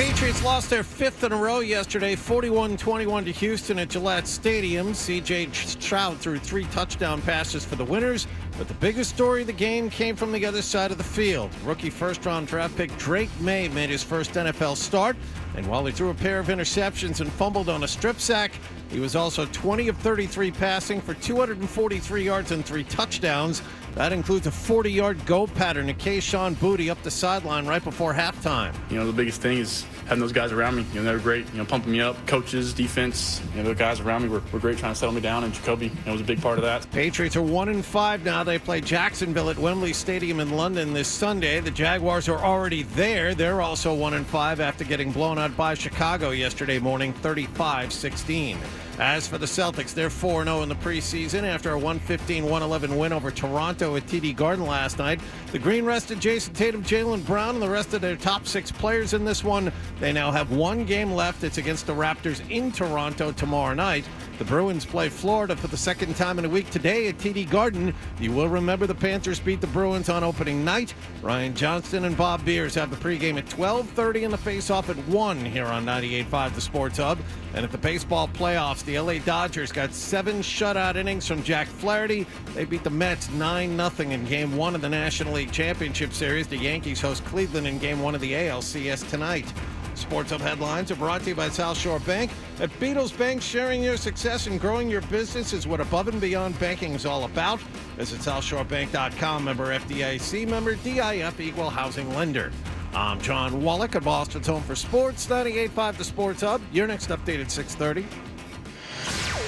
Patriots lost their fifth in a row yesterday, 41-21 to Houston at Gillette Stadium. C.J. Stroud threw 3 touchdown passes for the winners, but the biggest story of the game came from the other side of the field. Rookie first-round draft pick Drake May made his first NFL start, and while he threw a pair of interceptions and fumbled on a strip sack, he was also 20 of 33 passing for 243 yards and 3 touchdowns. That includes a 40-yard go pattern to Kayshon Boutte up the sideline right before halftime. The biggest thing is having those guys around me. They're great, pumping me up. Coaches, defense, the guys around me were great trying to settle me down, and Jacoby was a big part of that. Patriots are 1-5 now. They play Jacksonville at Wembley Stadium in London this Sunday. The Jaguars are already there. They're also 1-5 after getting blown out by Chicago yesterday morning, 35-16. As for the Celtics, they're 4-0 in the preseason after a 115-111 win over Toronto at TD Garden last night. The Green rested Jason Tatum, Jaylen Brown, and the rest of their top 6 players in this one. They now have 1 game left. It's against the Raptors in Toronto tomorrow night. The Bruins play Florida for the second time in a week today at TD Garden. You will remember the Panthers beat the Bruins on opening night. Ryan Johnston and Bob Beers have the pregame at 12:30 and the face-off at 1 here on 98.5 The Sports Hub. And at the baseball playoffs, the LA Dodgers got 7 shutout innings from Jack Flaherty. They beat the Mets 9-0 in Game 1 of the National League Championship Series. The Yankees host Cleveland in Game 1 of the ALCS tonight. Sports Hub headlines are brought to you by South Shore Bank. At Beatles Bank, sharing your success and growing your business is what above and beyond banking is all about. Visit SouthShoreBank.com, member FDIC, member DIF, equal housing lender. I'm John Wallach at Boston's Home for Sports, 98.5 The Sports Hub. Your next update at 6:30.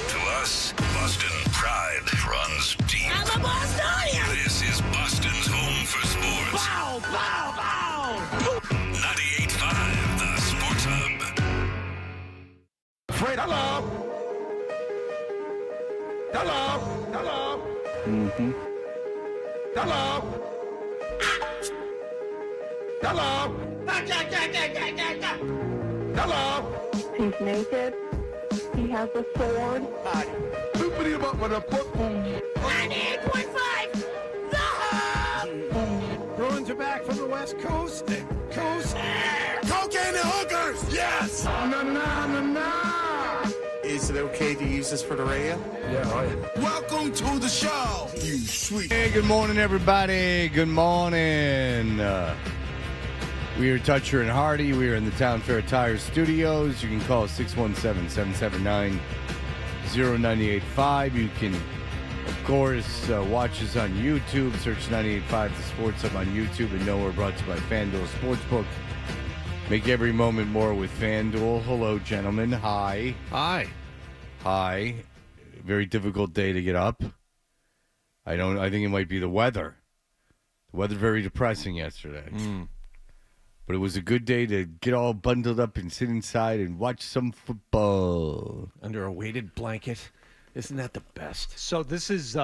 To us, Boston pride runs deep. I'm a Bostonian! This is Boston's Home for Sports. Bow, bow, bow! 98.5 The Sports Hub. Fred, hello. Hello. Hello. Mm-hmm. Hello. Hello. Hello. He's naked. He has a sword. Oopity about with a football. 98.5 The Hub! Bruins are back from the West Coast. Cocaine and hookers. Yes. Na na na na. Is it okay to use this for the radio? Welcome to the show. You sweet. Hey, good morning, everybody. Good morning. We are Toucher and Hardy. We are in the Town Fair Tire Studios. You can call 617-779-0985. You can, of course, watch us on YouTube. Search 98.5 The Sports Hub on YouTube. And know we're brought to you by FanDuel Sportsbook. Make every moment more with FanDuel. Hello, gentlemen. Hi. Hi. Hi. Very difficult day to get up. I think it might be the weather. The weather very depressing yesterday. But it was a good day to get all bundled up and sit inside and watch some football. Under a weighted blanket. Isn't that the best? So this is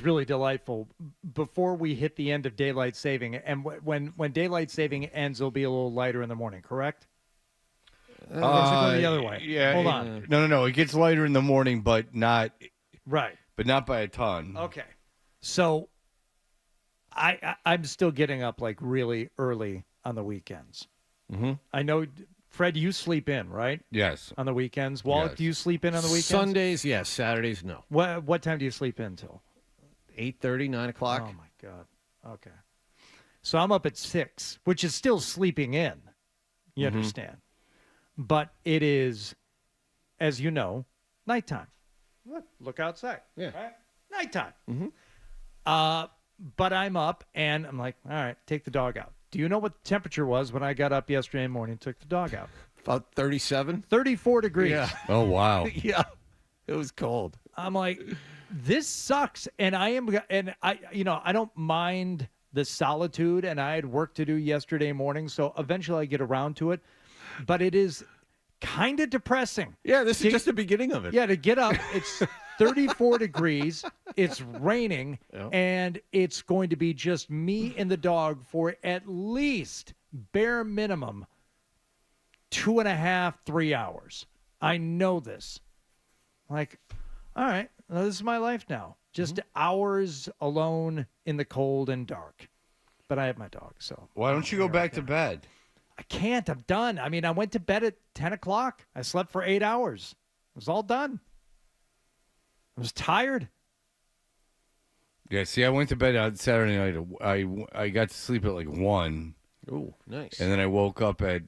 really delightful. Before we hit the end of daylight saving, and when daylight saving ends, it'll be a little lighter in the morning, correct? Or is it going the other way? Yeah. Hold on. No. It gets lighter in the morning, but not Right. But not by a ton. Okay. So I'm still getting up like really early on the weekends. Mm-hmm. I know, Fred, you sleep in, right? Yes. On the weekends. Wallach, Yes. do you sleep in on the weekends? Sundays, yes. Saturdays, no. What time do you sleep in till? 8:30, 9 o'clock. Oh, my God. Okay. So I'm up at 6, which is still sleeping in. You understand? But it is, as you know, nighttime. Look outside. Yeah. Right? Nighttime. Mm-hmm. But I'm up, and I'm like, all right, take the dog out. Do you know what the temperature was when I got up yesterday morning and took the dog out? About 37. 34 degrees. Yeah. Oh, wow. Yeah. It was cold. I'm like, this sucks. And I don't mind the solitude, and I had work to do yesterday morning, so eventually I get around to it. But it is kind of depressing. Yeah, this is just the beginning of it. Yeah, to get up, it's 34 degrees, it's raining, and it's going to be just me and the dog for at least, bare minimum, 2.5, 3 hours. I know this. Like, all right, well, this is my life now. Just hours alone in the cold and dark. But I have my dog, so. Why don't you go back to bed? I can't. I'm done. I mean, I went to bed at 10 o'clock. I slept for 8 hours. It was all done. I was tired. Yeah, see, I went to bed on Saturday night. I got to sleep at like 1. Oh, nice. And then I woke up at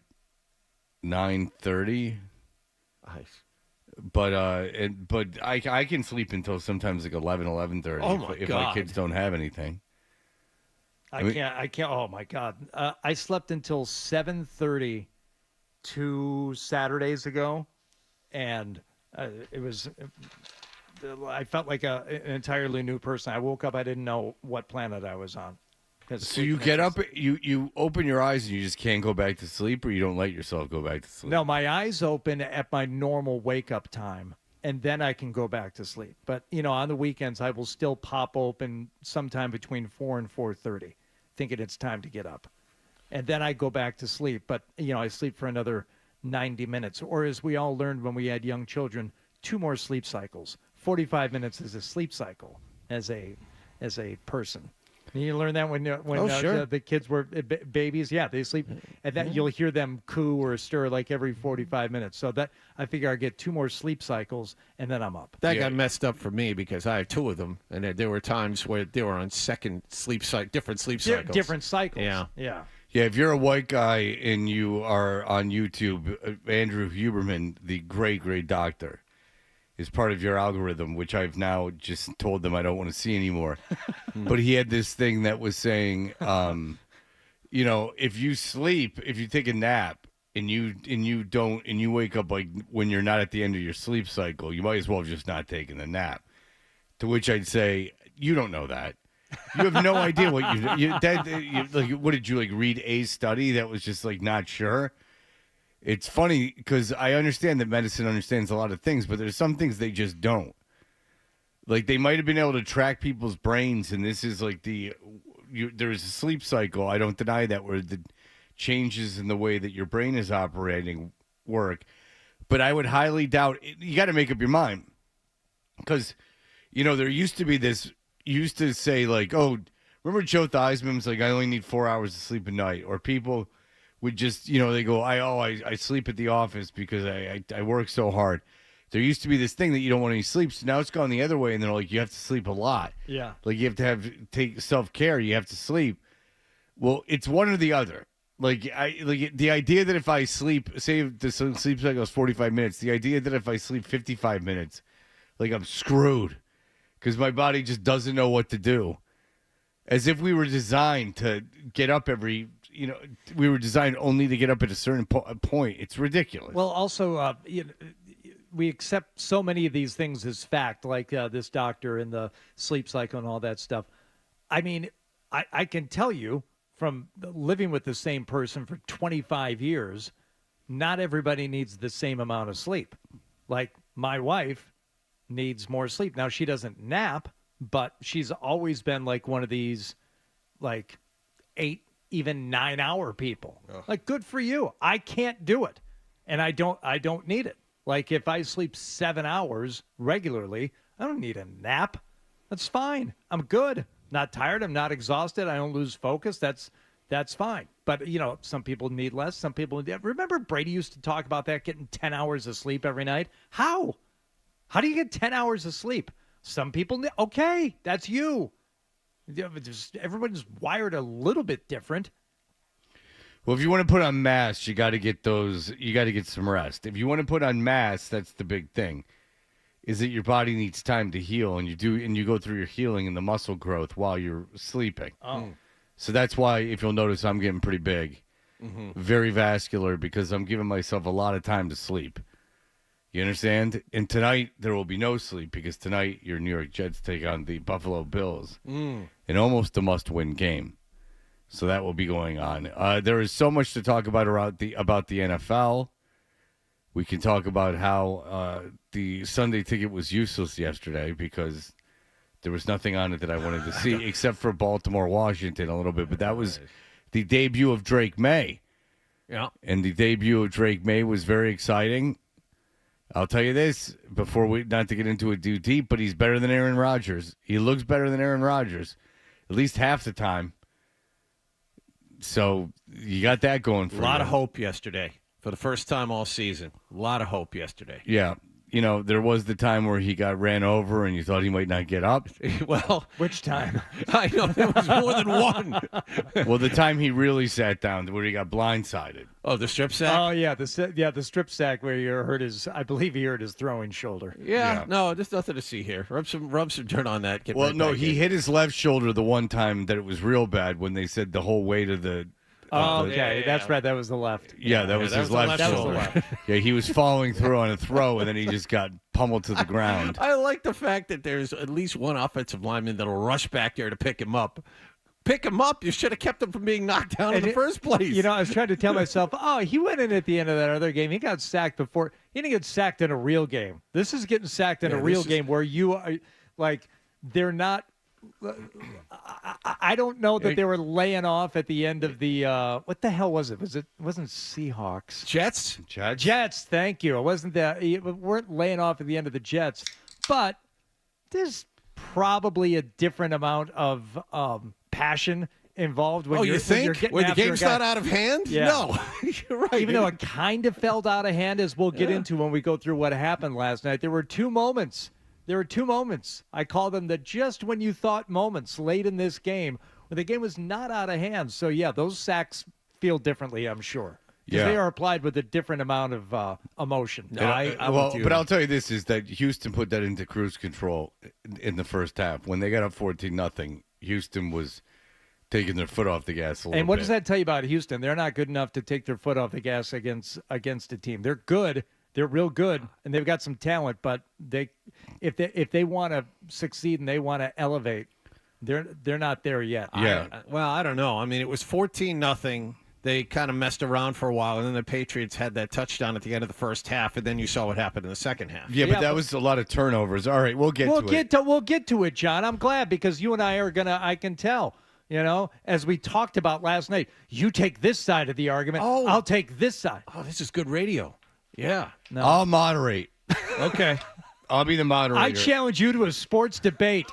9:30. Nice. But I can sleep until sometimes like 11:30 Oh if my kids don't have anything. I can't. Oh my God. I slept until 7:30 2 Saturdays ago, and it was. I felt like an entirely new person. I woke up. I didn't know what planet I was on. So you get up, you open your eyes, and you just can't go back to sleep, or you don't let yourself go back to sleep? No, my eyes open at my normal wake-up time, and then I can go back to sleep. But, on the weekends, I will still pop open sometime between 4 and 4:30, thinking it's time to get up. And then I go back to sleep. But, I sleep for another 90 minutes. Or as we all learned when we had young children, 2 more sleep cycles. 45 minutes is a sleep cycle as a person. You learn that when sure. the kids were babies. Yeah, they sleep, and that you'll hear them coo or stir like every 45 minutes. So that I figure I get 2 more sleep cycles, and then I'm up. That got messed up for me because I have 2 of them, and there were times where they were on second sleep cycle, different sleep cycles. Different cycles. Yeah. Yeah. Yeah, if you're a white guy and you are on YouTube, Andrew Huberman, the great, great doctor, is part of your algorithm, which I've now just told them I don't want to see anymore. But he had this thing that was saying, if you sleep, if you take a nap and you wake up like when you're not at the end of your sleep cycle, you might as well have just not taken the nap. To which I'd say, you don't know that. You have no idea what what did you read a study that was just not sure? It's funny because I understand that medicine understands a lot of things, but there's some things they just don't. They might have been able to track people's brains, and this is there's a sleep cycle. I don't deny that, where the changes in the way that your brain is operating work. But I would highly doubt it. You got to make up your mind, because there used to be this. You used to say remember Joe Theismann was I only need 4 hours of sleep a night, or people would just, they go, I sleep at the office because I work so hard. There used to be this thing that you don't want any sleep. So now it's gone the other way, and they're you have to sleep a lot. Yeah. You have to take self-care. You have to sleep. Well, it's one or the other. The idea that if I sleep, say the sleep cycle is 45 minutes, the idea that if I sleep 55 minutes, I'm screwed because my body just doesn't know what to do. As if we were designed to get up we were designed only to get up at a certain point. It's ridiculous. Well, also, we accept so many of these things as fact, like this doctor and the sleep cycle and all that stuff. I mean, I can tell you from living with the same person for 25 years, not everybody needs the same amount of sleep. My wife needs more sleep. Now, she doesn't nap, but she's always been one of these 8, even 9-hour people. Ugh. Good for you. I can't do it. And I don't need it. If I sleep 7 hours regularly, I don't need a nap. That's fine. I'm good. Not tired. I'm not exhausted. I don't lose focus. That's fine. But, some people need less. Some people need. Remember Brady used to talk about that, getting 10 hours of sleep every night? How? How do you get 10 hours of sleep? Some people, okay, that's you. Everyone's wired a little bit different. Well, if you want to put on masks, you got to get those. You got to get some rest. If you want to put on masks, that's the big thing. Is that your body needs time to heal, and you go through your healing and the muscle growth while you're sleeping. Oh, so that's why, if you'll notice, I'm getting pretty big, very vascular, because I'm giving myself a lot of time to sleep. You understand? And tonight, there will be no sleep because tonight your New York Jets take on the Buffalo Bills in almost a must-win game. So that will be going on. There is so much to talk about about the NFL. We can talk about how the Sunday ticket was useless yesterday because there was nothing on it that I wanted to see except for Baltimore-Washington a little bit. But that was the debut of Drake May. Yeah. And the debut of Drake May was very exciting. I'll tell you this, not to get into it too deep, but he's better than Aaron Rodgers. He looks better than Aaron Rodgers, at least half the time. So you got that going for A you. lot of hope yesterday for the first time all season. A lot of hope yesterday. Yeah. You know, there was the time where he got ran over and you thought he might not get up. Well, Which time? I know there was more than one. Well, the time he really sat down where he got blindsided. Oh, the strip sack? Oh yeah, the strip sack where you hurt his. I believe he hurt his throwing shoulder. Yeah, Yeah. no, there's nothing to see here. Rub some dirt on that. Get Well, right no, back he in. hit his left shoulder the one time that it was real bad when they said the whole weight of the. Oh, the- okay, that's right. That was the left. Yeah, that was that his was the left left shoulder. shoulder. Yeah, he was following through on a throw, and then he just got pummeled to the ground. I like the fact that there's at least one offensive lineman that'll rush back there to pick him up. Pick him up. You should have kept him from being knocked down in the first place. You know, I was trying to tell myself, oh, he went in at the end of that other game. He got sacked before. He didn't get sacked in a real game. This is getting sacked in a real game where you are like they're not. I don't know that they were laying off at the end of the what the hell was it? Wasn't Seahawks? Jets? Jets, thank you. It wasn't that we weren't laying off at the end of the Jets, but there's probably a different amount of passion involved when Oh, you're, you when you're think? getting When the after a game's guy. not out of hand? Yeah. No. You're right. Even though it kind of felt out of hand, as we'll get into when we go through what happened last night, there were two moments. I call them the just when you thought moments late in this game when the game was not out of hand. So, yeah, those sacks feel differently, I'm sure. Because they are applied with a different amount of emotion. No, I'm well, with you. but I'll tell you this is that Houston put that into cruise control in the first half. When they got up 14-0, Houston was taking their foot off the gas a little bit. And what does that tell you about Houston? They're not good enough to take their foot off the gas against a team. They're good. They're real good, and they've got some talent. But if they want to succeed and they want to elevate, they're not there yet. Yeah. I don't know. I mean, it was 14-0. They kind of messed around for a while, and then the Patriots had that touchdown at the end of the first half, and then you saw what happened in the second half. Yeah, but that was a lot of turnovers. All right, we'll get to it, John. I'm glad because you and I are gonna. I can tell. You know, as we talked about last night, you take this side of the argument. Oh. I'll take this side. Oh, this is good radio. Yeah. No. I'll moderate. Okay. I'll be the moderator. I challenge you to a sports debate.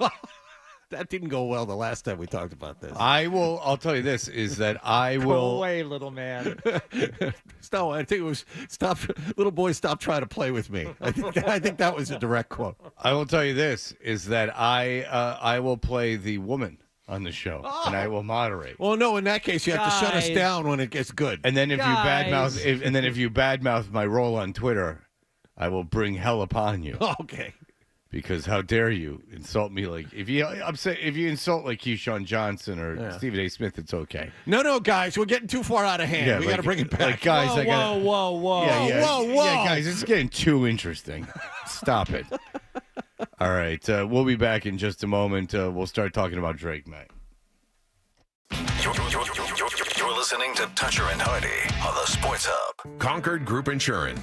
That didn't go well the last time we talked about this. I'll tell you this, is that I Go will. away, little man. No, I think it was stop. Little boy, stop trying to play with me. I think that was a direct quote. I will tell you this, is that I will play the woman on the show, and I will moderate. Well, no, in that case, you have to shut us Guys. down when it gets good. And then if Guys. you badmouth my role on Twitter, I will bring hell upon you. Okay. Because how dare you insult me like if you insult like Keyshawn Johnson or Stephen A. Smith, it's okay. No, guys, we're getting too far out of hand. Yeah, We got to bring it back. Like guys, I got whoa. Yeah, guys, it's getting too interesting. Stop it. All right, we'll be back in just a moment. We'll start talking about Drake, Matt. You're listening to Toucher and Hardy on the Sports Hub. Concord Group Insurance.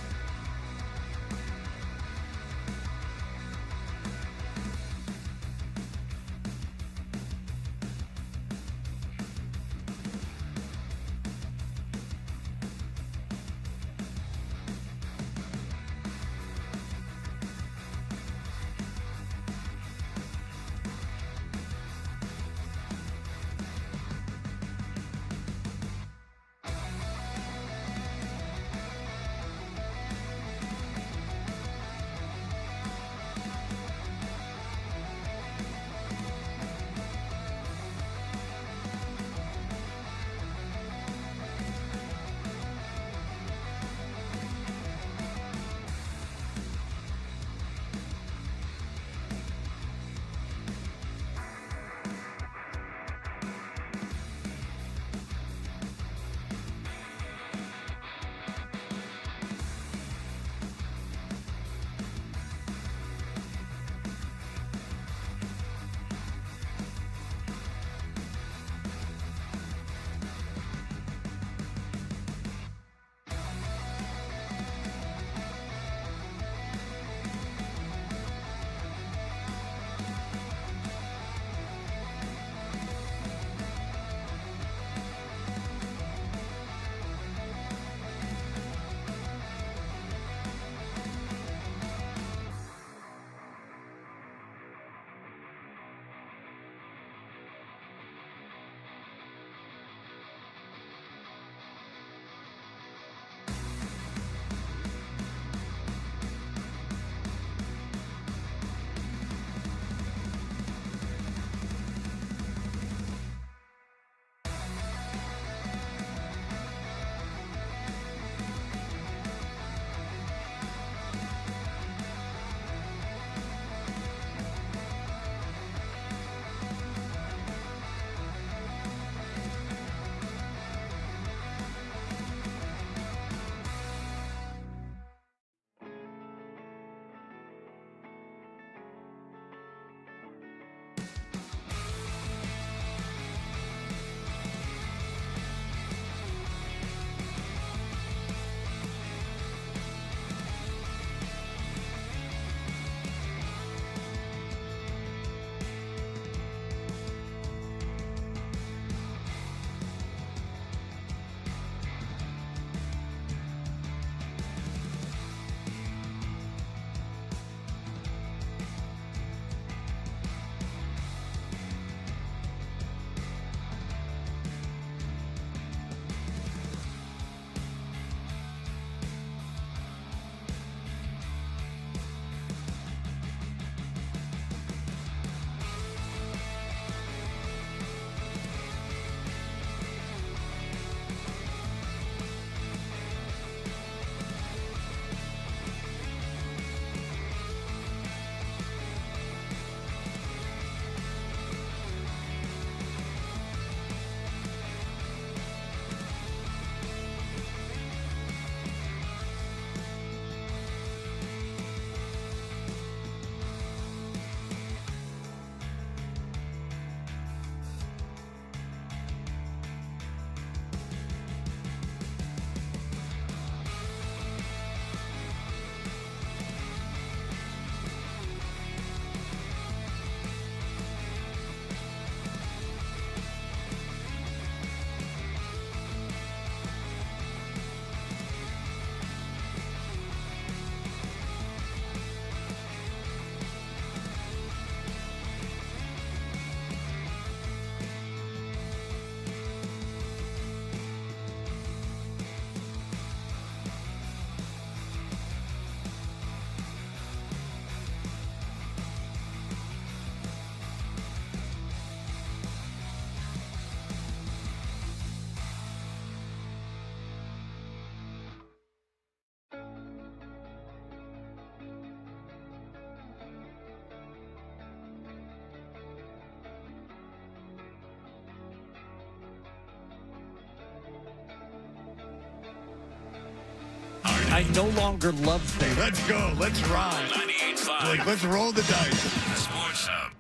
I no longer love things. Let's go. Let's ride. 98.5. Like, let's roll the dice. Sports Hub.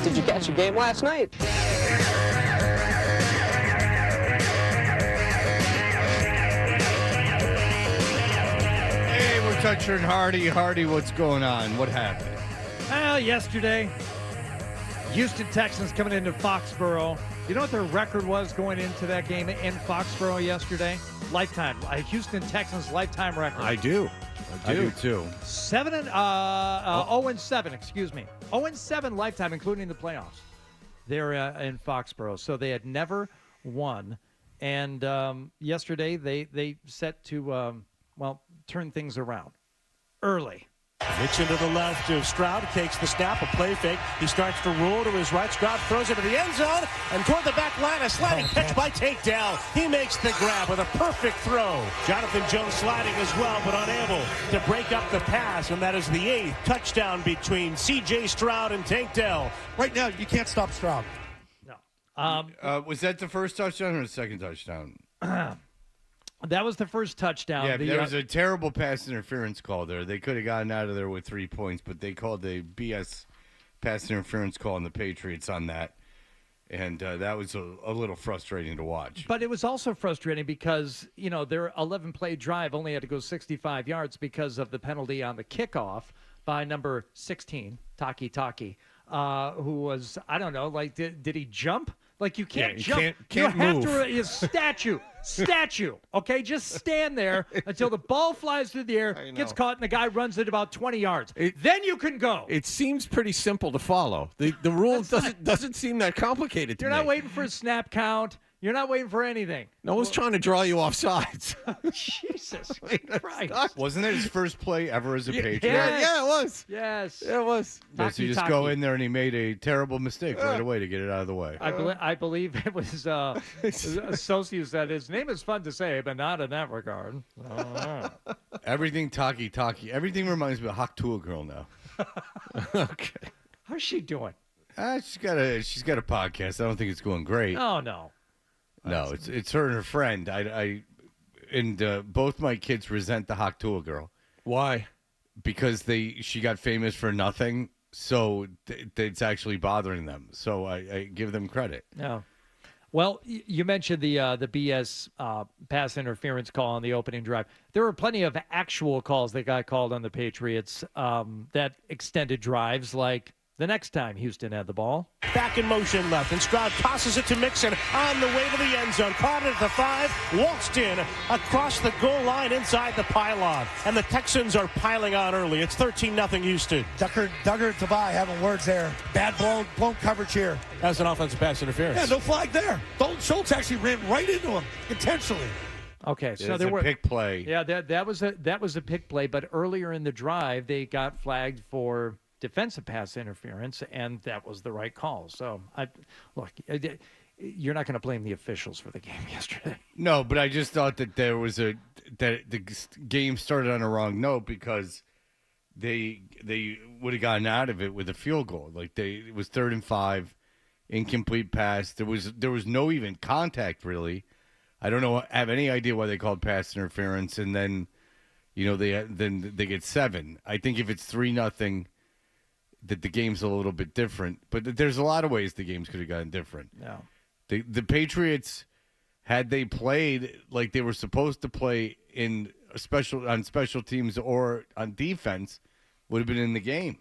Did you catch a game last night? Hey, we're touching Hardy. Hardy, what's going on? What happened? Well, yesterday, Houston Texans coming into Foxborough. You know what their record was going into that game in Foxborough yesterday? Lifetime. Houston Texans lifetime record. I do. I do too. 0-7, excuse me. 0-7 lifetime, including the playoffs. They're in Foxborough. So they had never won. And yesterday they set to, turn things around early. It's into the left to Stroud, takes the snap, a play fake. He starts to roll to his right. Stroud throws it to the end zone, and toward the back line, a sliding catch by Takedown. He makes the grab with a perfect throw. Jonathan Jones sliding as well, but unable to break up the pass, and that is the 8th touchdown between C.J. Stroud and Tank Dell. Right now, you can't stop Stroud. No. Was that the first touchdown or the second touchdown? That was the first touchdown. Yeah, there was a terrible pass interference call there. They could have gotten out of there with 3 points, but they called a BS pass interference call on the Patriots on that. And that was a little frustrating to watch. But it was also frustrating because, their 11-play drive only had to go 65 yards because of the penalty on the kickoff by number 16, Taki, who was, I don't know, like, did he jump? Like, you can't jump. Can't you have move. to is statue. Okay, just stand there until the ball flies through the air, gets caught, and the guy runs it about 20 yards. Then you can go. It seems pretty simple to follow. The rule doesn't seem that complicated to You're me. not waiting for a snap count. You're not waiting for anything. No one's trying to draw you off sides. Jesus Christ. Wasn't that his first play ever as a Patriot? Yeah, it was. Yes. Yeah, it was. Does he just go in there and he made a terrible mistake right away to get it out of the way? I believe it was Associates said his name is fun to say, but not in that regard. Everything Taki. Everything reminds me of Hawk Tool Girl now. Okay. How's she doing? She's got a podcast. I don't think it's going great. Oh, no. No, it's her and her friend. Both my kids resent the Hawk Tool Girl. Why? Because she got famous for nothing, so it's actually bothering them. So I give them credit. No. Well, you mentioned the BS pass interference call on the opening drive. There were plenty of actual calls that got called on the Patriots that extended drives, like the next time Houston had the ball. Back in motion left, and Stroud tosses it to Mixon on the way to the end zone. Caught it at the 5, waltzed in across the goal line inside the pylon. And the Texans are piling on early. It's 13-0 Houston. Duggar and Tabai having words there. Bad blown coverage here. That's an offensive pass interference. Yeah, no flag there. Dalton Schultz actually ran right into him intentionally. Okay, so there were a pick play. Yeah, that was a pick play, but earlier in the drive they got flagged for defensive pass interference, and that was the right call. So, you're not going to blame the officials for the game yesterday. No, but I just thought that that the game started on a wrong note because they would have gotten out of it with a field goal. Like it was 3rd and 5, incomplete pass. There was no even contact really. I don't have any idea why they called pass interference, and then they get 7. I think if it's 3-0. That the game's a little bit different, but there's a lot of ways the games could have gotten different. No. The Patriots, had they played like they were supposed to play on special teams or on defense, would have been in the game.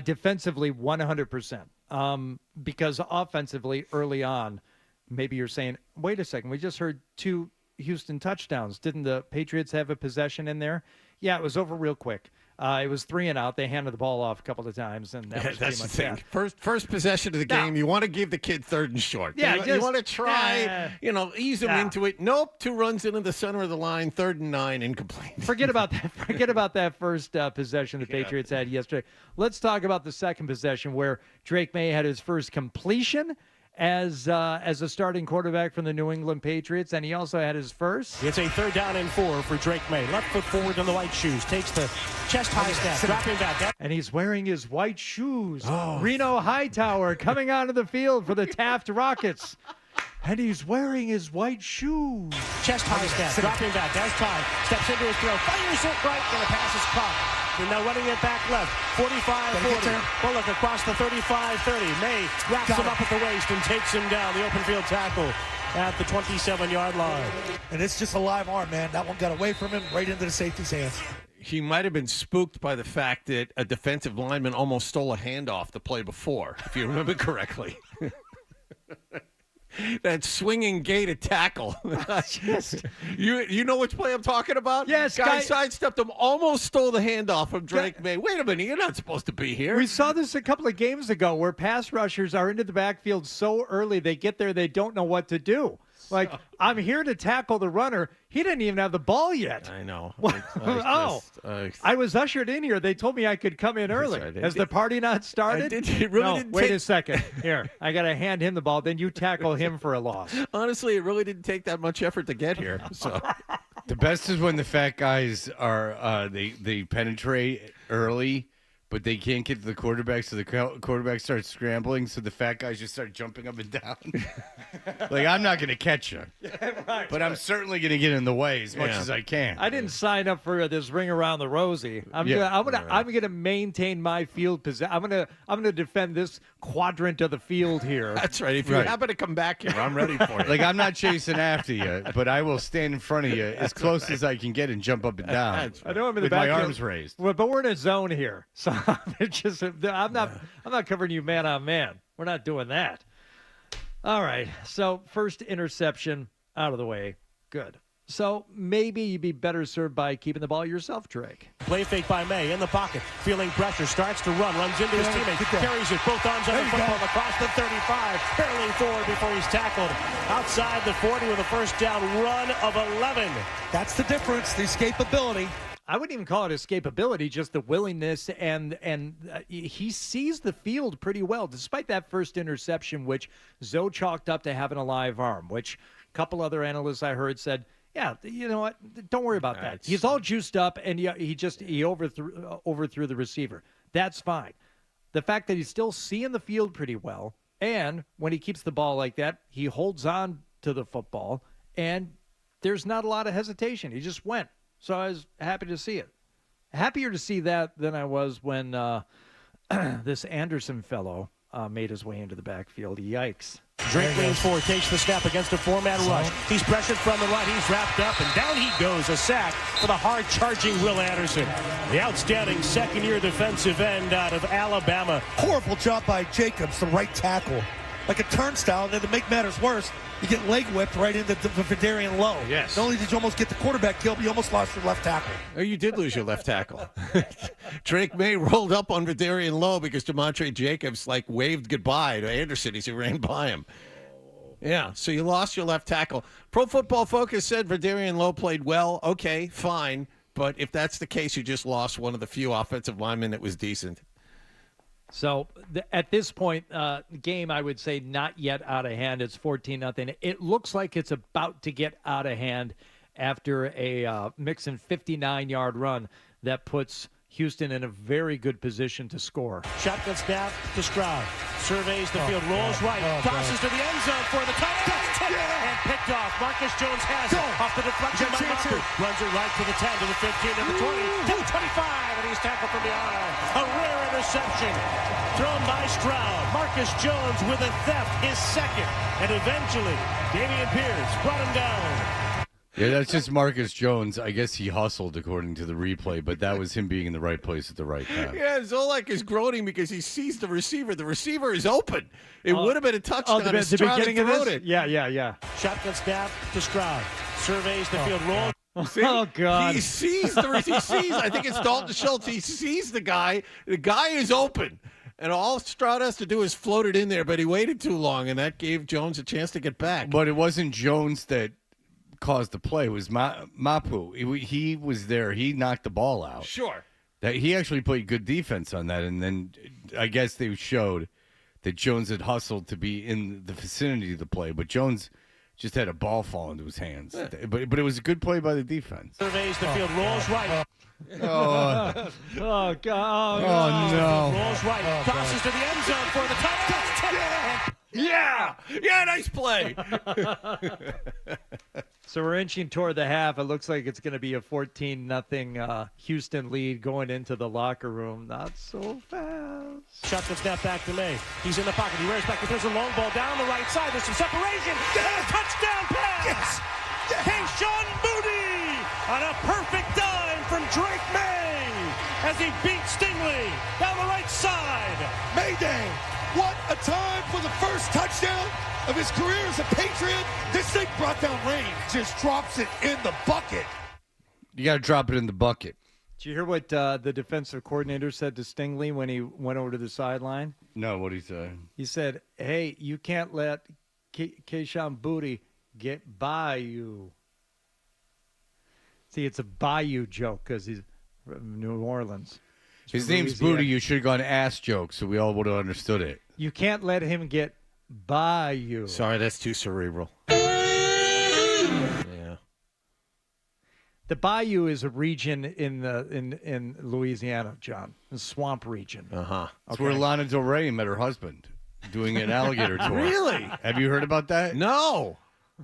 Defensively, 100%. Because offensively, early on, maybe you're saying, wait a second, we just heard 2 Houston touchdowns. Didn't the Patriots have a possession in there? Yeah, it was over real quick. It was 3 and out. They handed the ball off a couple of times, and that was that's pretty the much thing. that. First possession of the game, you want to give the kid 3rd and short. Yeah, you want to try, ease him into it. Nope, 2 runs into the center of the line, 3rd and 9, incomplete. Forget about that. Forget about that first possession the Patriots had yesterday. Let's talk about the second possession where Drake May had his first completion as a starting quarterback from the New England Patriots, and he also had his first. It's a 3rd down and 4 for Drake May. Left foot forward on the white shoes. Takes the chest-high snap, dropping back. And he's wearing his white shoes. Reno Hightower coming onto the field for the Taft Rockets. And he's wearing his white shoes. Chest high snap, dropping back as time. Steps into his throw, fires it right, and the pass is caught. They're now running it back left. 45-40. Bullock across the 35-30. May wraps him up at the waist and takes him down. The open field tackle at the 27-yard line. And it's just a live arm, man. That one got away from him, right into the safety's hands. He might have been spooked by the fact that a defensive lineman almost stole a handoff the play before, if you remember correctly. That swinging gate at tackle. You know which play I'm talking about? Yes. Guy sidestepped him, almost stole the handoff from Drake May. Wait a minute, you're not supposed to be here. We saw this a couple of games ago where pass rushers are into the backfield so early they get there, they don't know what to do. Like, I'm here to tackle the runner. He didn't even have the ball yet. I know. I was ushered in here. They told me I could come in early. Has the party not started? Wait a second. Here, I got to hand him the ball. Then you tackle him for a loss. Honestly, it really didn't take that much effort to get here. So the best is when the fat guys are they penetrate early, but they can't get to the quarterback, so the quarterback starts scrambling, so the fat guys just start jumping up and down. Like, I'm not going to catch you, Right. but I'm certainly going to get in the way as much as I can. I didn't sign up for this ring around the rosy. I'm gonna maintain my field position. I'm gonna defend this quadrant of the field here. That's right. If you happen to come back here, I'm ready for you. Like, I'm not chasing after you, but I will stand in front of you as close as I can get and jump up and down. I know I'm in the with back my arms raised. Well, but we're in a zone here, so I'm not covering you man on man. We're not doing that. All right. So first interception out of the way. Good. So maybe you'd be better served by keeping the ball yourself, Drake. Play fake by May in the pocket, feeling pressure, starts to run, runs into his teammate, carries it, both arms on the football across the 35, barreling forward before he's tackled. Outside the 40 with a first down run of 11. That's the difference, the escapability. I wouldn't even call it escapability, just the willingness, and he sees the field pretty well, despite that first interception, which Zoe chalked up to having a live arm, which a couple other analysts I heard said, yeah, you know what, don't worry about that. He's all juiced up, and he overthrew the receiver. That's fine. The fact that he's still seeing the field pretty well, and when he keeps the ball like that, he holds on to the football, and there's not a lot of hesitation. He just went. So I was happy to see it. Happier to see that than I was when this Anderson fellow made his way into the backfield. Yikes. Drake leans forward, takes the snap against a four-man rush. He's pressured from the right. He's wrapped up, and down he goes. A sack for the hard-charging Will Anderson. The outstanding second-year defensive end out of Alabama. Horrible job by Jacobs, the right tackle. Like a turnstile, and then to make matters worse, you get leg whipped right into the Vidarian Low. Yes. Not only did you almost get the quarterback killed, but you almost lost your left tackle. Oh, you did lose your left tackle. Drake May rolled up on Vidarian Low because DeMontre Jacobs waved goodbye to Anderson as he ran by him. Yeah, so you lost your left tackle. Pro Football Focus said Vidarian Low played well. Okay, fine. But if that's the case, you just lost one of the few offensive linemen that was decent. So at this point, the game, I would say, not yet out of hand. It's 14-0. It looks like it's about to get out of hand after a Mixon 59-yard run that puts Houston in a very good position to score. Shotgun snap to Stroud. Surveys the field, rolls right, crosses to the end zone for the touchdown. And picked off. Marcus Jones has it. Off the deflection by Mapu. Runs it right to the 10, to the 15, to the 20, to the 25, and he's tackled from behind. A rare interception thrown by Stroud. Marcus Jones with a theft, his second. And eventually, Dameon Pierce brought him down. Yeah, that's just Marcus Jones. I guess he hustled according to the replay, but that was him being in the right place at the right time. Yeah, Zolak is groaning because he sees the receiver. The receiver is open. It would have been a touchdown. The beginning of this? It. Yeah. Shotgun snap to Stroud. Surveys the field, rolls. See? Oh, God. He sees I think it's Dalton Schultz. He sees the guy. The guy is open. And all Stroud has to do is float it in there, but he waited too long, and that gave Jones a chance to get back. But it wasn't Jones that caused the play. It was Mapu. He was there. He knocked the ball out. Sure. That he actually played good defense on that, and then I guess they showed that Jones had hustled to be in the vicinity of the play, but Jones just had a ball fall into his hands. Yeah. But it was a good play by the defense. Surveys the field, rolls right. Oh, God. Oh, no. Rolls right, crosses to the end zone for the touchdown. Yeah, nice play. So we're inching toward the half. It looks like it's going to be a 14-0 Houston lead going into the locker room. Not so fast. Shotgun snap back to May. He's in the pocket. He wears back. He throws a long ball down the right side. There's some separation. And a touchdown pass. Yes. Keyshawn Boutte on a perfect dime from Drake May as he beats Stingley down the right side. Mayday. What a time for the first touchdown of his career as a Patriot. This thing brought down rain. Just drops it in the bucket. You got to drop it in the bucket. Did you hear what the defensive coordinator said to Stingley when he went over to the sideline? No, what did he say? He said, hey, you can't let Keyshawn Boutte get by you. See, it's a bayou joke because he's from New Orleans. His name's Boutte. You should have gone ass joke, so we all would have understood it. You can't let him get by you. Sorry, that's too cerebral. Yeah. The bayou is a region in Louisiana, John, a swamp region. Uh-huh. That's where Lana Del Rey met her husband doing an alligator tour. Really? Have you heard about that? No.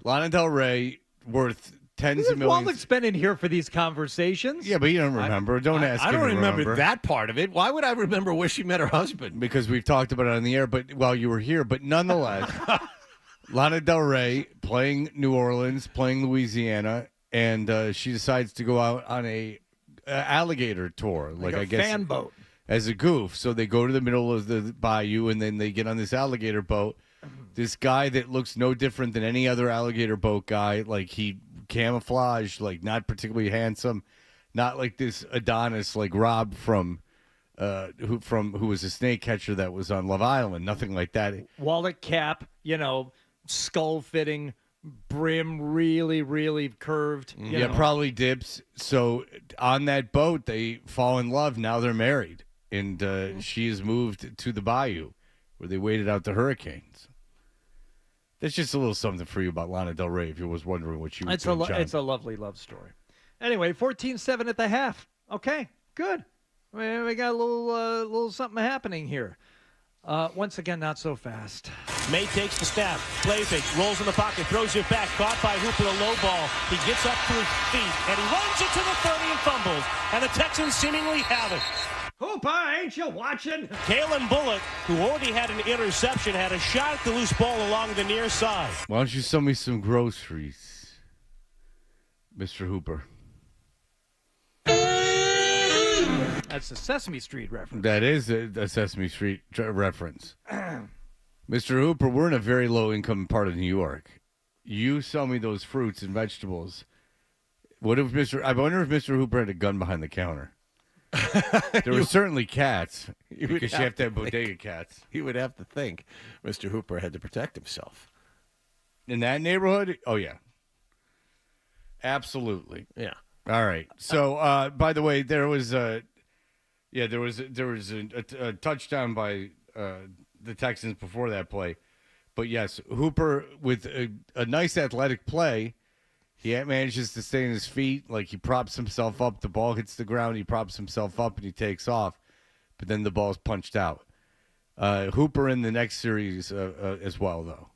Lana Del Rey, worth tens of millions. Wallach's been in here for these conversations. Yeah, but you don't remember. Don't ask I him don't to remember that part of it. Why would I remember where she met her husband? Because we've talked about it on the air, but while you were here. But nonetheless, Lana Del Rey playing New Orleans, playing Louisiana, and she decides to go out on a alligator tour, like I guess fan boat, as a goof. So they go to the middle of the bayou, and then they get on this alligator boat. This guy that looks no different than any other alligator boat guy, like he camouflaged, like not particularly handsome, not like this Adonis like Rob from who was a snake catcher that was on Love Island, nothing like that. Wallet cap, skull fitting, brim really, really curved. Yeah, probably dips. So on that boat, they fall in love. Now they're married, and she has moved to the bayou where they waited out the hurricanes. That's just a little something for you about Lana Del Rey if you was wondering what she was doing, John. It's a lovely love story. Anyway, 14-7 at the half. Okay, good. We got a little something happening here. Once again, not so fast. May takes the snap, play fake, rolls in the pocket, throws it back, caught by Hooper, a low ball. He gets up to his feet, and he runs it to the 30 and fumbles. And the Texans seemingly have it. Hooper, ain't you watching? Kalen Bullock, who already had an interception, had a shot at the loose ball along the near side. Why don't you sell me some groceries, Mr. Hooper? That's a Sesame Street reference. That is a Sesame Street reference. Mr. Hooper, we're in a very low-income part of New York. You sell me those fruits and vegetables. I wonder if Mr. Hooper had a gun behind the counter. There were certainly cats, because you have to have bodega cats. You would have to think Mr. Hooper had to protect himself. In that neighborhood? Oh, yeah. Absolutely. Yeah. All right. So, by the way, there was a touchdown by the Texans before that play. But, yes, Hooper, with a nice athletic play, he manages to stay on his feet. Like, he props himself up. The ball hits the ground. He props himself up, and he takes off. But then the ball's punched out. Hooper in the next series as well, though.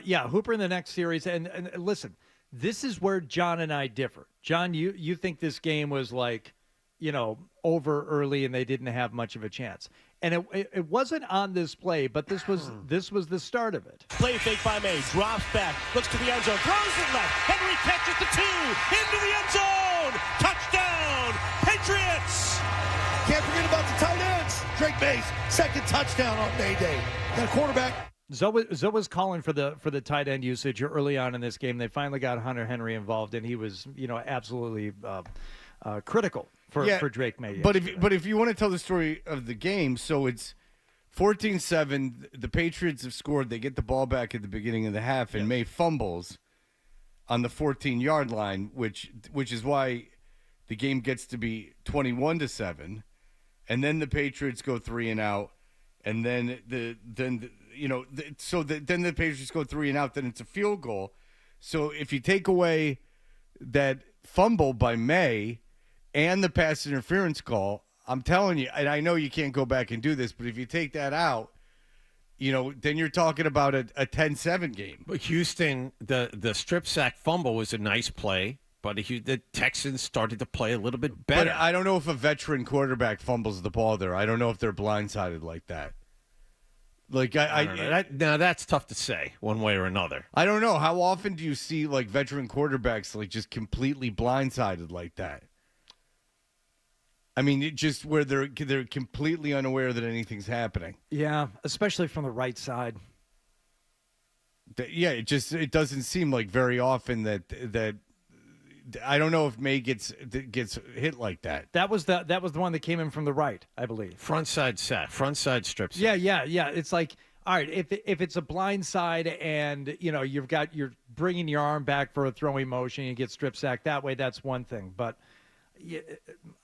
Yeah, Hooper in the next series. And listen, this is where John and I differ. John, you think this game was like, over early and they didn't have much of a chance. And it wasn't on this play, but this was the start of it. Play fake by May, drops back, looks to the end zone, throws it left. Henry catches the 2 into the end zone. Touchdown, Patriots! Can't forget about the tight ends. Drake Mays, second touchdown on May Day. Got a quarterback. Zoe was calling for the tight end usage early on in this game. They finally got Hunter Henry involved, and he was absolutely critical for Drake May. But if you want to tell the story of the game, so it's 14-7. The Patriots have scored. They get the ball back at the beginning of the half, and May fumbles on the 14-yard line, which is why the game gets to be 21-7, and then the Patriots go 3 and out, and then then the Patriots go 3 and out. Then it's a field goal. So if you take away that fumble by May and the pass interference call, I'm telling you, and I know you can't go back and do this, but if you take that out, then you're talking about a 10-7 game. But Houston, the strip sack fumble was a nice play, but the Texans started to play a little bit better. But I don't know if a veteran quarterback fumbles the ball there. I don't know if they're blindsided like that. Like I don't know. Now that's tough to say one way or another. I don't know. How often do you see like veteran quarterbacks like just completely blindsided like that? I mean, just where they're completely unaware that anything's happening. Yeah, especially from the right side. Yeah, it doesn't seem like very often that I don't know if May gets hit like that. That was the one that came in from the right, I believe. Front side strip sack. Yeah. It's like, all right, if it's a blind side and you're bringing your arm back for a throwing motion, you get strip sacked that way. That's one thing, but. Yeah,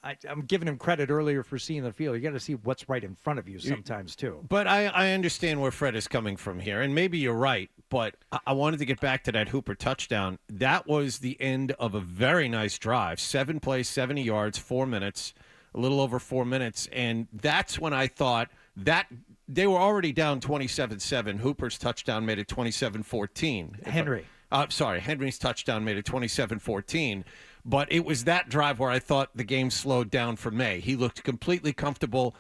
I'm giving him credit earlier for seeing the field. You got to see what's right in front of you sometimes too. But I understand where Fred is coming from here, and maybe you're right. But I wanted to get back to that Hooper touchdown. That was the end of a very nice drive. 7 plays, 70 yards, 4 minutes, a little over 4 minutes, and that's when I thought that they were already down 27-7. Hooper's touchdown made it 27-14. Henry's touchdown made it 27-14. But it was that drive where I thought the game slowed down for May. He looked completely comfortable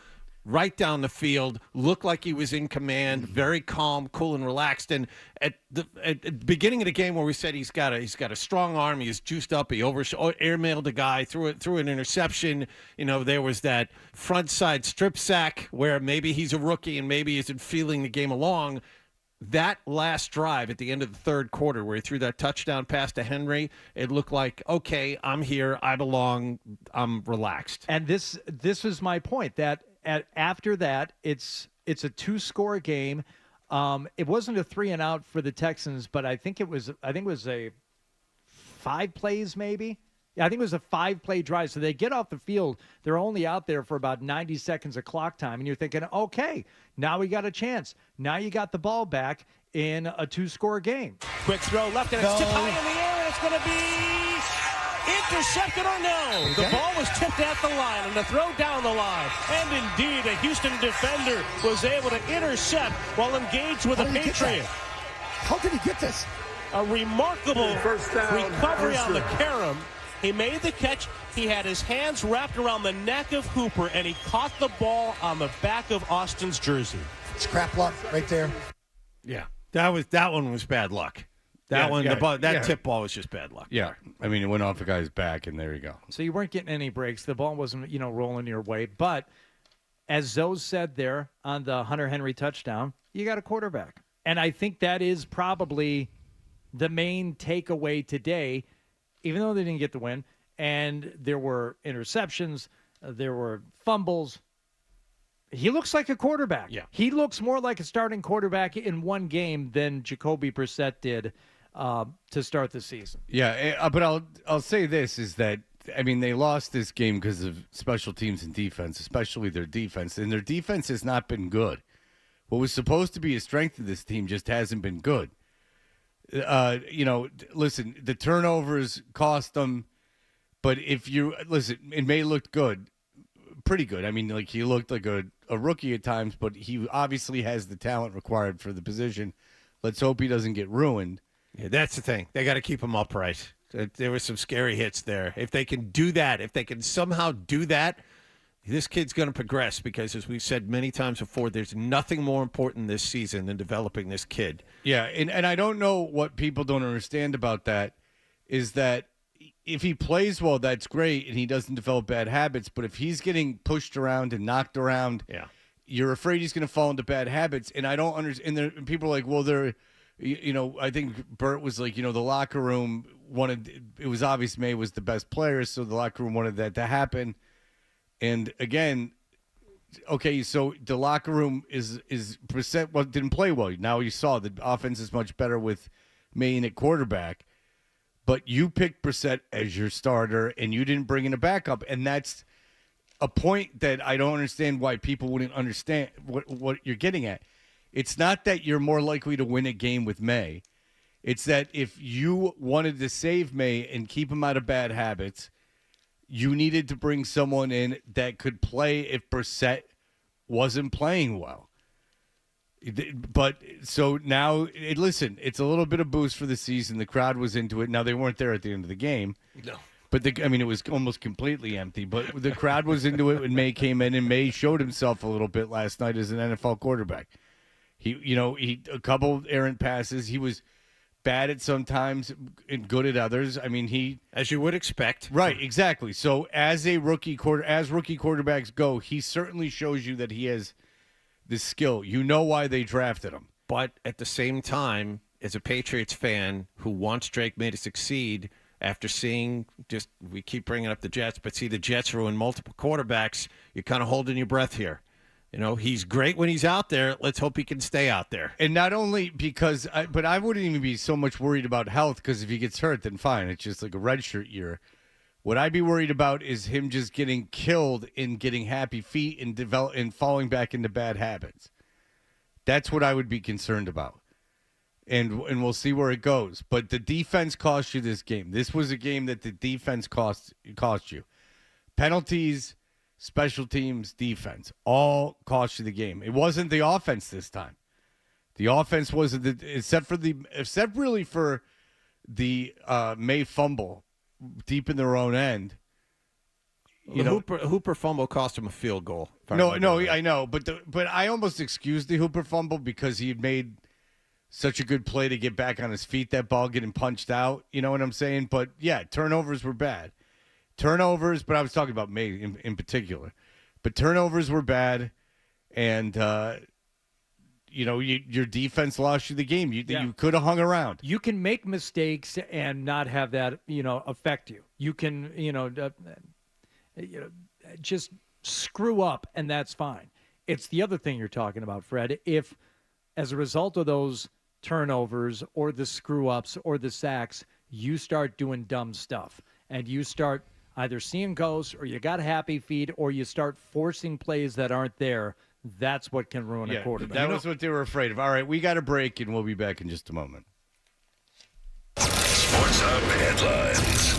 right down the field, looked like he was in command, very calm, cool, and relaxed. And at the beginning of the game where we said he's got a strong arm, he is juiced up, he airmailed a guy, threw an interception. There was that front side strip sack where maybe he's a rookie and maybe isn't feeling the game along. That last drive at the end of the third quarter where he threw that touchdown pass to Henry, it looked like, okay, I'm here, I belong, I'm relaxed. And this was my point, that after that, it's a 2-score game. It wasn't a 3-and-out for the Texans, but I think it was a 5 plays maybe. Yeah, I think it was a 5-play drive. So they get off the field. They're only out there for about 90 seconds of clock time. And you're thinking, okay, now we got a chance. Now you got the ball back in a 2-score game. Quick throw left, and it's tipped high in the air, and it's going to be intercepted or no. Okay. The ball was tipped at the line, and the throw down the line. And indeed, a Houston defender was able to intercept while engaged with a Patriot. How did he get this? A remarkable recovery on the carom. He made the catch. He had his hands wrapped around the neck of Hooper, and he caught the ball on the back of Austin's jersey. Scrap luck right there. Yeah, that one was bad luck. That tip ball was just bad luck. Yeah, I mean, it went off the guy's back, and there you go. So you weren't getting any breaks. The ball wasn't, rolling your way. But as Zoe said there on the Hunter Henry touchdown, you got a quarterback. And I think that is probably the main takeaway today, even though they didn't get the win, and there were interceptions, there were fumbles. He looks like a quarterback. Yeah. He looks more like a starting quarterback in one game than Jacoby Brissett did to start the season. Yeah, but I'll say this is that, I mean, they lost this game because of special teams and defense, especially their defense, and their defense has not been good. What was supposed to be a strength of this team just hasn't been good. Listen, the turnovers cost them, but it may look good, pretty good. I mean, like, he looked like a rookie at times, but he obviously has the talent required for the position. Let's hope he doesn't get ruined. Yeah, that's the thing. They got to keep him upright. There were some scary hits there. If they can do that, if they can somehow do that, this kid's going to progress because, as we've said many times before, there's nothing more important this season than developing this kid. Yeah, and I don't know what people don't understand about that is that if he plays well, that's great, and he doesn't develop bad habits. But if he's getting pushed around and knocked around, you're afraid he's going to fall into bad habits. And I don't understand. And people are like, well, I think Bert was like, the locker room wanted, it was obvious May was the best player, so the locker room wanted that to happen. And again, okay, so the locker room is Brissett didn't play well. Now you saw the offense is much better with Maine at quarterback, but you picked Brissett as your starter and you didn't bring in a backup, and that's a point that I don't understand why people wouldn't understand what you're getting at. It's not that you're more likely to win a game with May. It's that if you wanted to save May and keep him out of bad habits, you needed to bring someone in that could play if Brissett wasn't playing well. But so now, listen, it's a little bit of boost for the season. The crowd was into it. Now, they weren't there at the end of the game. No. But, it was almost completely empty. But the crowd was into it when May came in, and May showed himself a little bit last night as an NFL quarterback. He a couple errant passes. He was bad at sometimes and good at others. As you would expect. Right, exactly. So as rookie quarterbacks go, he certainly shows you that he has the skill. You know why they drafted him. But at the same time, as a Patriots fan who wants Drake May to succeed, after seeing we keep bringing up the Jets, but see the Jets ruin multiple quarterbacks, you're kind of holding your breath here. He's great when he's out there. Let's hope he can stay out there. And not only because, but I wouldn't even be so much worried about health, because if he gets hurt, then fine. It's just like a redshirt year. What I'd be worried about is him just getting killed and getting happy feet and falling back into bad habits. That's what I would be concerned about. And we'll see where it goes. But the defense cost you this game. This was a game that the defense cost you. Penalties, special teams, defense, all cost you the game. It wasn't the offense this time. The offense wasn't except really for the May fumble deep in their own end. Hooper fumble cost him a field goal. No, I know, but I almost excused the Hooper fumble because he had made such a good play to get back on his feet. That ball getting punched out, you know what I'm saying? But yeah, turnovers were bad. Turnovers, but I was talking about May in particular. But turnovers were bad, and your defense lost you the game. You could have hung around. You can make mistakes and not have that affect you. You can just screw up, and that's fine. It's the other thing you're talking about, Fred. If as a result of those turnovers or the screw ups or the sacks, you start doing dumb stuff and you start either seeing ghosts or you got happy feet or you start forcing plays that aren't there, that's what can ruin a quarterback. That was what they were afraid of. All right, we got a break, and we'll be back in just a moment. Sports Hub headlines.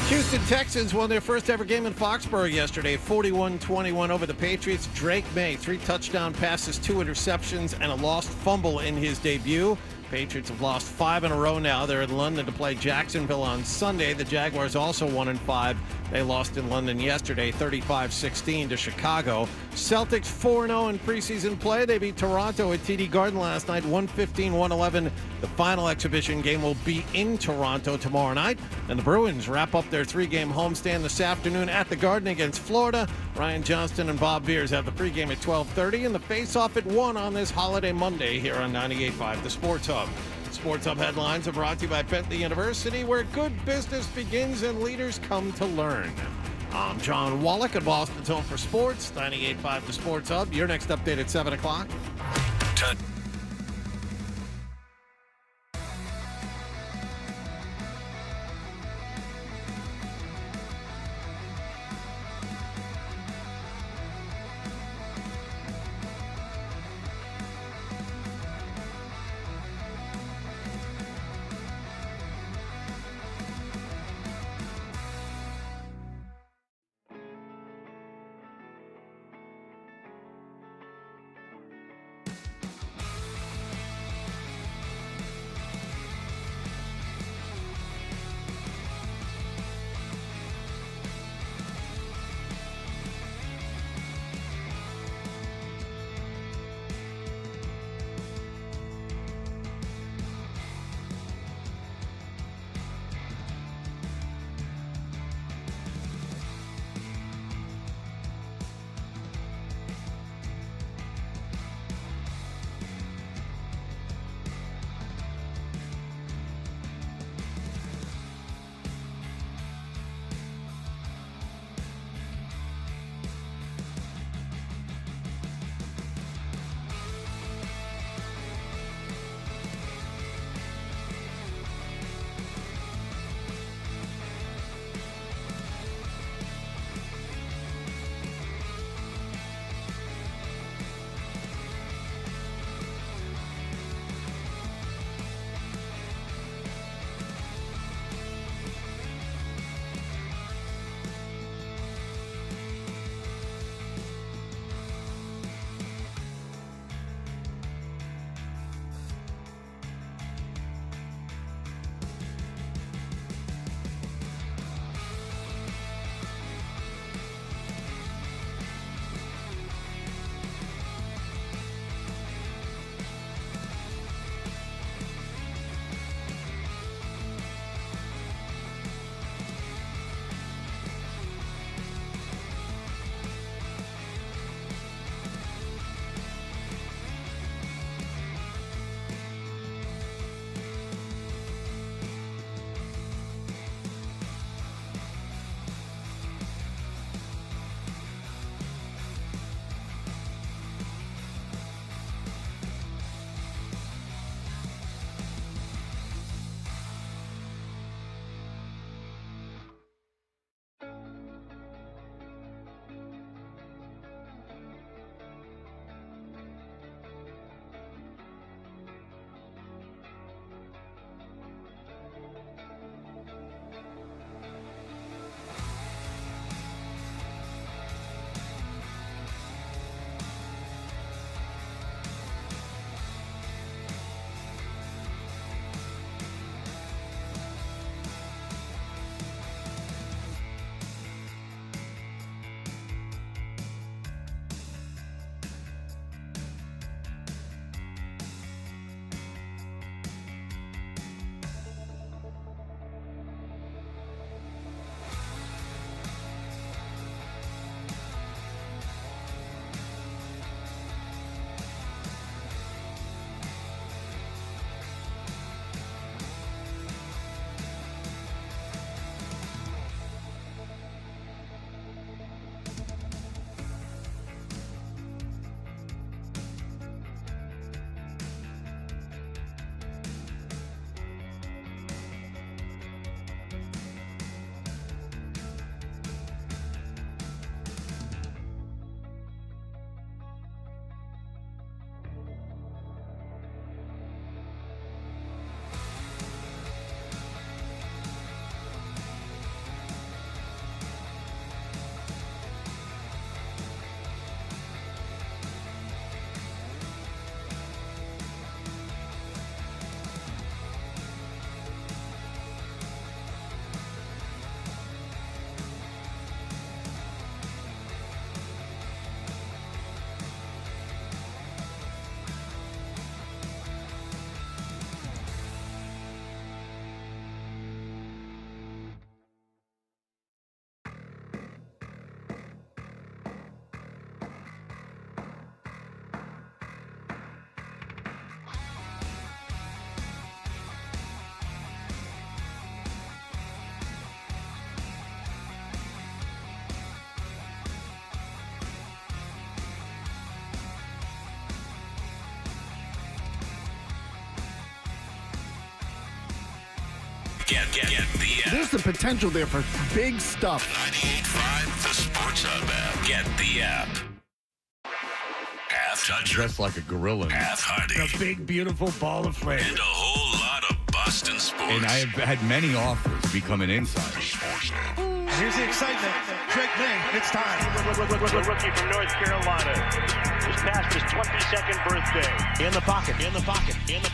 Houston Texans won their first ever game in Foxborough yesterday, 41-21 over the Patriots. Drake May, 3 touchdown passes, 2 interceptions, and a lost fumble in his debut. Patriots have lost 5 in a row now. They're in London to play Jacksonville on Sunday. The Jaguars also 1-5. They lost in London yesterday, 35-16 to Chicago. Celtics 4-0 in preseason play. They beat Toronto at TD Garden last night, 115-111. The final exhibition game will be in Toronto tomorrow night. And the Bruins wrap up their 3-game homestand this afternoon at the Garden against Florida. Ryan Johnston and Bob Beers have the pregame at 12:30 and the face-off at 1 on this holiday Monday here on 98.5 The Sports Hub. Sports Hub headlines are brought to you by Bentley University, where good business begins and leaders come to learn. I'm John Wallach at Boston's Home for Sports, 98.5 The Sports Hub. Your next update at 7 o'clock. Get the app. There's the potential there for big stuff. 98.5, the Sports Hub app. Get the app. Half Toucher. Dressed like a gorilla. Half Hardy. A big, beautiful ball of flame. And a whole lot of Boston sports. And I have had many offers to become an insider. Here's the excitement. Drake May, it's time. The rookie from North Carolina just passed his 22nd birthday. In the pocket.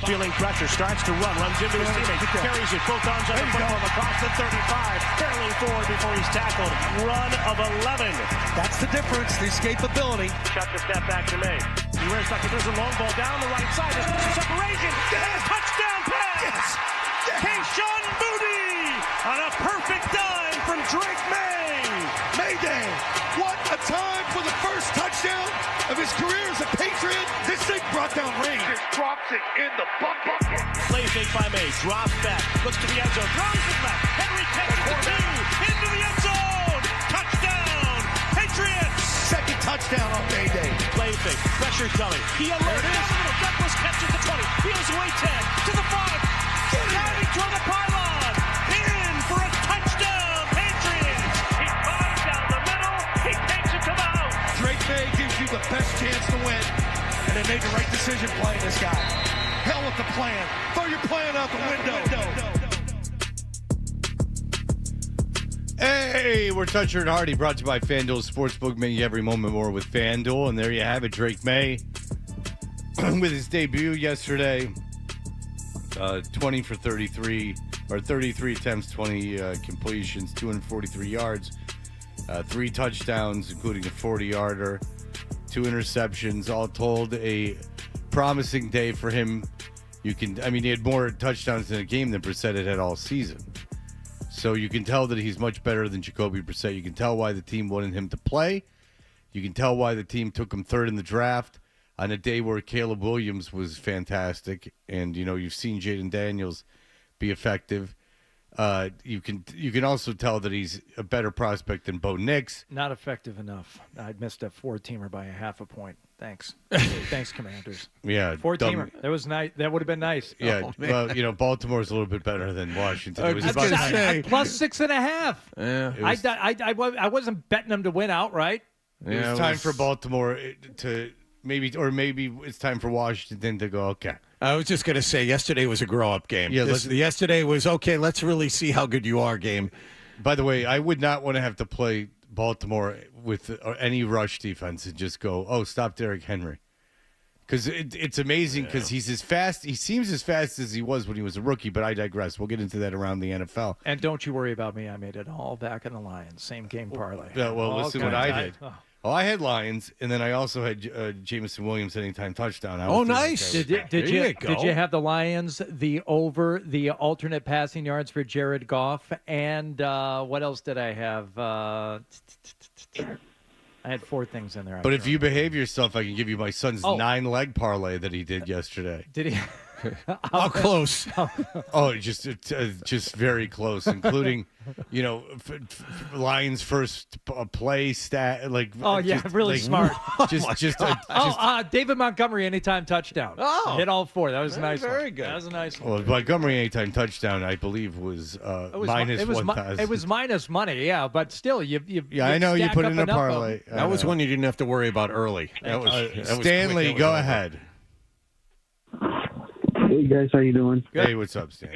Feeling pressure, starts to runs into his teammate, carries it, both arms on the football across the 35, barreling forward before he's tackled. Run of 11. That's the difference, the escapability. Cut the step back to May. He wears back, there's a long ball down the right side. There's some separation. Yes! Touchdown pass! Yes! Keyshawn Moody on a perfect dime from Drake May. Mayday! What a time for the first touchdown of his career as a Patriot. This thing brought down rain. Just drops it in the bucket. Play fake by May, drops back, looks to the end zone, throws it back. Henry catches the two, into the end zone. Touchdown, Patriots! Second touchdown on Mayday. Play fake, pressure coming. He alerted us. Douglas catches the 20, peels away 10 to the 5. Diving toward the pylon. In for a touchdown, Patriots. He flies down the middle. He takes it to the house. Drake May gives you the best chance to win. And they made the right decision playing this guy. Hell with the plan. Throw your plan out the window. Hey, we're Toucher and Hardy, brought to you by FanDuel Sportsbook. Make every moment more with FanDuel. And there you have it, Drake May with his debut yesterday. 20 for 33, or 33 attempts, 20 completions, 243 yards, 3 touchdowns, including a 40-yarder, 2 interceptions. All told, a promising day for him. He had more touchdowns in a game than Brissett had all season. So you can tell that he's much better than Jacoby Brissett. You can tell why the team wanted him to play. You can tell why the team took him third in the draft on a day where Caleb Williams was fantastic. And, you've seen Jaden Daniels be effective. You can also tell that he's a better prospect than Bo Nix. Not effective enough. I missed a 4-teamer by a half a point. Thanks. Thanks, Commanders. Yeah. 4-teamer. That was nice. That would have been nice. Yeah. Well, Baltimore's a little bit better than Washington. It was plus 6.5. Yeah. I wasn't betting them to win outright. It was time for Baltimore to maybe it's time for Washington to go, okay. I was just going to say, yesterday was a grow-up game. Yeah, yesterday was, okay, let's really see how good you are game. By the way, I would not want to have to play Baltimore with any rush defense and just go, oh, stop Derrick Henry. Because it's amazing because he's as fast. He seems as fast as he was when he was a rookie, but I digress. We'll get into that around the NFL. And don't you worry about me. I made it all back in the Lions. Same game parlay. Yeah, well, listen what I did. Oh, I had Lions, and then I also had Jamison Williams anytime touchdown. Nice. Did you have the Lions, the over, the alternate passing yards for Jared Goff, and what else did I have? I had 4 things in there. But if you behave yourself, I can give you my son's 9-leg parlay that he did yesterday. Did he? How close? Just very close, including, Lions' first play stat. Really smart. David Montgomery anytime touchdown. Hit all 4. That was a nice. Very good. That was a nice one. Well, Montgomery anytime touchdown, I believe, was minus 1,000. It was minus money, yeah, but still, you I know you put it in a parlay. That was one you didn't have to worry about early. That was Stanley. Go ahead. Hey guys, how you doing? Hey, what's up, Stan?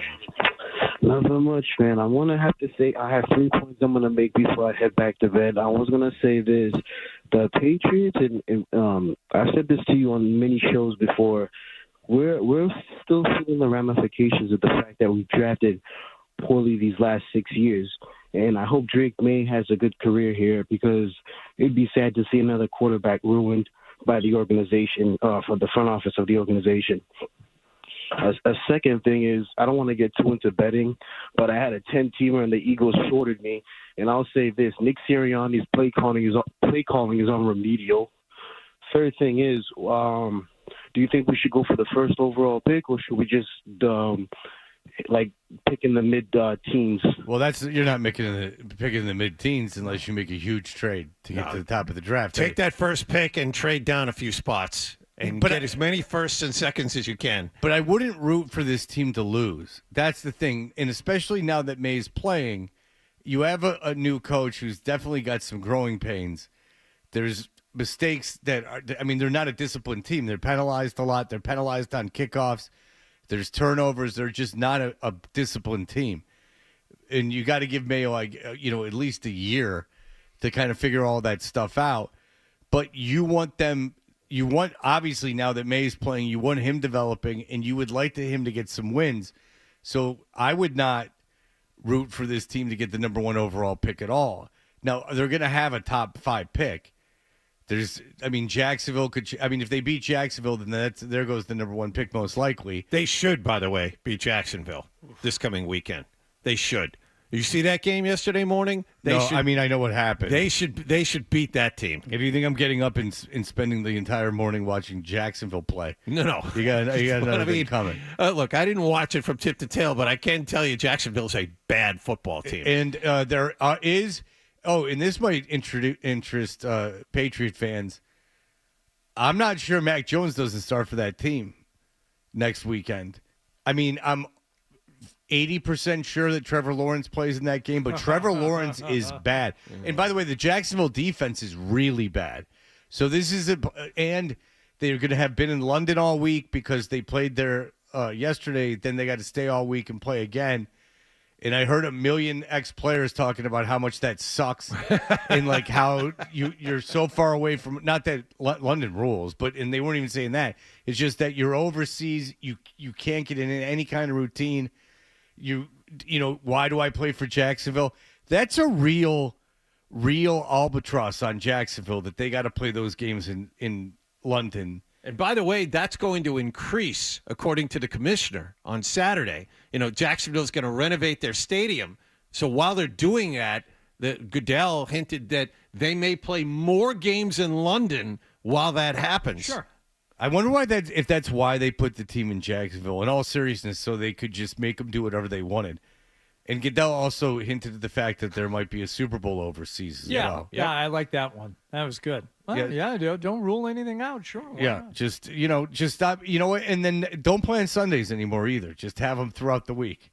Nothing much, man. I want to have to say I have 3 points I'm going to make before I head back to bed. I was going to say this. The Patriots, and I said this to you on many shows before, we're still feeling the ramifications of the fact that we've drafted poorly these last 6 years. And I hope Drake May has a good career here because it'd be sad to see another quarterback ruined by the organization, for the front office of the organization. A second thing is, I don't want to get too into betting, but I had a 10-teamer and the Eagles shorted me. And I'll say this: Nick Sirianni's play calling is unremedial. Third thing is, do you think we should go for the first overall pick, or should we just pick in the mid-teens? Well, you're not picking the mid-teens unless you make a huge trade to get to the top of the draft. Take that first pick and trade down a few spots. and get as many firsts and seconds as you can. But I wouldn't root for this team to lose. That's the thing. And especially now that May's playing, you have a new coach who's definitely got some growing pains. There's mistakes that are, I mean, they're not a disciplined team. They're penalized a lot. They're penalized on kickoffs. There's turnovers. They're just not a disciplined team. And you got to give Mayo, at least a year to kind of figure all that stuff out. But you want obviously now that May's playing, you want him developing, and you would like him to get some wins. So I would not root for this team to get the number 1 overall pick at all. Now, they're going to have a top 5 pick. Jacksonville if they beat Jacksonville, then there goes the number 1 pick most likely. They should, by the way, beat Jacksonville this coming weekend. They should. You see that game yesterday morning? I know what happened. They should beat that team. If you think I'm getting up and spending the entire morning watching Jacksonville play, no. You got another thing coming. Look, I didn't watch it from tip to tail, but I can tell you Jacksonville's a bad football team. And there is, and this might interest Patriot fans. I'm not sure Mac Jones doesn't start for that team next weekend. I'm 80% sure that Trevor Lawrence plays in that game, but Trevor Lawrence is bad. And by the way, the Jacksonville defense is really bad. So this is and they're going to have been in London all week because they played there yesterday. Then they got to stay all week and play again. And I heard a million ex-players talking about how much that sucks and like how you're so far away from, not that London rules, and they weren't even saying that. It's just that you're overseas. You can't get in any kind of routine. Why do I play for Jacksonville? That's a real albatross on Jacksonville that they got to play those games in London. And by the way, that's going to increase, according to the commissioner, on Saturday. Jacksonville's going to renovate their stadium. So while they're doing that, Goodell hinted that they may play more games in London while that happens. Sure. I wonder if that's why they put the team in Jacksonville, in all seriousness, so they could just make them do whatever they wanted. And Goodell also hinted at the fact that there might be a Super Bowl overseas as well. Yeah, I like that one. That was good. Well, don't rule anything out, sure. Just stop. You know what? And then don't play on Sundays anymore either. Just have them throughout the week.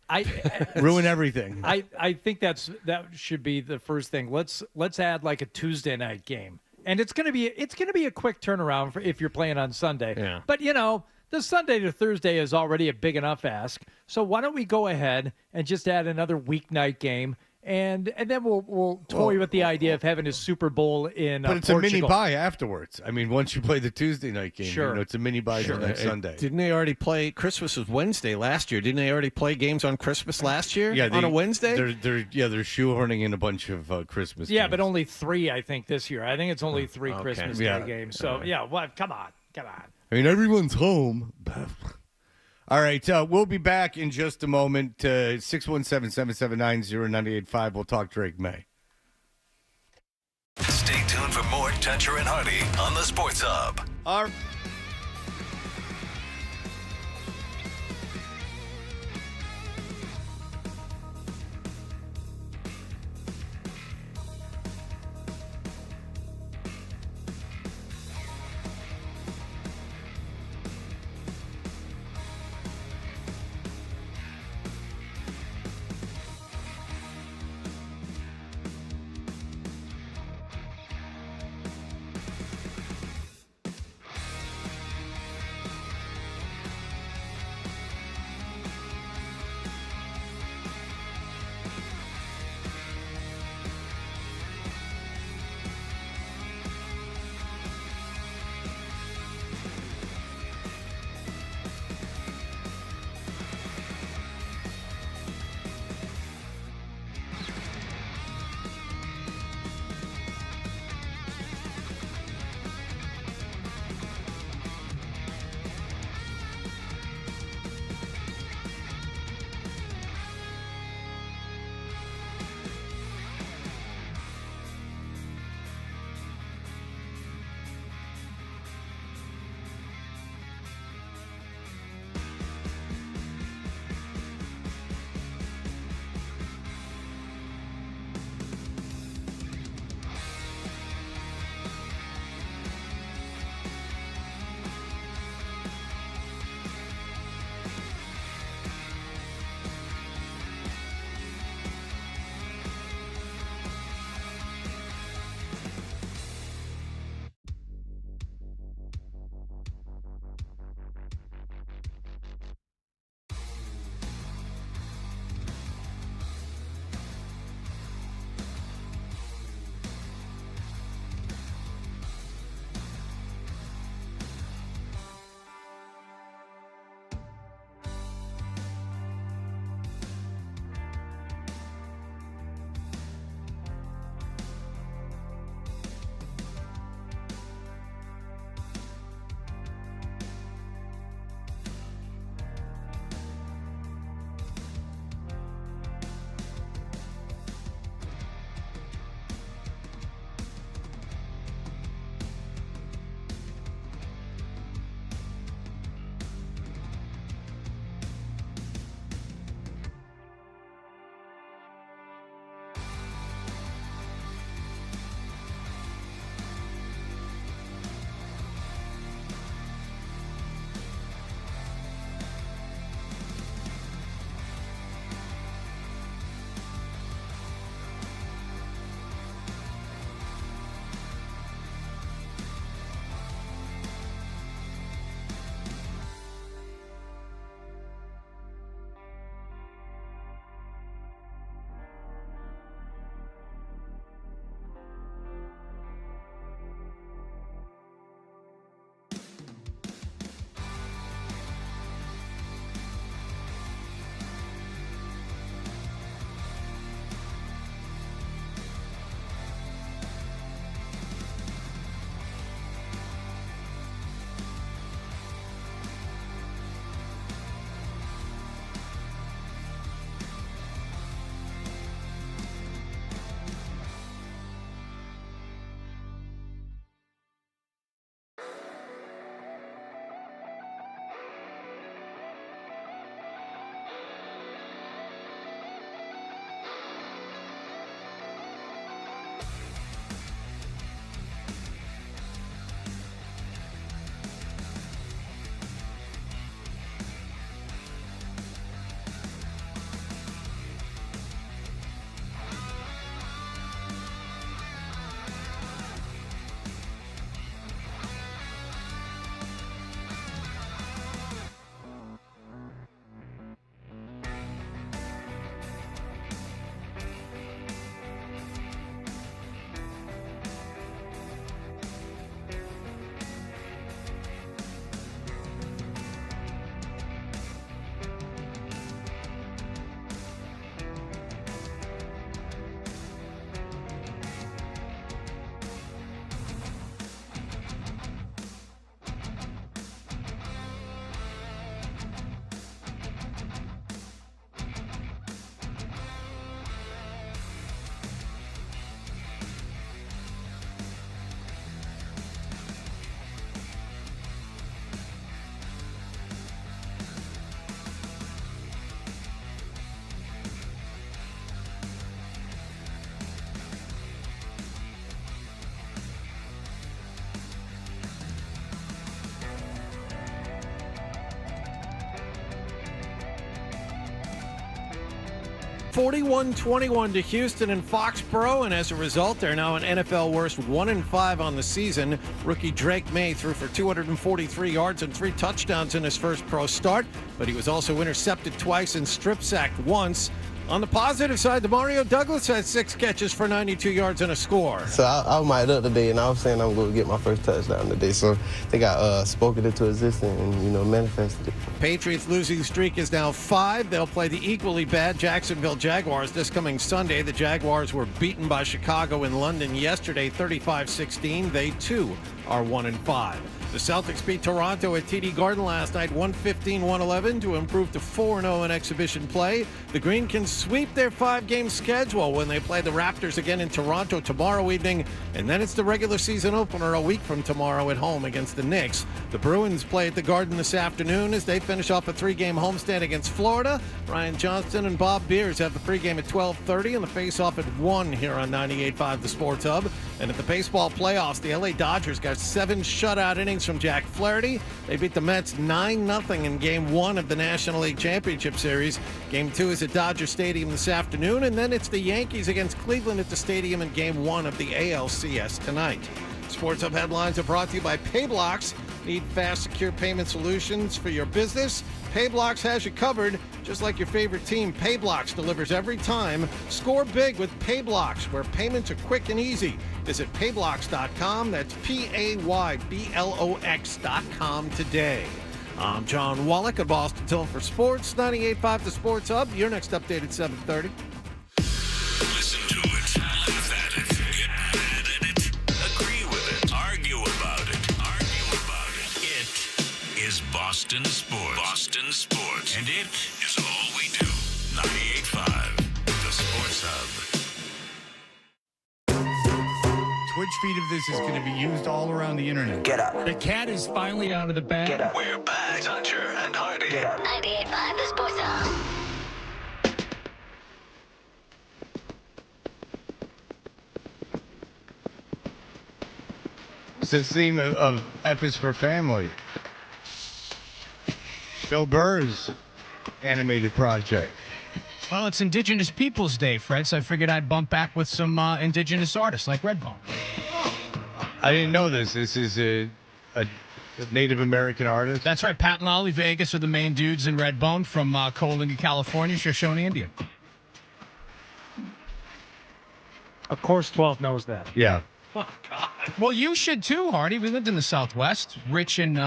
Ruin everything. I think that should be the first thing. Let's add like a Tuesday night game. And it's gonna be a quick turnaround if you're playing on Sunday. Yeah. But the Sunday to Thursday is already a big enough ask. So why don't we go ahead and just add another weeknight game, and then we'll toy with the idea of having a Super Bowl in But it's Portugal. a mini bye afterwards. Once you play the Tuesday night game, Sure. it's a mini bye till next Sunday. Didn't they already play? Christmas was Wednesday last year. Didn't they already play games on Christmas last year? Yeah, on a Wednesday. They're shoehorning in a bunch of Christmas. Yeah, games. but only 3, I think, this year. I think it's only 3 okay. Christmas Day games. So come on. Everyone's home. All right, we'll be back in just a moment. 617-779-0985. We'll talk Drake May. Stay tuned for more Toucher and Hardy on the Sports Hub. 41-21 to Houston and Foxborough, and as a result, they're now an NFL worst 1-5 on the season. Rookie Drake May threw for 243 yards and 3 touchdowns in his first pro start, but he was also intercepted twice and strip sacked once. On the positive side, Demario Douglas had 6 catches for 92 yards and a score. So I was mic'd up today, and I was saying I'm going to get my first touchdown today. So I think I spoke it into existence and, manifested it. Patriots losing streak is now 5. They'll play the equally bad Jacksonville Jaguars this coming Sunday. The Jaguars were beaten by Chicago in London yesterday, 35-16. They, too, are 1-5. The Celtics beat Toronto at TD Garden last night, 115-111, to improve to 4-0 in exhibition play. The Green can sweep their 5-game schedule when they play the Raptors again in Toronto tomorrow evening, and then it's the regular season opener a week from tomorrow at home against the Knicks. The Bruins play at the Garden this afternoon as they finish off a 3-game homestand against Florida. Ryan Johnston and Bob Beers have the pregame at 12:30 and the face-off at 1 here on 98.5 The Sports Hub. And at the baseball playoffs, the LA Dodgers got 7 shutout innings from Jack Flaherty. They beat the Mets 9-0 in Game 1 of the National League Championship Series. Game 2 is at Dodger Stadium this afternoon, and then it's the Yankees against Cleveland at the stadium in Game 1 of the ALCS tonight. Sports Hub headlines are brought to you by Payblocks. Need fast, secure payment solutions for your business? Payblocks has you covered. Just like your favorite team, Payblocks delivers every time. Score big with Payblocks, where payments are quick and easy. Visit payblocks.com. That's PAYBLOX.com today. I'm John Wallach at Boston Till for Sports, 98.5 The Sports Hub. Your next update at 7:30. Listen to it, laugh at it, get mad at it, agree with it, argue about it. It is Boston Sports. Boston Sports. And it is all we do. 98.5 The Sports Hub. Twitch feed of this is going to be used all around the internet. Get up. The cat is finally out of the bag. Get up. We're back. Toucher and Hardy. Get up. 98.5 The Sports Hub. It's the theme of F is for Family. Bill Burr's animated project. Well, it's Indigenous Peoples Day, Fred, so I figured I'd bump back with some indigenous artists like Redbone. I didn't know this. This is a Native American artist. That's right. Pat and Lolly Vegas are the main dudes in Redbone from Coalinga, California, Shoshone Indian. Of course, 12 knows that. Yeah. Oh, God. Well, you should too, Hardy. We lived in the Southwest, rich in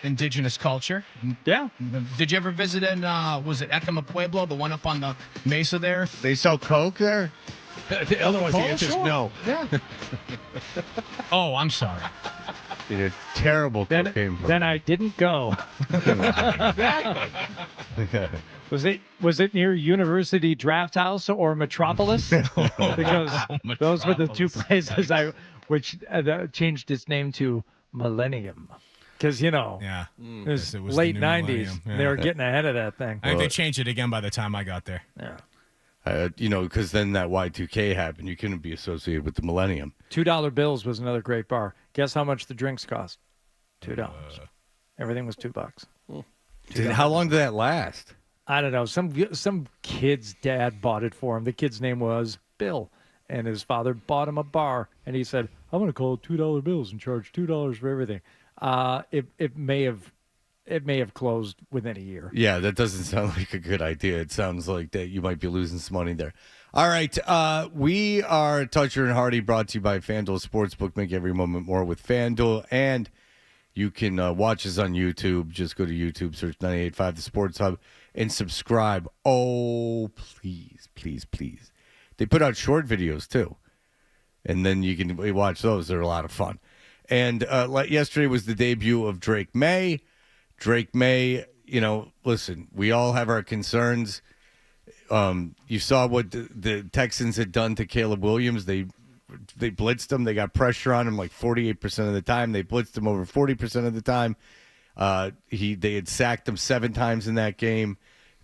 indigenous culture. Yeah. Did you ever visit in, was it Ekama Pueblo, the one up on the mesa there? They sell Coke there? Otherwise, the answer is no. Yeah. Oh, I'm sorry. A terrible cocaine. Then I didn't go. Exactly. Was it near University Draft House or Metropolis? Because those were the two places which changed its name to Millennium. Because, yeah, it was the late new 90s. millennium. Yeah. They were getting ahead of that thing. I think they changed it again by the time I got there. Yeah. Because then that Y2K happened. You couldn't be associated with the millennium. $2 bills was another great bar. Guess how much the drinks cost? $2. Everything was $2. How long did that last? I don't know. Some kid's dad bought it for him. The kid's name was Bill, and his father bought him a bar, and he said, "I'm going to call it $2 bills and charge $2 for everything." It may have closed within a year. Yeah, that doesn't sound like a good idea. It sounds like that you might be losing some money there. All right, we are Toucher and Hardy, brought to you by FanDuel Sportsbook. Make every moment more with FanDuel, and you can watch us on YouTube. Just go to YouTube, search 98.5 The Sports Hub, and subscribe. Oh, please, please, please. They put out short videos, too. And then you can watch those. They're a lot of fun. And yesterday was the debut of Drake May. Drake May, listen, we all have our concerns. You saw what the Texans had done to Caleb Williams. They blitzed him. They got pressure on him like 48% of the time. They blitzed him over 40% of the time. They had sacked him 7 times in that game.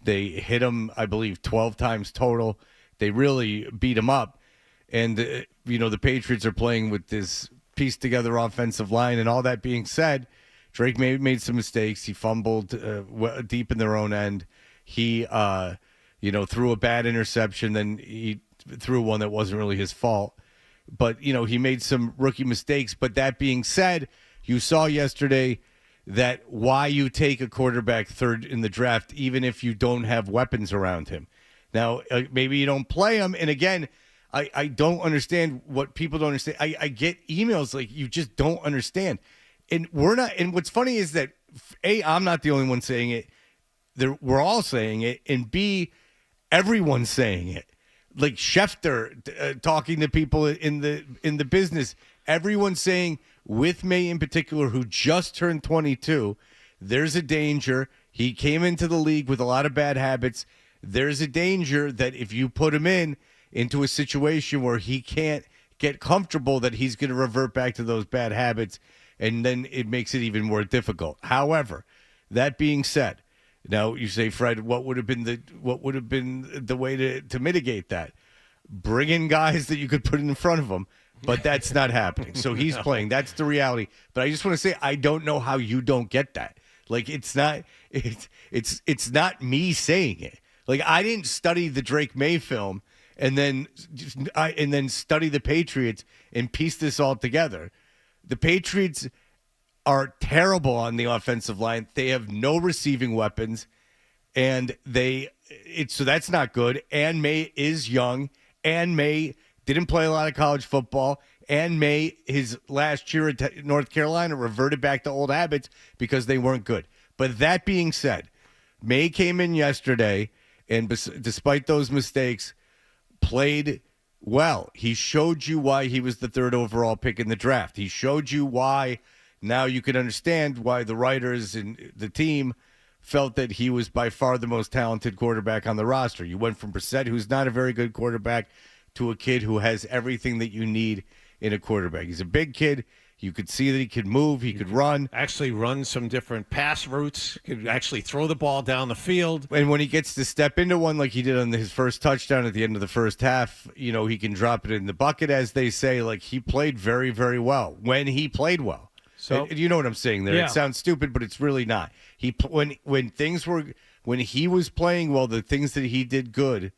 They hit him, I believe, 12 times total. They really beat him up. And, the Patriots are playing with this pieced-together offensive line. And all that being said, Drake made some mistakes. He fumbled deep in their own end. He threw a bad interception, then he threw one that wasn't really his fault. But, he made some rookie mistakes. But that being said, you saw yesterday that why you take a quarterback third in the draft, even if you don't have weapons around him. Now, maybe you don't play him. And again, I don't understand what people don't understand. I get emails like you just don't understand. And we're not. And what's funny is that, A, I'm not the only one saying it. We're all saying it. And B, everyone's saying it. Like Schefter talking to people in the business. Everyone's saying, with May in particular, who just turned 22, there's a danger. He came into the league with a lot of bad habits. There's a danger that if you put him into a situation where he can't get comfortable, that he's going to revert back to those bad habits, and then it makes it even more difficult. However, that being said, now you say, Fred, what would have been the way to mitigate that? Bring in guys that you could put in front of him. But that's not happening. So he's playing. That's the reality. But I just want to say, I don't know how you don't get that. Like, it's not me saying it. Like, I didn't study the Drake May film and then study the Patriots and piece this all together. The Patriots are terrible on the offensive line. They have no receiving weapons, and so that's not good. And May is young, and May didn't play a lot of college football, and May, his last year at North Carolina, reverted back to old habits because they weren't good. But that being said, May came in yesterday, and despite those mistakes, played well. He showed you why he was the third overall pick in the draft. He showed you why. Now you can understand why the writers and the team felt that he was by far the most talented quarterback on the roster. You went from Brissett, who's not a very good quarterback, to a kid who has everything that you need in a quarterback. He's a big kid. You could see that he could move. He could run. Actually run some different pass routes. Could actually throw the ball down the field. And when he gets to step into one like he did on his first touchdown at the end of the first half, he can drop it in the bucket, as they say. Like, he played very, very well when he played well. So and you know what I'm saying there. Yeah. It sounds stupid, but it's really not. When he was playing well, the things that he did good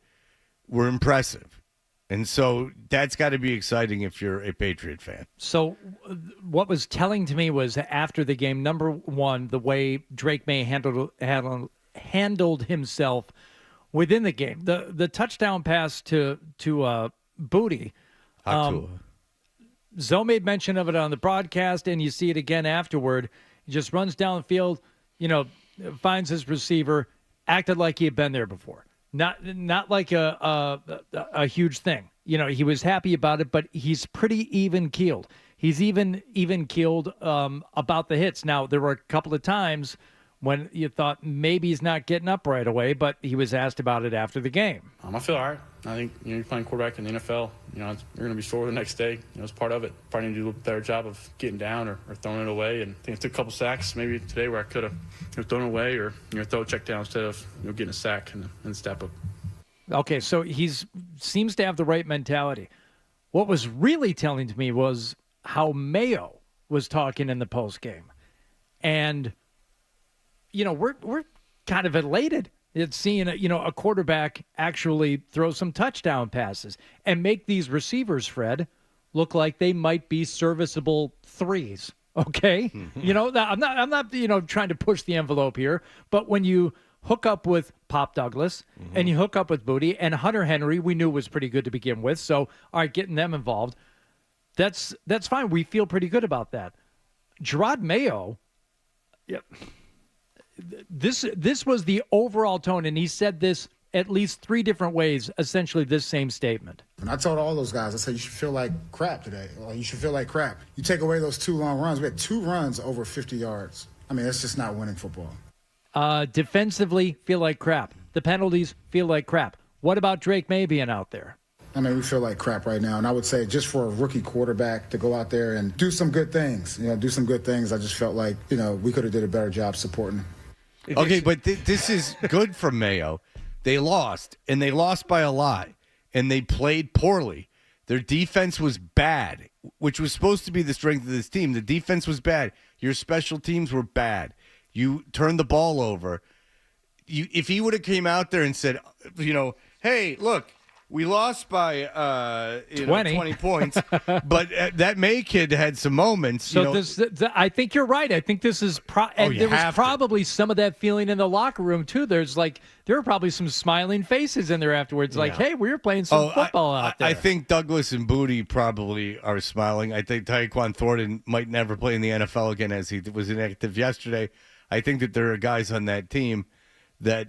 were impressive. And so that's got to be exciting if you're a Patriot fan. So what was telling to me was after the game, number one, the way Drake May handled himself within the game. The touchdown pass to Booty. Zoe made mention of it on the broadcast, and you see it again afterward. He just runs down the field, finds his receiver, acted like he had been there before. Not like a huge thing. He was happy about it, but he's pretty even-keeled. He's even-keeled about the hits. Now, there were a couple of times when you thought maybe he's not getting up right away, but he was asked about it after the game. I feel all right. I think you're playing quarterback in the NFL. You're going to be sore the next day. It's part of it. Probably need to do a better job of getting down or throwing it away. And I think I took a couple sacks maybe today where I could have thrown it away or throw a check down instead of getting a sack and step up. Okay, so seems to have the right mentality. What was really telling to me was how Mayo was talking in the postgame. And we're kind of elated at seeing a quarterback actually throw some touchdown passes and make these receivers, Fred, look like they might be serviceable threes. Okay, I'm not trying to push the envelope here, but when you hook up with Pop Douglas and you hook up with Booty and Hunter Henry, we knew was pretty good to begin with. So, all right, getting them involved, that's fine. We feel pretty good about that. Gerard Mayo, yep. This was the overall tone, and he said this at least three different ways, essentially this same statement. And I told all those guys, I said, you should feel like crap today. You should feel like crap. You take away those 2 long runs. We had 2 runs over 50 yards. I mean, that's just not winning football. Defensively, feel like crap. The penalties feel like crap. What about Drake May being out there? I mean, we feel like crap right now. And I would say just for a rookie quarterback to go out there and do some good things, do some good things, I just felt like, we could have did a better job supporting him. Okay, but this is good for Mayo. They lost, and they lost by a lot, and they played poorly. Their defense was bad, which was supposed to be the strength of this team. The defense was bad. Your special teams were bad. You turned the ball over. if he would have came out there and said, hey, look, we lost by 20 points, but that May kid had some moments. So I think you're right. I think this is there was probably some of that feeling in the locker room too. There were probably some smiling faces in there afterwards, like, hey, we were playing some football out there. I think Douglas and Booty probably are smiling. I think Tyquan Thornton might never play in the NFL again, as he was inactive yesterday. I think that there are guys on that team but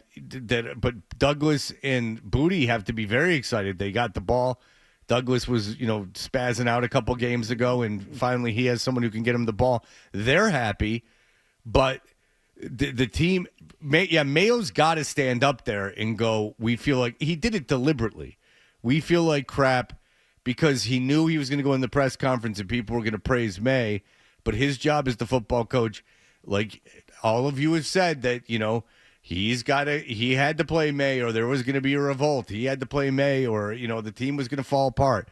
Douglas and Booty have to be very excited. They got the ball. Douglas was, spazzing out a couple games ago, and finally he has someone who can get him the ball. They're happy, but the team, Mayo's got to stand up there and go, we feel like he did it deliberately. We feel like crap because he knew he was going to go in the press conference and people were going to praise May, but his job as the football coach, like all of you have said that, he had to play May or there was going to be a revolt. He had to play May or, the team was going to fall apart.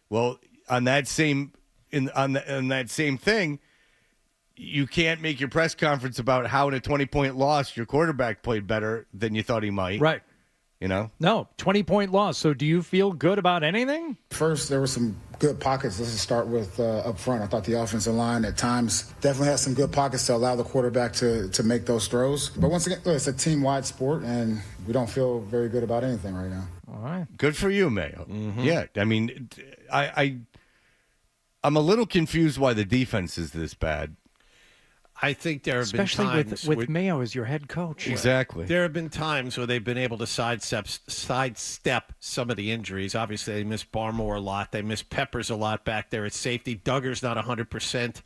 Well, on that same thing, you can't make your press conference about how in a 20-point loss your quarterback played better than you thought he might. Right. No, 20-point loss. So do you feel good about anything? First, there were some good pockets. Let's just start with up front. I thought the offensive line at times definitely had some good pockets to allow the quarterback to make those throws. But once again, it's a team-wide sport, and we don't feel very good about anything right now. All right. Good for you, Mayo. Mm-hmm. Yeah, I mean, I'm a little confused why the defense is this bad. I think there have been times especially with Mayo as your head coach. Exactly. There have been times where they've been able to sidestep some of the injuries. Obviously, they miss Barmore a lot. They miss Peppers a lot back there at safety. Duggar's not 100%.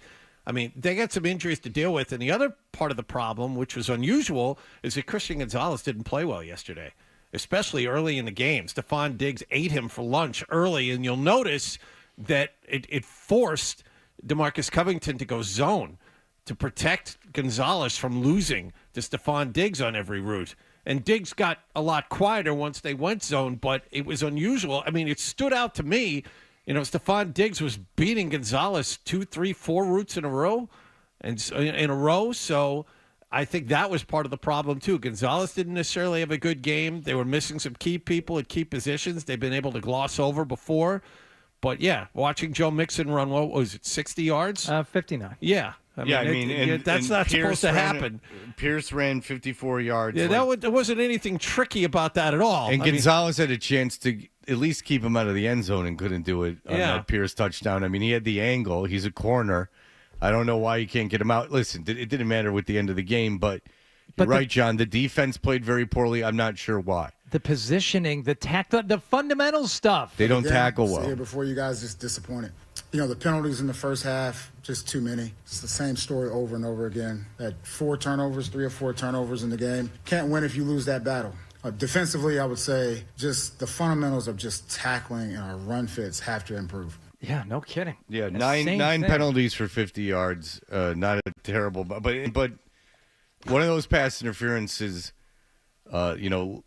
I mean, they got some injuries to deal with. And the other part of the problem, which was unusual, is that Christian Gonzalez didn't play well yesterday, especially early in the game. Stephon Diggs ate him for lunch early, and you'll notice that it forced DeMarcus Covington to go zone to protect Gonzalez from losing to Stephon Diggs on every route. And Diggs got a lot quieter once they went zone, but it was unusual. I mean, it stood out to me. Stephon Diggs was beating Gonzalez 2, 3, 4 routes in a row. So I think that was part of the problem, too. Gonzalez didn't necessarily have a good game. They were missing some key people at key positions they've been able to gloss over before. But, yeah, watching Joe Mixon run, what was it, 60 yards? 59. Yeah. I mean, that's not supposed to happen. Pierce ran 54 yards. Yeah, there wasn't anything tricky about that at all. And Gonzalez had a chance to at least keep him out of the end zone and couldn't do it on that Pierce touchdown. I mean, he had the angle. He's a corner. I don't know why you can't get him out. Listen, it didn't matter with the end of the game, but you're right, John. The defense played very poorly. I'm not sure why. The positioning, the tackle, the fundamental stuff. They don't tackle well. Here before you guys just disappointed. The penalties in the first half, just too many. It's the same story over and over again. Had 3 or 4 turnovers in the game. Can't win if you lose that battle. Defensively, I would say just the fundamentals of just tackling and our run fits have to improve. Yeah, no kidding. Yeah, nine penalties for 50 yards. Not a terrible, but one of those pass interferences. 2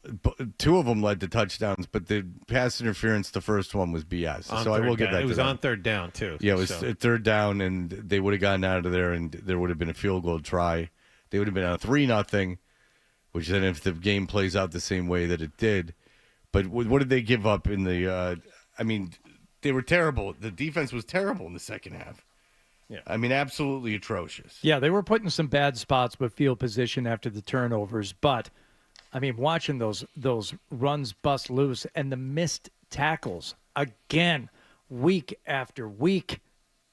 of them led to touchdowns, but the pass interference, the first one was BS. So I will give that to them. It was on third down, too. Yeah, it was third down, and they would have gotten out of there, and there would have been a field goal try. They would have been on 3-0, which then if the game plays out the same way that it did. But what did they give up in the they were terrible. The defense was terrible in the second half. Yeah. I mean, absolutely atrocious. Yeah, they were put in some bad spots with field position after the turnovers, but I mean, watching those runs bust loose and the missed tackles again, week after week.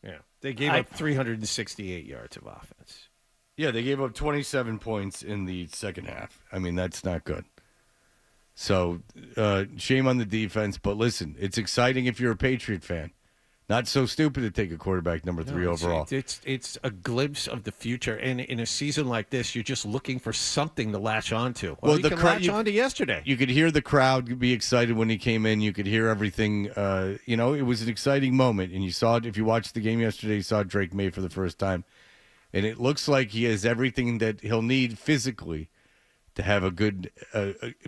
Yeah, they gave up 368 yards of offense. Yeah, they gave up 27 points in the second half. I mean, that's not good. So, shame on the defense. But listen, it's exciting if you're a Patriot fan. Not so stupid to take a quarterback number 3 overall. It's a glimpse of the future. And in a season like this, you're just looking for something to latch onto. Well, you can latch onto yesterday. You could hear the crowd be excited when he came in. You could hear everything. It was an exciting moment. And you saw it. If you watched the game yesterday, you saw Drake May for the first time. And it looks like he has everything that he'll need physically to have a good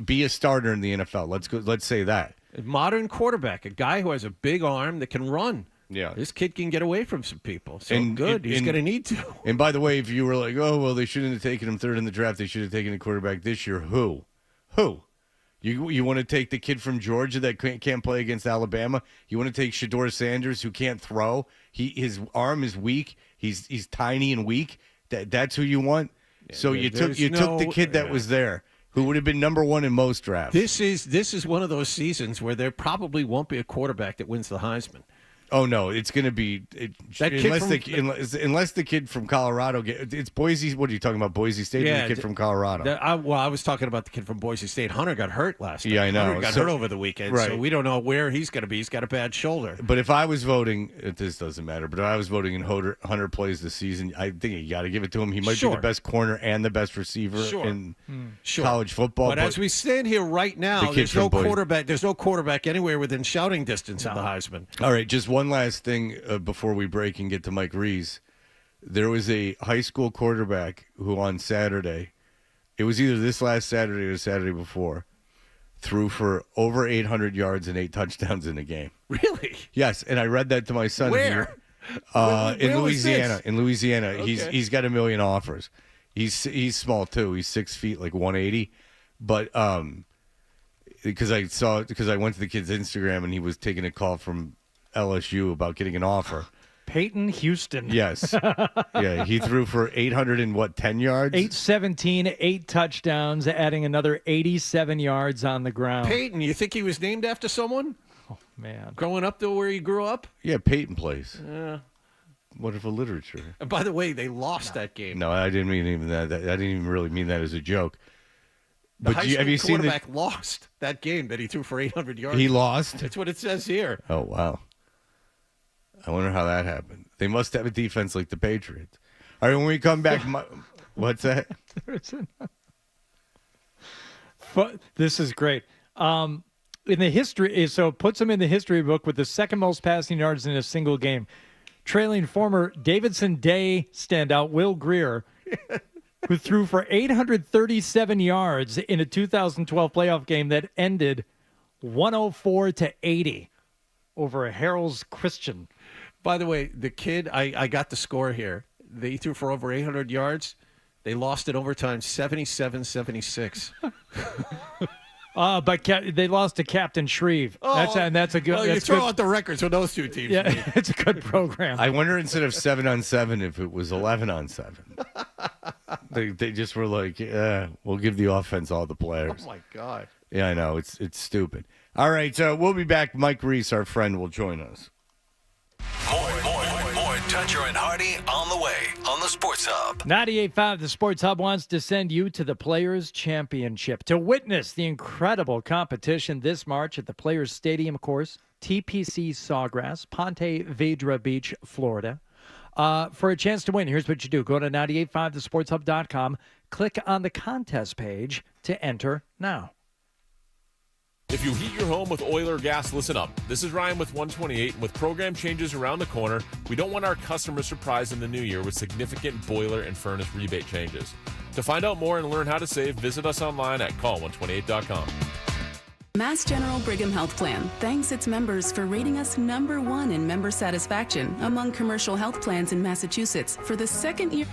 be a starter in the NFL. Let's say that. A modern quarterback, a guy who has a big arm that can run. Yeah. This kid can get away from some people. So And- good. He's and- going to need to. And by the way, if you were like, oh, well, they shouldn't have taken him third in the draft, they should have taken a quarterback this year. Who? You want to take the kid from Georgia that can't play against Alabama? You want to take Shedeur Sanders, who can't throw? His arm is weak. He's tiny and weak. That's who you want? So you took the kid that was there, who would have been number one in most drafts. This is one of those seasons where there probably won't be a quarterback that wins the Heisman. Oh no, it's going to be unless the kid from Colorado it's Boise. What are you talking about? Boise State and the kid from Colorado. I was talking about the kid from Boise State. Hunter got hurt last night. Yeah, I know. Hunter got hurt over the weekend, right. so we don't know where he's going to be. He's got a bad shoulder. But if I was voting, this doesn't matter. But if I was voting and Hunter plays this season, I think you got to give it to him. He might be the best corner and the best receiver in college football. But as we stand here right now, there's no quarterback. There's no quarterback anywhere within shouting distance of the Heisman. All right, just one last thing before we break and get to Mike Reiss. There was a high school quarterback who on Saturday, it was either this last Saturday or the Saturday before, threw for over 800 yards and 8 touchdowns in a game. Really? Yes, and I read that to my son. Where? In Louisiana. In Louisiana, Okay. he's got a million offers. He's small too. He's 6 feet, like 180. But because I went to the kid's Instagram and he was taking a call from LSU about getting an offer. Peyton Houston. Yes. Yeah, he threw for 10 yards? 817, 8 touchdowns, adding another 87 yards on the ground. Peyton, you think he was named after someone? Oh, man. Growing up to where he grew up? Yeah, Peyton plays. Yeah. Wonderful literature. And by the way, they lost that game. No, I didn't mean even that. I didn't even really mean that as a joke. The high school have you seen quarterback lost that game that he threw for 800 yards. He lost? That's what it says here. Oh, wow. I wonder how that happened. They must have a defense like the Patriots. All right, when we come back, what's that? This is great. In the history, so it puts him in the history book with the second most passing yards in a single game, trailing former Davidson Day standout Will Greer, who threw for 837 yards in a 2012 playoff game that ended 104-80 over Harold's Christian. By the way, the kid, I got the score here. They threw for over 800 yards. They lost in overtime 77-76. But they lost to Captain Shreve. That's a good. Well, you throw out the records with those two teams. Yeah, it's a good program. I wonder instead of 7-on-7 if it was 11-on-7. They just were like, we'll give the offense all the players. Oh my God. Yeah, I know it's stupid. All right, so we'll be back. Mike Reiss, our friend, will join us. More Toucher and Hardy on the way on the Sports Hub. 98.5, the Sports Hub wants to send you to the Players' Championship to witness the incredible competition this March at the Players' Stadium course, TPC Sawgrass, Ponte Vedra Beach, Florida. For a chance to win, here's what you do. Go to 985thesportshub.com, click on the contest page to enter now. If you heat your home with oil or gas, listen up. This is Ryan with 128, and with program changes around the corner, we don't want our customers surprised in the new year with significant boiler and furnace rebate changes. To find out more and learn how to save, visit us online at call128.com. Mass General Brigham Health Plan thanks its members for rating us #1 in member satisfaction among commercial health plans in Massachusetts for the second year.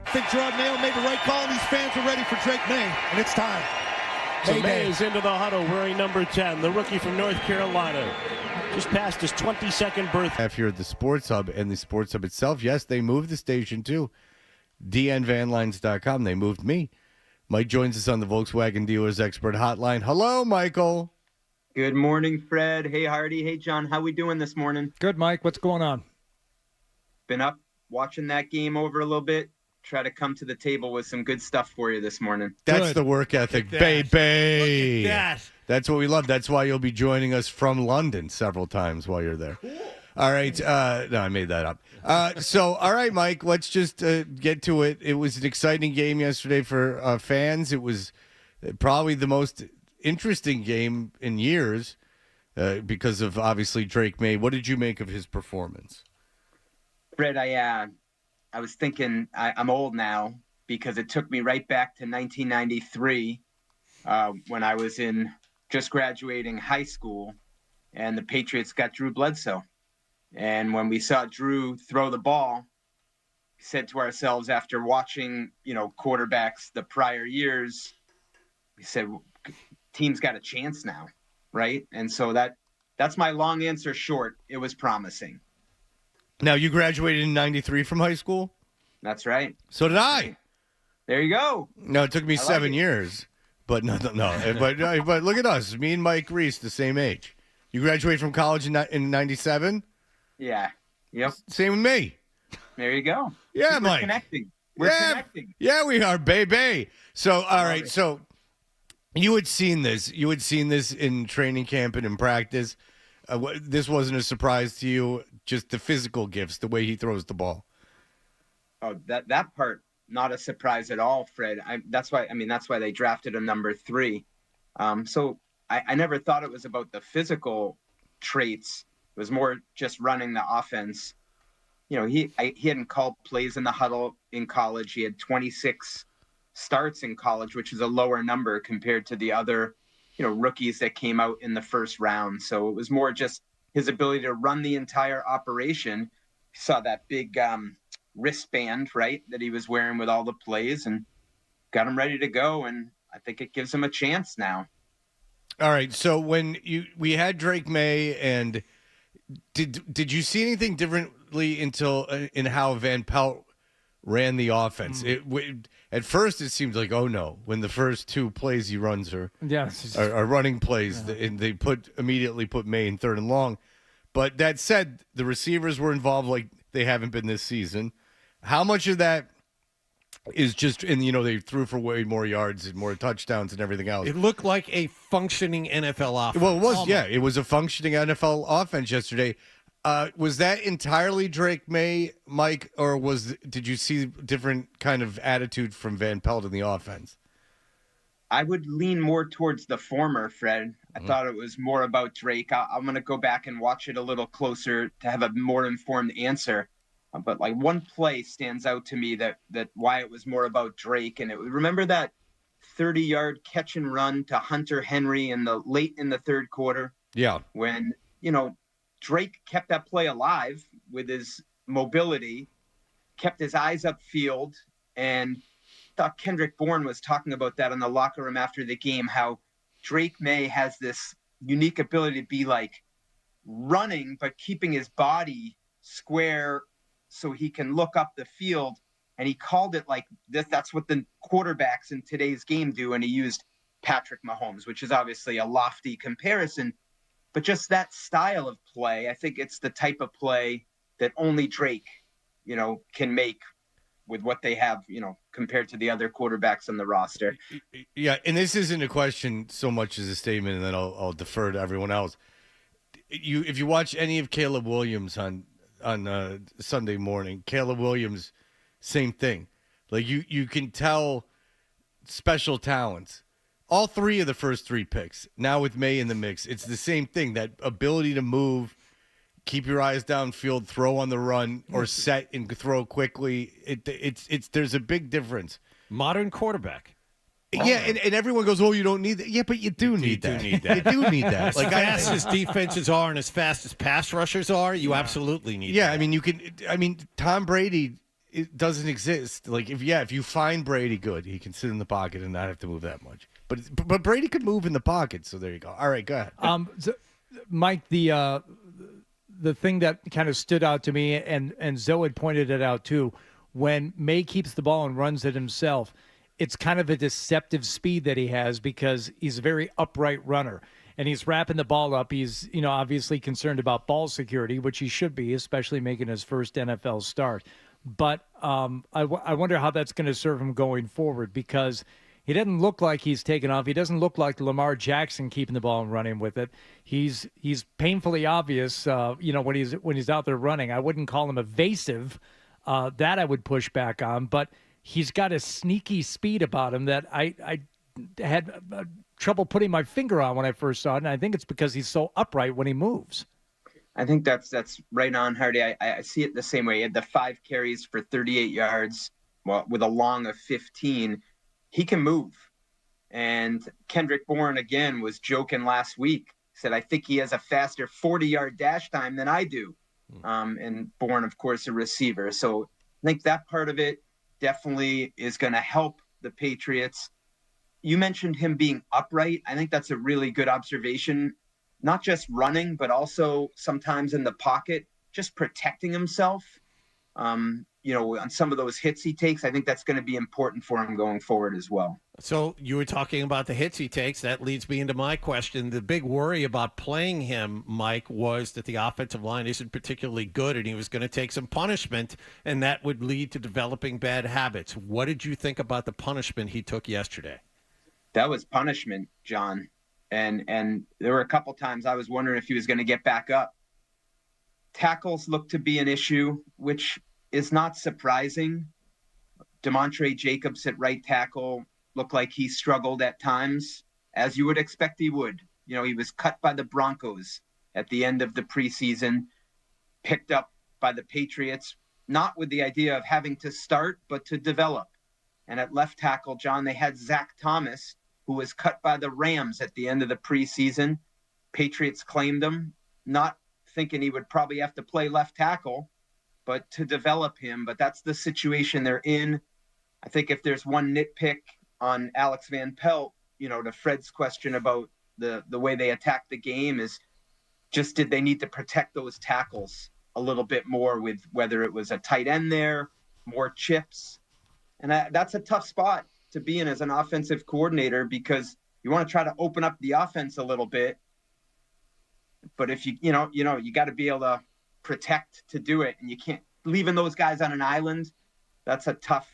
I think Gerard Mayo made the right call, and these fans are ready for Drake May, and it's time. So May is into the huddle wearing number 10, the rookie from North Carolina. Just passed his 22nd birthday. Here at the Sports Hub and the Sports Hub itself, yes, they moved the station too. DNVanlines.com. They moved me. Mike joins us on the Volkswagen Dealers Expert Hotline. Hello, Michael. Good morning, Fred. Hey, Hardy. Hey, John. How we doing this morning? Good, Mike. What's going on? Been up watching that game over a little bit. Try to come to the table with some good stuff for you this morning. That's the work ethic, baby. Look at that. That's what we love. That's why you'll be joining us from London several times while you're there. Cool. All right. No, I made that up. All right, Mike, let's just get to it. It was an exciting game yesterday for fans. It was probably the most interesting game in years because of, obviously, Drake May. What did you make of his performance? Fred, I was thinking I'm old now because it took me right back to 1993 when I was just graduating high school, and the Patriots got Drew Bledsoe. And when we saw Drew throw the ball, we said to ourselves after watching, quarterbacks the prior years, we said, team's got a chance now, right? And so that's my long answer short. It was promising. Now, you graduated in 93 from high school? That's right. So did I. There you go. No, it took me 7 years. But no. But look at us. Me and Mike Reiss, the same age. You graduated from college in 97? Yeah. Yep. Same with me. There you go. Yeah, We're Mike. Connecting. We're connecting. Yeah, we are, baby. So, all right. So, you had seen this. You had seen this in training camp and in practice. This wasn't a surprise to you. Just the physical gifts, the way he throws the ball. Oh, that part, not a surprise at all, Fred. That's why they drafted him number 3. So I never thought it was about the physical traits. It was more just running the offense. He hadn't called plays in the huddle in college. He had 26 starts in college, which is a lower number compared to the other, rookies that came out in the first round. So it was more just his ability to run the entire operation. Saw that big wristband, right, that he was wearing with all the plays, and got him ready to go. And I think it gives him a chance now. All right. So when we had Drake May, and did you see anything differently in how Van Pelt ran the offense? At first, it seemed like, oh no, when the first 2 plays he runs are running plays, and they immediately put May in 3rd and long. But that said, the receivers were involved like they haven't been this season. How much of that is just, and they threw for way more yards and more touchdowns and everything else? It looked like a functioning NFL offense. Well, it was, yeah. It was a functioning NFL offense yesterday. Was that entirely Drake May, Mike, or did you see different kind of attitude from Van Pelt in the offense? I would lean more towards the former, Fred. I thought it was more about Drake. I'm going to go back and watch it a little closer to have a more informed answer. But like one play stands out to me that why it was more about Drake. And remember that 30-yard catch and run to Hunter Henry late in the 3rd quarter? Yeah. When, Drake kept that play alive with his mobility, kept his eyes upfield, and thought Kendrick Bourne was talking about that in the locker room after the game, how Drake May has this unique ability to be like running, but keeping his body square so he can look up the field. And he called it like this. That's what the quarterbacks in today's game do. And he used Patrick Mahomes, which is obviously a lofty comparison. But just that style of play, I think it's the type of play that only Drake, can make with what they have, compared to the other quarterbacks on the roster. Yeah, and this isn't a question so much as a statement, and then I'll defer to everyone else. If you watch any of Caleb Williams on Sunday morning, Caleb Williams, same thing. Like you can tell special talents. All 3 of the first 3 picks, now with May in the mix, it's the same thing, that ability to move, keep your eyes downfield, throw on the run, or set and throw quickly. There's a big difference. Modern quarterback. Yeah, and everyone goes, "Oh, you don't need that." Yeah, but you do need that. You do need that. As fast as defenses are and as fast as pass rushers are, you absolutely need that. Yeah, I mean, Tom Brady it doesn't exist. Like if you find Brady good, he can sit in the pocket and not have to move that much. But Brady could move in the pocket, so there you go. All right, go ahead. So, Mike, the thing that kind of stood out to me, and Zoe had pointed it out too, when May keeps the ball and runs it himself, it's kind of a deceptive speed that he has because he's a very upright runner. And he's wrapping the ball up. He's, obviously concerned about ball security, which he should be, especially making his first NFL start. But I wonder how that's going to serve him going forward because he doesn't look like he's taken off. He doesn't look like Lamar Jackson keeping the ball and running with it. He's painfully obvious, when he's out there running. I wouldn't call him evasive. That I would push back on. But he's got a sneaky speed about him that I had trouble putting my finger on when I first saw it, and I think it's because he's so upright when he moves. I think that's right on, Hardy. I see it the same way. He had the 5 carries for 38 yards, with a long of 15. He can move. And Kendrick Bourne, again, was joking last week. Said, I think he has a faster 40-yard dash time than I do. And Bourne, of course, a receiver. So I think that part of it definitely is going to help the Patriots. You mentioned him being upright. I think that's a really good observation, not just running, but also sometimes in the pocket, just protecting himself. On some of those hits he takes, I think that's going to be important for him going forward as well. So you were talking about the hits he takes. That leads me into my question. The big worry about playing him, Mike, was that the offensive line isn't particularly good and he was going to take some punishment, and that would lead to developing bad habits. What did you think about the punishment he took yesterday? That was punishment, John. And there were a couple times I was wondering if he was going to get back up. Tackles look to be an issue, which is not surprising. DeMontre Jacobs at right tackle looked like he struggled at times, as you would expect he would. He was cut by the Broncos at the end of the preseason, picked up by the Patriots, not with the idea of having to start, but to develop. And at left tackle, John, they had Zach Thomas, who was cut by the Rams at the end of the preseason. Patriots claimed him, not thinking he would probably have to play left tackle, but to develop him. But that's the situation they're in. I think if there's one nitpick on Alex Van Pelt, to Fred's question about the way they attacked the game is just, did they need to protect those tackles a little bit more with whether it was a tight end there, more chips? And that's a tough spot to be in as an offensive coordinator because you want to try to open up the offense a little bit. But if you got to be able to protect to do it, and you can't leaving those guys on an island. That's tough.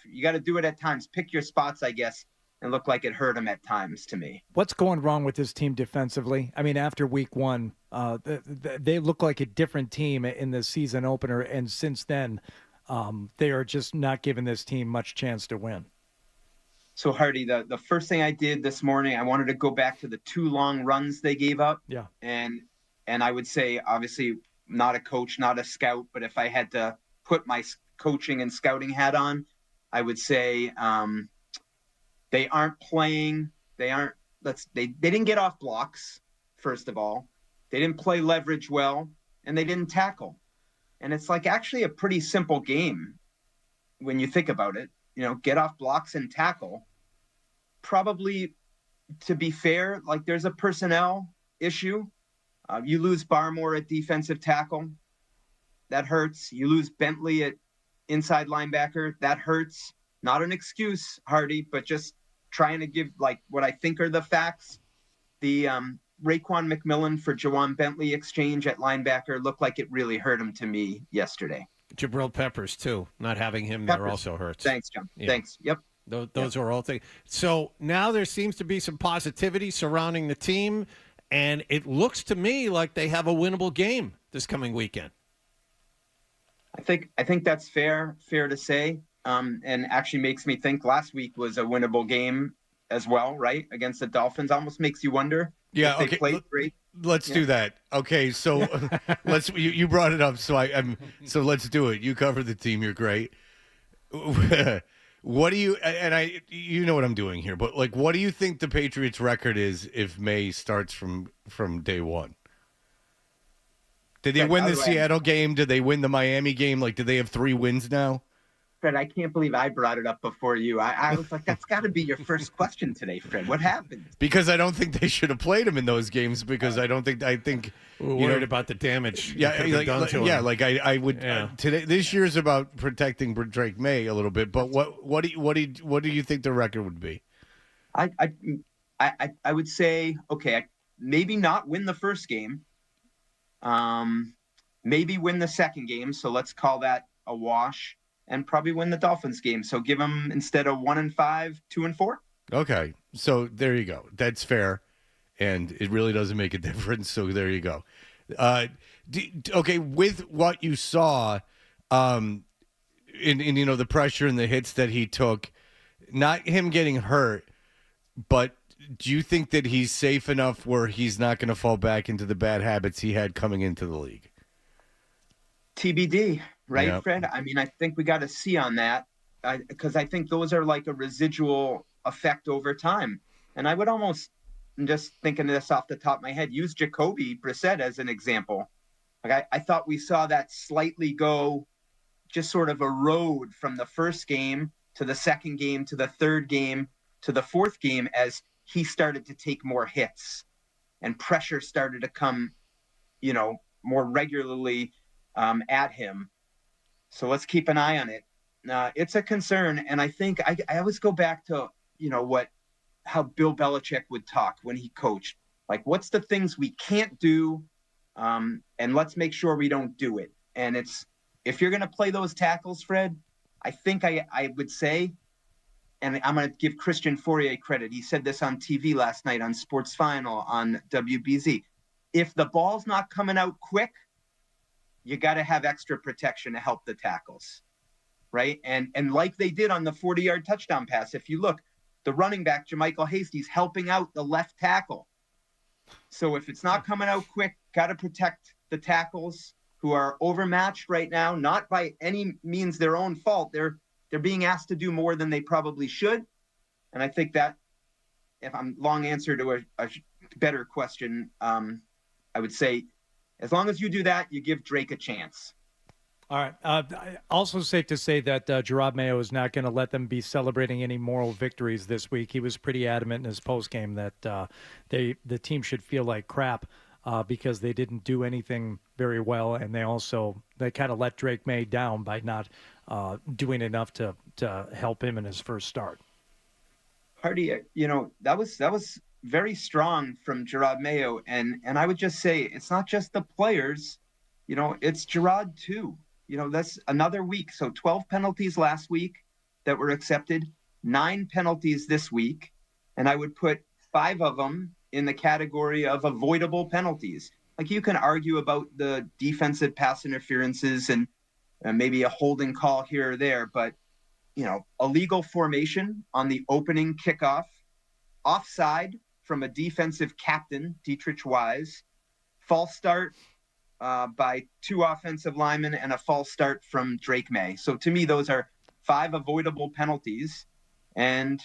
You got to do it at times. Pick your spots, I guess, and look like it hurt them at times to me. What's going wrong with this team defensively? I mean, after week one, they look like a different team in the season opener. And since then, they are just not giving this team much chance to win. So, Hardy, the first thing I did this morning, I wanted to go back to the 2 long runs they gave up. Yeah. And I would say, obviously, not a coach, not a scout, but if I had to put my coaching and scouting hat on, I would say they aren't playing. They didn't get off blocks, first of all. They didn't play leverage well, and they didn't tackle. And it's like actually a pretty simple game when you think about it. Get off blocks and tackle. Probably, to be fair, like there's a personnel issue. You lose Barmore at defensive tackle. That hurts. You lose Bentley at inside linebacker. That hurts. Not an excuse, Hardy, but just trying to give like what I think are the facts. The Raekwon McMillan for Jawan Bentley exchange at linebacker looked like it really hurt him to me yesterday. Jabril Peppers, too. Not having him there also hurts. Thanks, John. Yeah. Thanks. Yep. Those are all things. So now there seems to be some positivity surrounding the team, and it looks to me like they have a winnable game this coming weekend. I think that's fair to say, and actually makes me think last week was a winnable game as well, right? Against the Dolphins. Almost makes you wonder. Yeah, if they played great. Let's do that. Okay, so let's. You brought it up, so so let's do it. You cover the team. You're great. What do you you know what I'm doing here, but like, what do you think the Patriots' record is if May starts from day one? Did they win the Seattle game? Did they win the Miami game? Like, did they have 3 wins now? Fred, I can't believe I brought it up before you. I was like, that's got to be your first question today, Fred. What happened? Because I don't think they should have played him in those games. Because I think we're worried about the damage. Yeah, done to him. like I would today. This year's about protecting Drake May a little bit. But what do you think the record would be? I would say, okay, maybe not win the first game. Maybe win the second game. So let's call that a wash. And probably win the Dolphins game. So give them, instead of 1-5, 2-4. Okay, so there you go. That's fair, and it really doesn't make a difference. So there you go. Okay, with what you saw, in the pressure and the hits that he took, not him getting hurt, but do you think that he's safe enough where he's not going to fall back into the bad habits he had coming into the league? TBD. Right, Yep. Fred? I mean, I think we got to see on that, because I think those are like a residual effect over time. And I would almost, I'm just thinking of this off the top of my head, use Jacoby Brissett as an example. Like I thought we saw that slightly go, just sort of erode from the first game to the second game to the third game to the fourth game as he started to take more hits and pressure started to come, more regularly at him. So let's keep an eye on it. It's a concern, and I think I always go back to how Bill Belichick would talk when he coached. Like, what's the things we can't do, and let's make sure we don't do it. And it's, if you're going to play those tackles, Fred, I think I would say, and I'm going to give Christian Fourier credit. He said this on TV last night on Sports Final on WBZ. If the ball's not coming out quick, you got to have extra protection to help the tackles, right? And like they did on the 40-yard touchdown pass, if you look, the running back, Jermichael Hasty's helping out the left tackle. So if it's not coming out quick, got to protect the tackles who are overmatched right now, not by any means their own fault. They're being asked to do more than they probably should. And I think that, if I'm long answer to a better question, I would say, as long as you do that, you give Drake a chance. All right. Also safe to say that Gerard Mayo is not going to let them be celebrating any moral victories this week. He was pretty adamant in his postgame that the team should feel like crap because they didn't do anything very well, and they kind of let Drake May down by not doing enough to help him in his first start. Hardy, that was very strong from Gerard Mayo, and I would just say it's not just the players, it's Gerard too. That's another week. So 12 penalties last week that were accepted, 9 penalties this week, and I would put 5 of them in the category of avoidable penalties. Like, you can argue about the defensive pass interferences and maybe a holding call here or there, but illegal formation on the opening kickoff, offside from a defensive captain, Dietrich Wise, false start by 2 offensive linemen, and a false start from Drake May. So to me, those are 5 avoidable penalties. And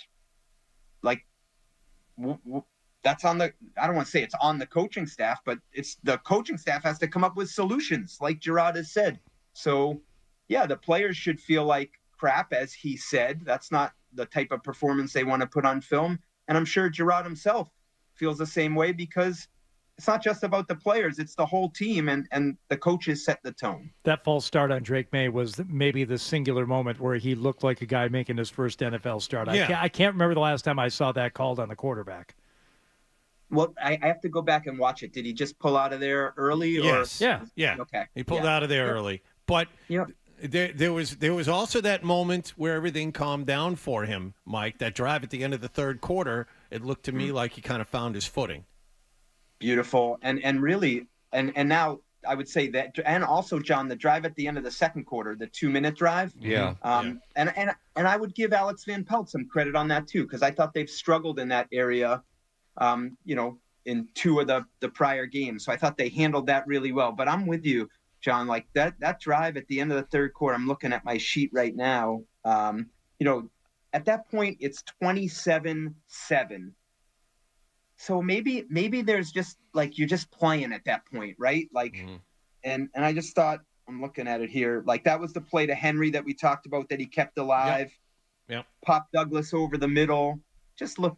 that's on the, I don't want to say it's on the coaching staff, but it's the coaching staff has to come up with solutions, like Gerard has said. So yeah, the players should feel like crap, as he said. That's not the type of performance they want to put on film. And I'm sure Gerard himself feels the same way, because it's not just about the players, it's the whole team, and the coaches set the tone. That false start on Drake May was maybe the singular moment where he looked like a guy making his first NFL start. Yeah. I can't remember the last time I saw that called on the quarterback. Well, I have to go back and watch it. Did he just pull out of there early? Yes. Or? Yeah. Okay. He pulled out of there early. But there was also that moment where everything calmed down for him, Mike. That drive at the end of the third quarter, it looked to me like he kind of found his footing. Beautiful. And really, and now I would say that, and also, John, the drive at the end of the second quarter, the 2-minute drive. Yeah. And I would give Alex Van Pelt some credit on that too, because I thought they've struggled in that area, in 2 of the prior games. So I thought they handled that really well. But I'm with you, John, like that drive at the end of the third quarter, I'm looking at my sheet right now. At that point, it's 27-7. So maybe there's just, like, you're just playing at that point, right? Like, And I just thought, I'm looking at it here, like that was the play to Henry that we talked about that he kept alive. Yep. Pop Douglas over the middle. Just look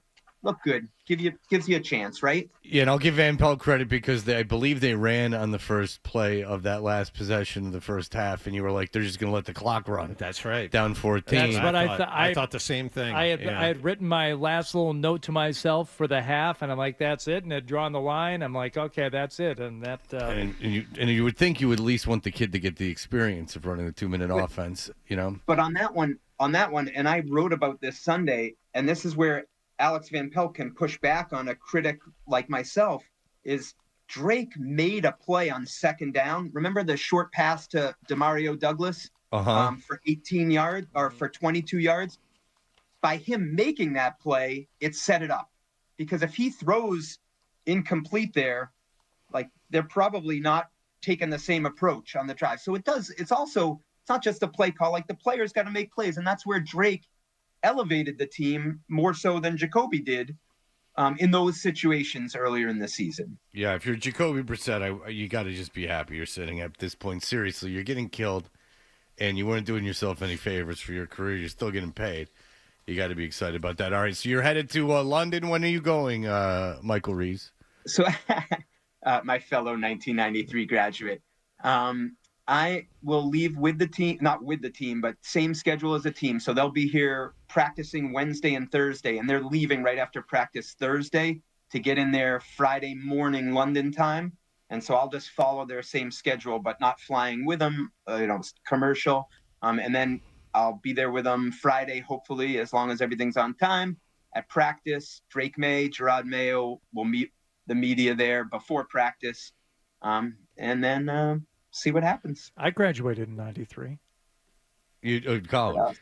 good. Gives you a chance, right? Yeah, and I'll give Van Pelt credit because I believe they ran on the first play of that last possession of the first half, and you were like, they're just going to let the clock run. That's right. Down 14. That's what I thought the same thing. I had written my last little note to myself for the half, and I'm like, that's it. And had drawn the line. I'm like, okay, that's it. And that. And you would think you would at least want the kid to get the experience of running a 2-minute offense, you know? But on that one, and I wrote about this Sunday, and this is where Alex Van Pelt can push back on a critic like myself, is Drake made a play on second down. Remember the short pass to Demario Douglas for 18 yards or for 22 yards? By him making that play, it set it up. Because if he throws incomplete there, like they're probably not taking the same approach on the drive. So it's not just a play call. Like the players got to make plays, and that's where Drake elevated the team more so than Jacoby did in those situations earlier in the season. Yeah, if you're Jacoby Brissett, you got to just be happy you're sitting at this point. Seriously, you're getting killed, and you weren't doing yourself any favors for your career. You're still getting paid. You got to be excited about that. All right, so you're headed to London. When are you going, Michael Reiss? So my fellow 1993 graduate, I will leave with the team, not with the team, but same schedule as the team. So they'll be here practicing Wednesday and Thursday, and they're leaving right after practice Thursday to get in there Friday morning London time. And so I'll just follow their same schedule, but not flying with them, commercial. And then I'll be there with them Friday, hopefully, as long as everything's on time. At practice, Drake May, Gerard Mayo will meet the media there before practice. And then see what happens. I graduated in 93. You college.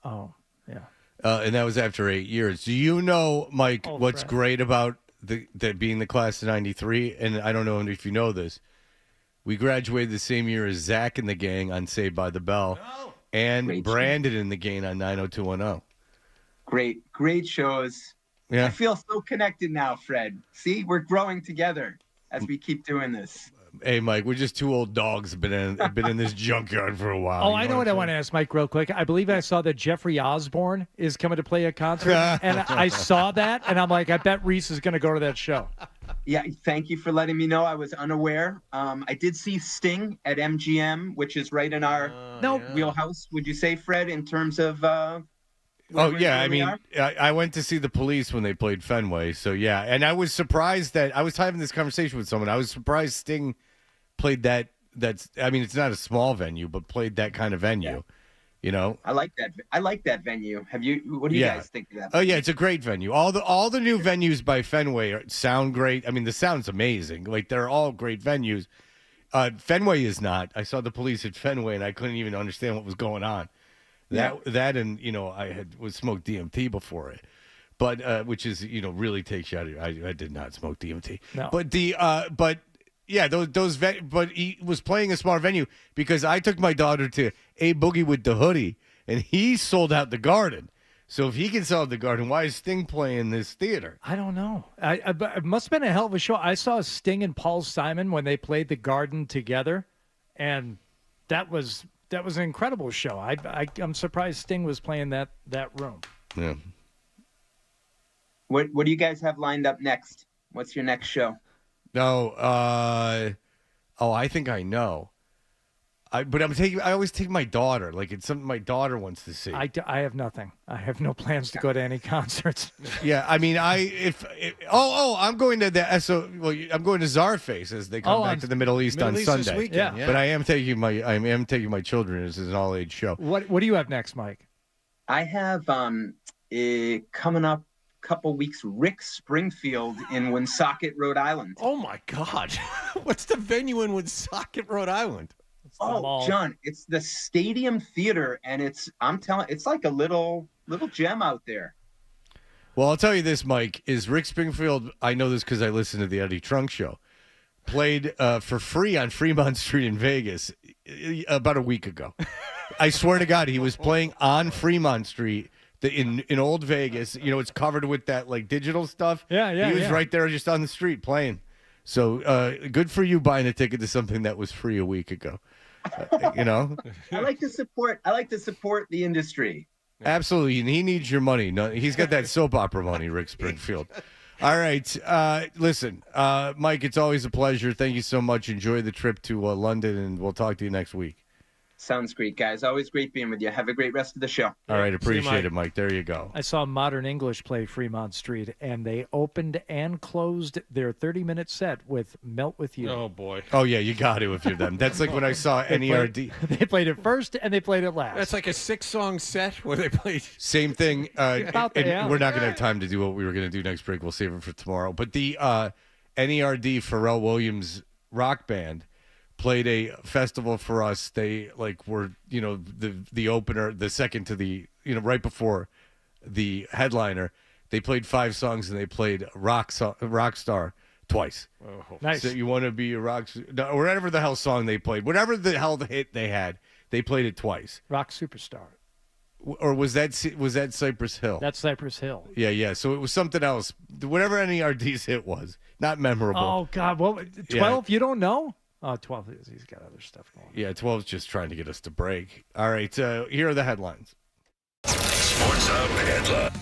Oh, yeah. And that was after 8 years. Do you know, Mike, what's great about that being the class of 93? And I don't know if you know this. We graduated the same year as Zach and the gang on Saved by the Bell. And Great Brandon and the gang on 90210. Great shows. Yeah. I feel so connected now, Fred. See, we're growing together as we keep doing this. Hey, Mike, we're just two old dogs been in this junkyard for a while. Oh, I know what I want to ask Mike real quick. I believe I saw that Jeffrey Osborne is coming to play a concert, and I saw that, and I'm like, I bet Reiss is going to go to that show. Yeah, thank you for letting me know. I was unaware. I did see Sting at MGM, which is right in our wheelhouse. Would you say, Fred, in terms of? Oh yeah, I mean, I went to see the Police when they played Fenway, so yeah, and I was surprised that I was having this conversation with someone. I was surprised Sting played that. I mean, it's not a small venue, but played that kind of venue. Yeah. You know, I like that. I like that venue. What do you guys think of that? Oh yeah, it's a great venue. All the new venues by Fenway sound great. I mean, the sound's amazing. Like they're all great venues. Fenway is not. I saw the Police at Fenway, and I couldn't even understand what was going on. That and I was smoked DMT before it, but which is really takes you out of your. I did not smoke DMT, no. But yeah, but he was playing a smart venue because I took my daughter to A Boogie with the Hoodie, and he sold out the Garden. So if he can sell out the Garden, why is Sting playing this theater? I don't know. It must have been a hell of a show. I saw Sting and Paul Simon when they played the Garden together, and that was an incredible show. I'm surprised Sting was playing that room. Yeah. What do you guys have lined up next? What's your next show? No. I think I know. I always take my daughter. Like it's something my daughter wants to see. I have nothing. I have no plans to go to any concerts. Yeah, I mean, I'm going to I'm going to Czarface as they come back to the Middle East on Sunday. This weekend, yeah. But I am taking my children. This is an all age show. What do you have next, Mike? I have coming up couple weeks, Rick Springfield in Woonsocket, Rhode Island. Oh my God. What's the venue in Woonsocket, Rhode Island? Oh, John, it's the Stadium Theater, and it's like a little gem out there. Well, I'll tell you this, Mike, is Rick Springfield, I know this because I listened to the Eddie Trunk Show, played for free on Fremont Street in Vegas about a week ago. I swear to God, he was playing on Fremont Street in old Vegas. It's covered with that like digital stuff. Yeah. He was right there just on the street playing. So good for you buying a ticket to something that was free a week ago. You know? I like to support the industry. Absolutely. And he needs your money. No, he's got that soap opera money, Rick Springfield. All right. Listen, Mike, it's always a pleasure. Thank you so much. Enjoy the trip to London, and we'll talk to you next week. Sounds great, guys. Always great being with you. Have a great rest of the show. All right. Appreciate it, Mike. There you go. I saw Modern English play Fremont Street, and they opened and closed their 30-minute set with Melt With You. Oh, boy. Oh, yeah, you got to if you're them. That's like when I saw NERD. They played it first, and they played it last. That's like a 6-song set where they played. Same thing. About the and we're not going to have time to do what we were going to do next break. We'll save it for tomorrow. But the NERD Pharrell Williams rock band played a festival for us. They were, the opener, the second to the, right before the headliner. They played 5 songs and they played Rockstar twice. Oh. Nice. So you want to be a rock, or whatever the hell song they played, whatever the hell the hit they had, they played it twice. Rock Superstar. Or was that Cypress Hill? That's Cypress Hill. Yeah. So it was something else. Whatever NERD's hit was, not memorable. Oh, God. Well, 12, you don't know? Oh, 12, he's got other stuff going on. Yeah, 12's just trying to get us to break. All right, here are the headlines. Sports Hub headline.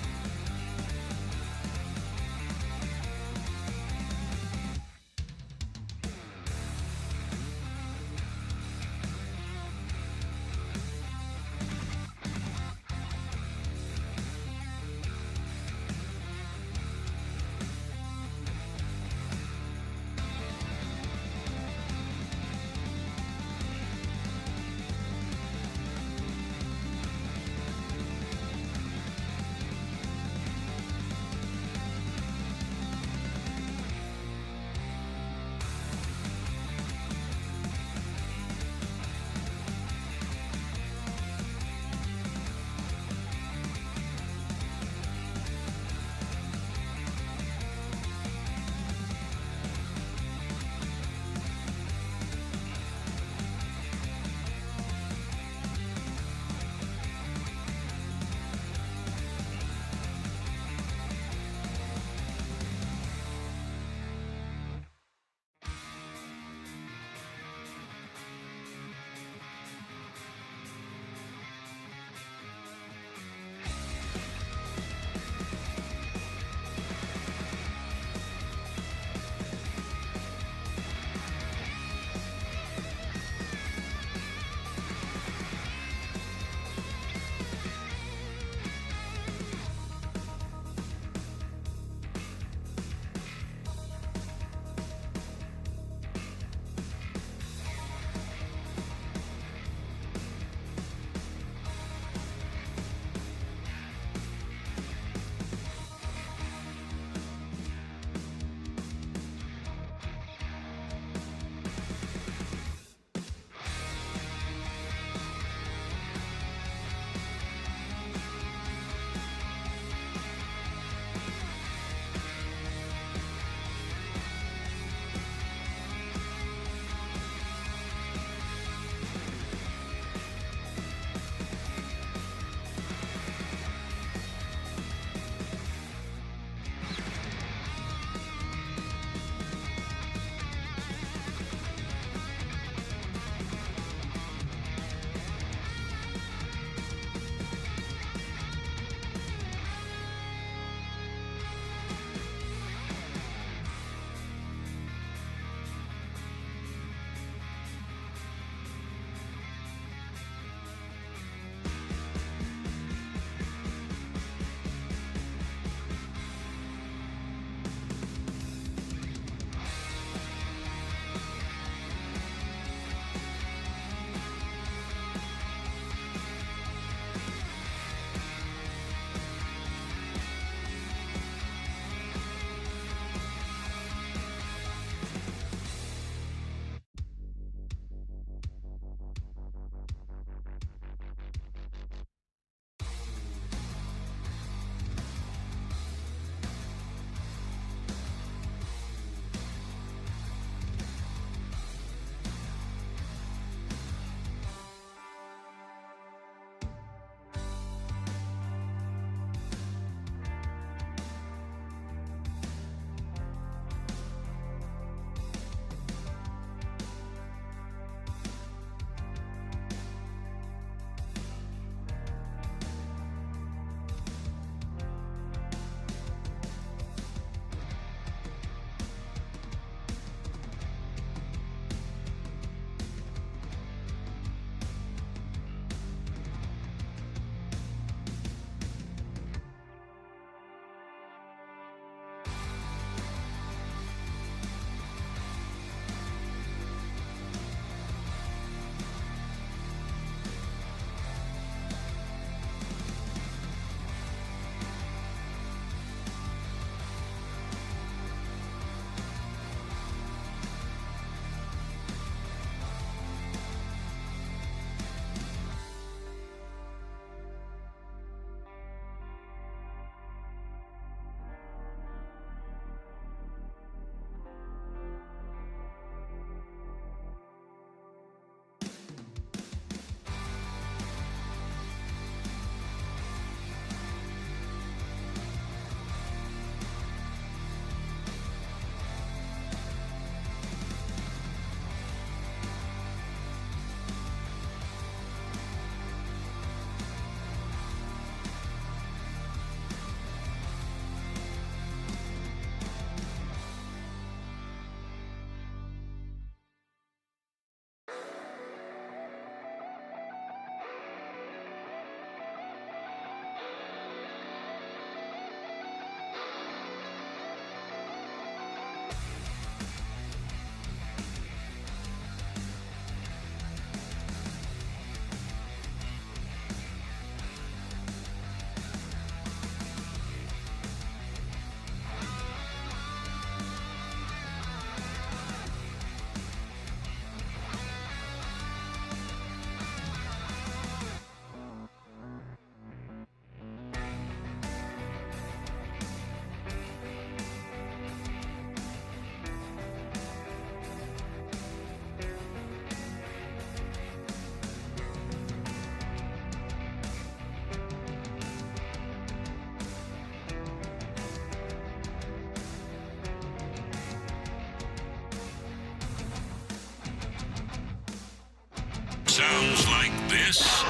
sounds like this?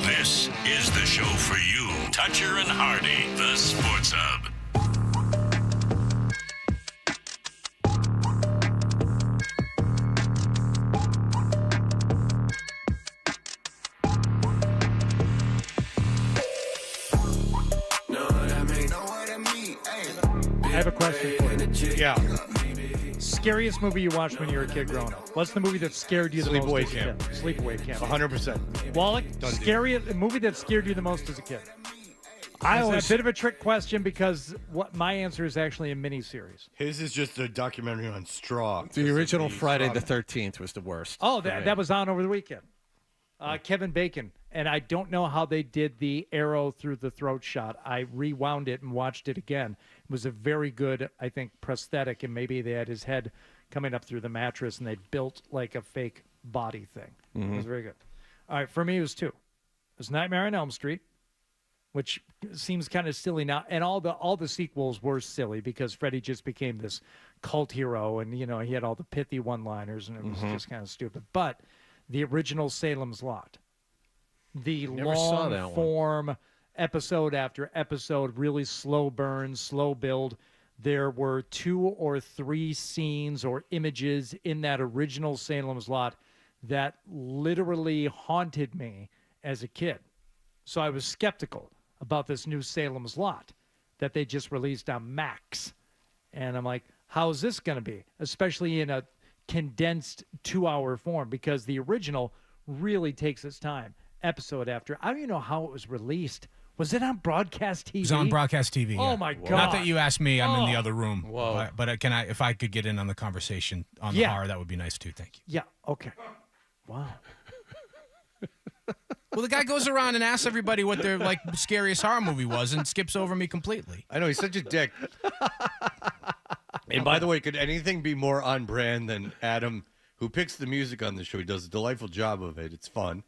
This is the show for you. Toucher and Hardy, the Sports Hub. I have a question for you. Yeah. Scariest movie you watched when you were a kid growing up? What's the movie that scared you the most Sleepaway as a Camp. kid? Sleepaway Camp. 100%. Wallach, Done deal. scary movie that scared you the most as a kid? I It's always- a bit of a trick question because what my answer is actually a mini-series. His is just a documentary on straw. The original Friday the 13th was the worst. Oh, that was on over the weekend. Kevin Bacon. And I don't know how they did the arrow through the throat shot. I rewound it and watched it again. It was a very good, I think, prosthetic, and maybe they had his head coming up through the mattress, and they built like a fake body thing. It was very good. All right, for me, it was 2. It was Nightmare on Elm Street, which seems kind of silly now, and all the sequels were silly because Freddy just became this cult hero, and he had all the pithy one-liners, and it was just kind of stupid. But the original Salem's Lot, the Never saw that one. long-form episode after episode, really slow burn, slow build. There were 2 or 3 scenes or images in that original Salem's Lot that literally haunted me as a kid. So I was skeptical about this new Salem's Lot that they just released on Max. And I'm like, how is this going to be? Especially in a condensed 2-hour form, because the original really takes its time, episode after. I don't even know how it was released. Was it on broadcast TV? It was on broadcast TV. Oh yeah. my God! Not that you asked me. I'm in the other room. Whoa. But if I could get in on the conversation on the horror, that would be nice too. Thank you. Yeah. Okay. Wow. Well, the guy goes around and asks everybody what their scariest horror movie was, and skips over me completely. I know, he's such a dick. And by the way, could anything be more on brand than Adam, who picks the music on the show? He does a delightful job of it. It's fun.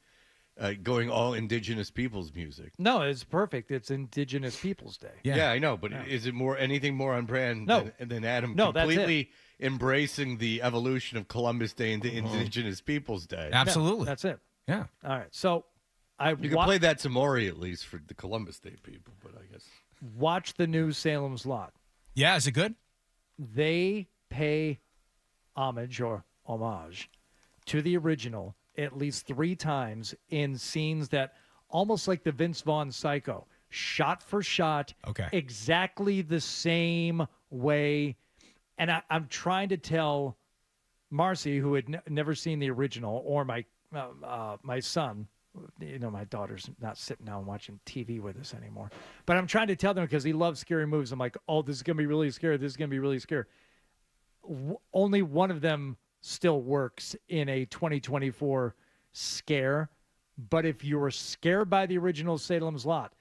Going all Indigenous People's music. No, it's perfect. It's Indigenous Peoples Day. Yeah, I know, but is it anything more on brand than Adam completely completely embracing the evolution of Columbus Day into Indigenous Peoples Day? Absolutely. Yeah, that's it. Yeah. All right. So you can play that to Maury at least for the Columbus Day people, but I guess watch the new Salem's Lot. Yeah, is it good? They pay homage to the original at least 3 times in scenes that almost like the Vince Vaughn Psycho, shot for shot, exactly the same way. And I'm trying to tell Marcy, who had never seen the original, or my son. My daughter's not sitting down watching TV with us anymore. But I'm trying to tell them because he loves scary movies. I'm like, oh, this is going to be really scary. This is going to be really scary. Only one of them still works in a 2024 scare. But if you were scared by the original Salem's Lot,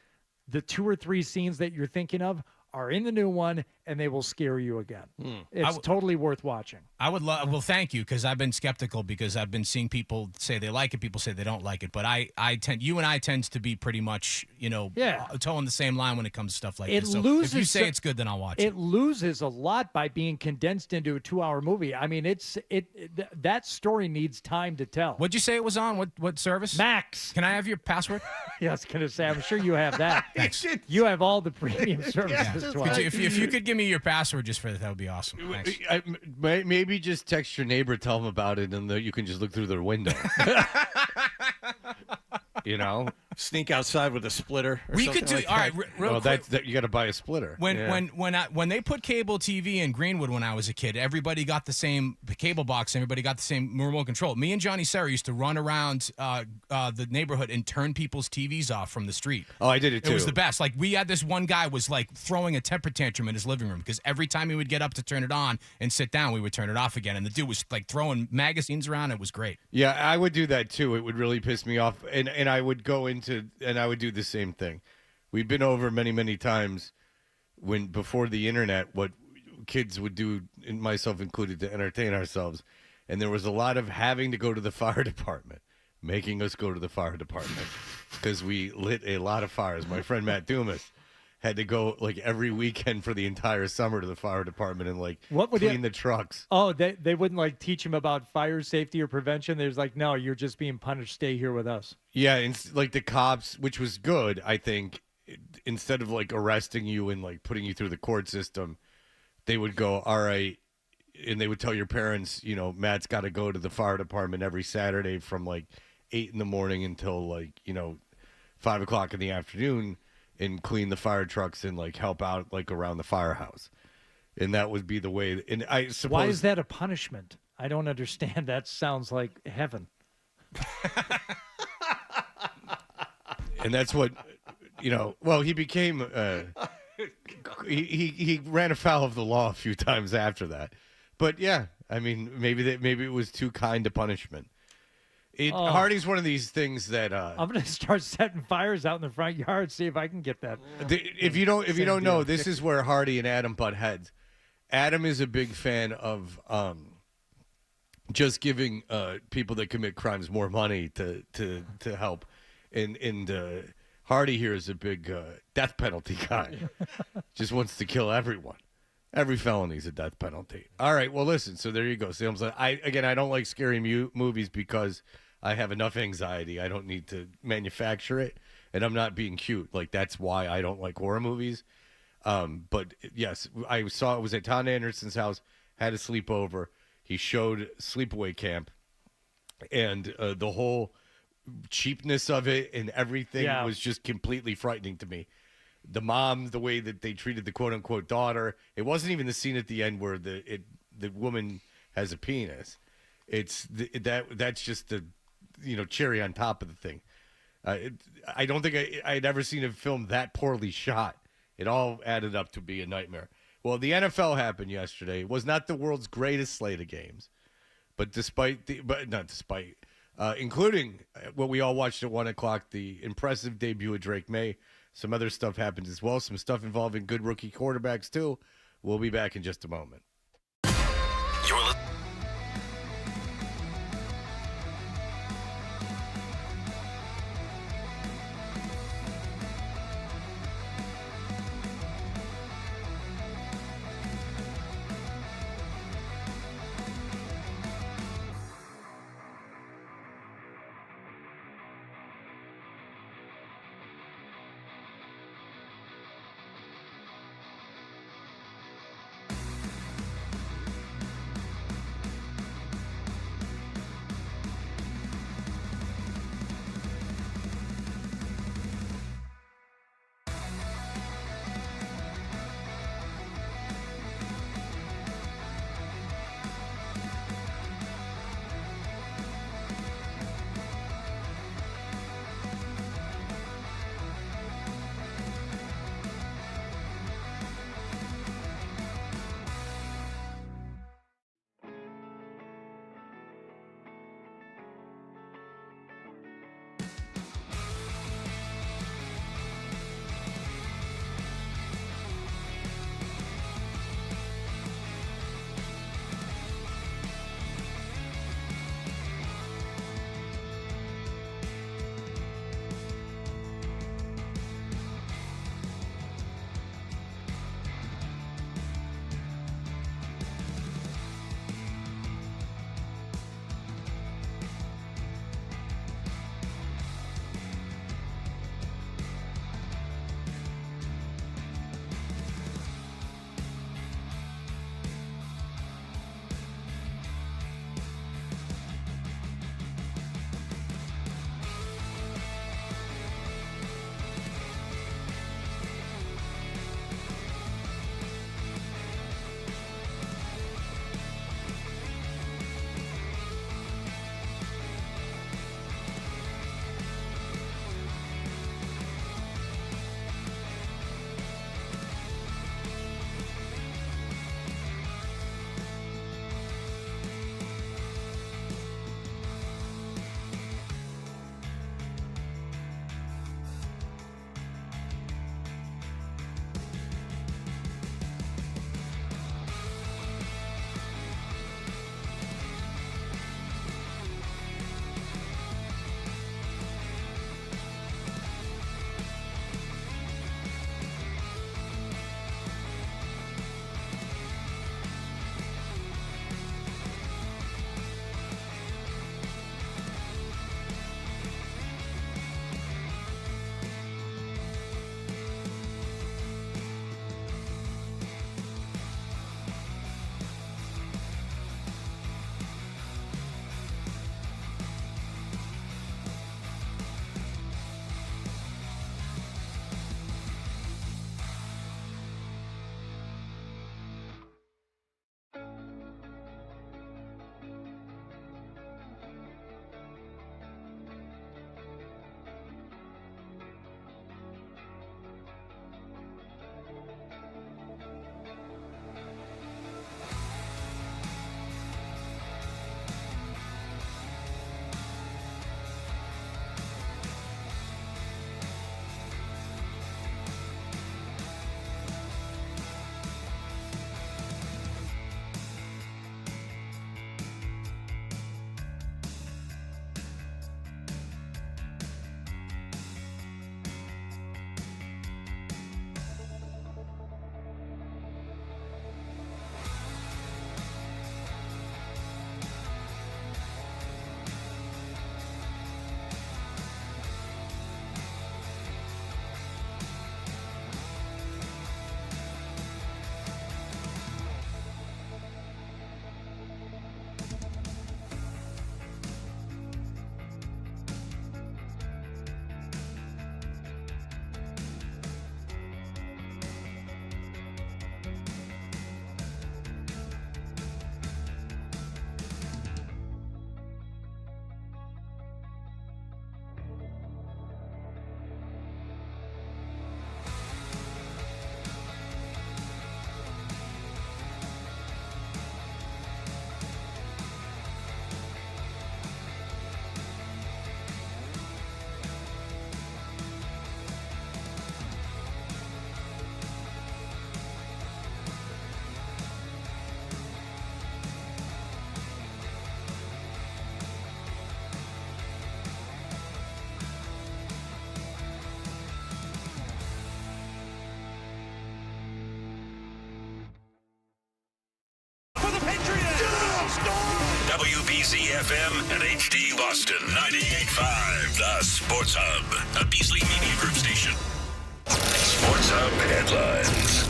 the 2 or 3 scenes that you're thinking of are in the new one, and they will scare you again. It's totally worth watching. I would love. Well, thank you, because I've been skeptical because I've been seeing people say they like it, people say they don't like it. But you and I tend to be pretty much, toeing the same line when it comes to stuff like this. So if you say it's good, then I'll watch it. It loses a lot by being condensed into a 2-hour movie. I mean, that story needs time to tell. What'd you say it was on? What service? Max. Can I have your password? Yeah, I was going to say, I'm sure you have that. Thanks. You have all the premium services. If you could give me your password just for that would be awesome. Thanks. Maybe just text your neighbor, tell them about it, and you can just look through their window. Sneak outside with a splitter. We could do. Like all right, real quick. You got to buy a splitter. When they put cable TV in Greenwood when I was a kid, everybody got the same cable box. Everybody got the same remote control. Me and Johnny Serra used to run around the neighborhood and turn people's TVs off from the street. Oh, I did it too. It was the best. Like, we had this one guy was like throwing a temper tantrum in his living room because every time he would get up to turn it on and sit down, we would turn it off again. And the dude was like throwing magazines around. It was great. Yeah, I would do that too. It would really piss me off, and I would go into and I would do the same thing. We've been over many times before the internet what kids would do, and myself included, to entertain ourselves, and there was a lot of having to go to the fire department, making us go to the fire department because we lit a lot of fires. My friend Matt Dumas had to go like every weekend for the entire summer to the fire department and like What would clean the trucks. Oh, they wouldn't like teach him about fire safety or prevention. There's like, no, you're just being punished. Stay here with us. Yeah, and like the cops, which was good, I think, instead of like arresting you and like putting you through the court system, they would go, all right, and they would tell your parents, you know, Matt's got to go to the fire department every Saturday from like 8 in the morning until like, you know, 5 o'clock in the afternoon and clean the fire trucks and like help out like around the firehouse. And that would be the way. And I suppose. Why is that a punishment? I don't understand. That sounds like heaven. And that's what, you know, well, he became, he ran afoul of the law a few times after that. But yeah, I mean, maybe it was too kind a punishment. Hardy's one of these things that I'm going to start setting fires out in the front yard, see if I can get that. If you don't know, this is where Hardy and Adam butt heads. Adam is a big fan of just giving people that commit crimes more money to help, and Hardy here is a big death penalty guy. Just wants to kill everyone. Every felony is a death penalty. All right, well, listen. So there you go. See, I don't like scary movies because I have enough anxiety. I don't need to manufacture it, and I'm not being cute. Like that's why I don't like horror movies. But yes, I saw it was at Tom Anderson's house. Had a sleepover. He showed Sleepaway Camp, and the whole cheapness of it and everything was just completely frightening to me. The mom, the way that they treated the quote unquote daughter, it wasn't even the scene at the end where the woman has a penis. It's that's just the cherry on top of the thing. I don't think I'd ever seen a film that poorly shot. It all added up to be a nightmare. Well, the NFL happened yesterday. It was not the world's greatest slate of games, but including what we all watched at 1 o'clock, the impressive debut of Drake May. Some other stuff happened as well. Some stuff involving good rookie quarterbacks, too. We'll be back in just a moment. FM and HD Boston 98.5, the Sports Hub, a Beasley Media Group station. Sports Hub headlines.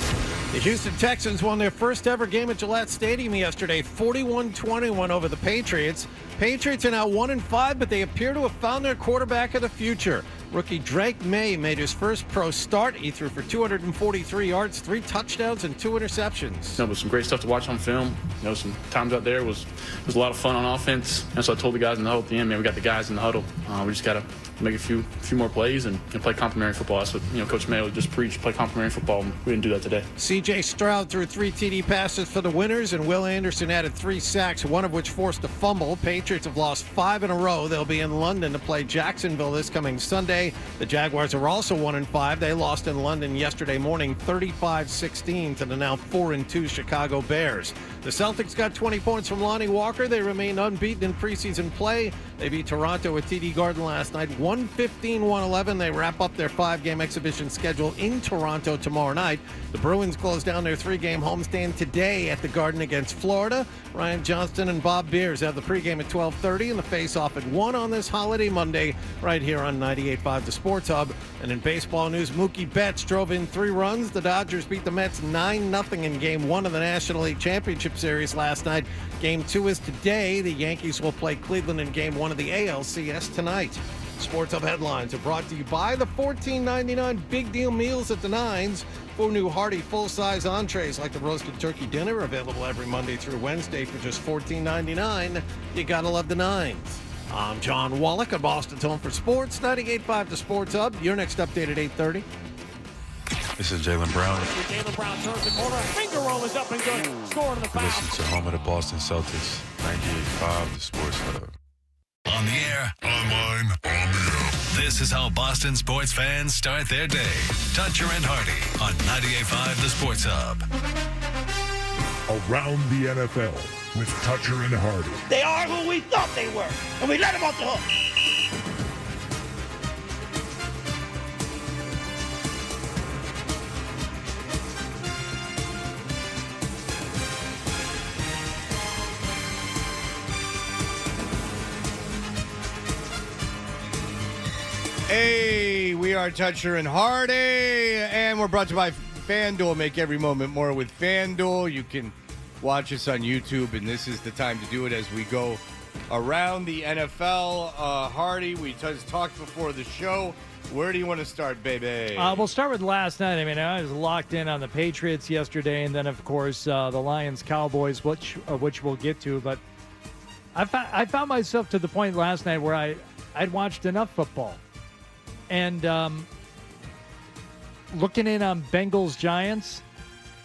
The Houston Texans won their first ever game at Gillette Stadium yesterday, 41-21 over the Patriots. Patriots are now 1-5, but they appear to have found their quarterback of the future. Rookie Drake May made his first pro start. He threw for 243 yards, 3 touchdowns, and 2 interceptions. But some great stuff to watch on film. Some times out there was a lot of fun on offense. And so I told the guys in the huddle at the end, man, we got the guys in the huddle. We just got to make a few more plays and play complementary football. That's what Coach Mayo just preached, play complementary football. We didn't do that today. C.J. Stroud threw 3 TD passes for the winners, and Will Anderson added 3 sacks, one of which forced a fumble. Patriots have lost 5 in a row. They'll be in London to play Jacksonville this coming Sunday. The Jaguars are also 1-5. They lost in London yesterday morning 35-16 to the now 4-2 Chicago Bears. The Celtics got 20 points from Lonnie Walker. They remain unbeaten in preseason play. They beat Toronto at TD Garden last night, 115-111. They wrap up their 5-game exhibition schedule in Toronto tomorrow night. The Bruins close down their 3-game homestand today at the Garden against Florida. Ryan Johnston and Bob Beers have the pregame at 12:30 and the face-off at 1 on this holiday Monday right here on 98.5 The Sports Hub. And in baseball news, Mookie Betts drove in 3 runs. The Dodgers beat the Mets 9-0 in Game 1 of the National League Championship Series last night. Game 2 is today. The Yankees will play Cleveland in Game 1 of the ALCS tonight. Sports Hub headlines are brought to you by the $14.99 Big Deal Meals at the Nines. 4 new hearty full-size entrees like the roasted turkey dinner, available every Monday through Wednesday for just $14.99. You gotta love the Nines. I'm John Wallach at Boston's Home for Sports, 98.5 The Sports Hub. Your next update at 8:30. This is Jaylen Brown. Jaylen Brown turns the corner. Finger roll is up and good. Score to the foul. Listen to home of the Boston Celtics, 98.5 The Sports Hub. On the air, online, on the app. This is how Boston sports fans start their day. Toucher and Hardy on 98.5 The Sports Hub. Around the NFL with Toucher and Hardy. They are who we thought they were, and we let them off the hook. Hey, we are Toucher and Hardy, and we're brought to you by FanDuel. Make every moment more with FanDuel. You can watch us on YouTube, and this is the time to do it as we go around the NFL. Hardy, we just talked before the show. Where do you want to start, baby? We'll start with last night. I mean, I was locked in on the Patriots yesterday, and then, of course, the Lions-Cowboys, which we'll get to. But I found myself to the point last night where I'd watched enough football. And looking in on Bengals-Giants,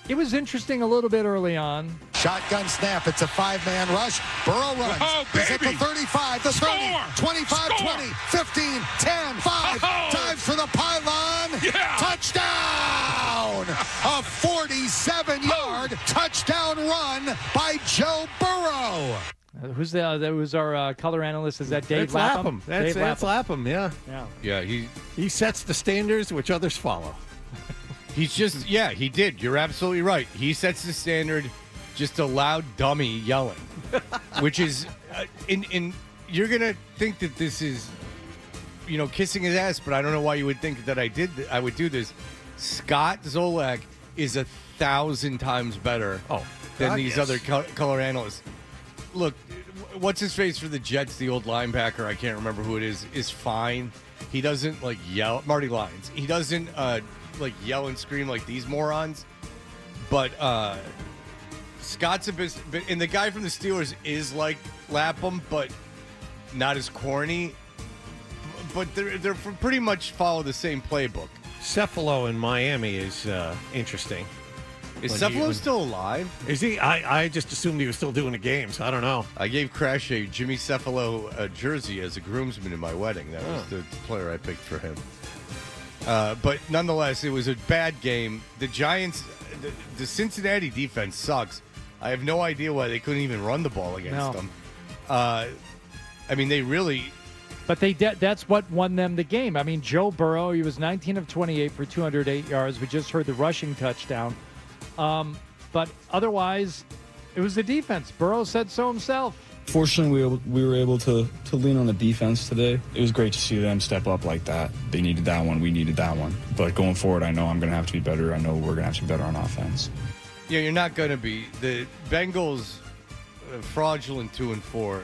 it was interesting a little bit early on. Shotgun snap. It's a 5-man rush. Burrow runs. He's at the 35, the 30, 25, 20, 15, 10, 5. Dives for the pylon. Yeah. Touchdown! A 47-yard touchdown run by Joe Burrow. Who's our color analyst? Is that Dave Lapham? That's Lapham, yeah. Yeah, he sets the standards which others follow. He's just, he did. You're absolutely right. He sets the standard, just a loud dummy yelling, which is, you're going to think that this is, kissing his ass, but I don't know why you would think that I would do this. Scott Zolak is 1,000 times better than these other color analysts. Look, what's his face for the Jets, the old linebacker, I can't remember who it is fine. He doesn't, yell. Marty Lyons. He doesn't, yell and scream like these morons. But Scott's a bit, and the guy from the Steelers is like Lapham, but not as corny. But they're pretty much follow the same playbook. Cephalo in Miami is interesting. Is Cephalo still alive? Is he? I just assumed he was still doing the games. I don't know. I gave Crash a Jimmy Cephalo jersey as a groomsman in my wedding. That was the player I picked for him. But nonetheless, it was a bad game. The Giants, the Cincinnati defense sucks. I have no idea why they couldn't even run the ball against them. They really... But that's what won them the game. I mean, Joe Burrow, he was 19 of 28 for 208 yards. We just heard the rushing touchdown. But otherwise, it was the defense. Burrow said so himself. Fortunately, we were able to lean on the defense today. It was great to see them step up like that. They needed that one. We needed that one. But going forward, I know I'm going to have to be better. I know we're going to have to be better on offense. Yeah, you're not going to be. The Bengals, fraudulent 2-4.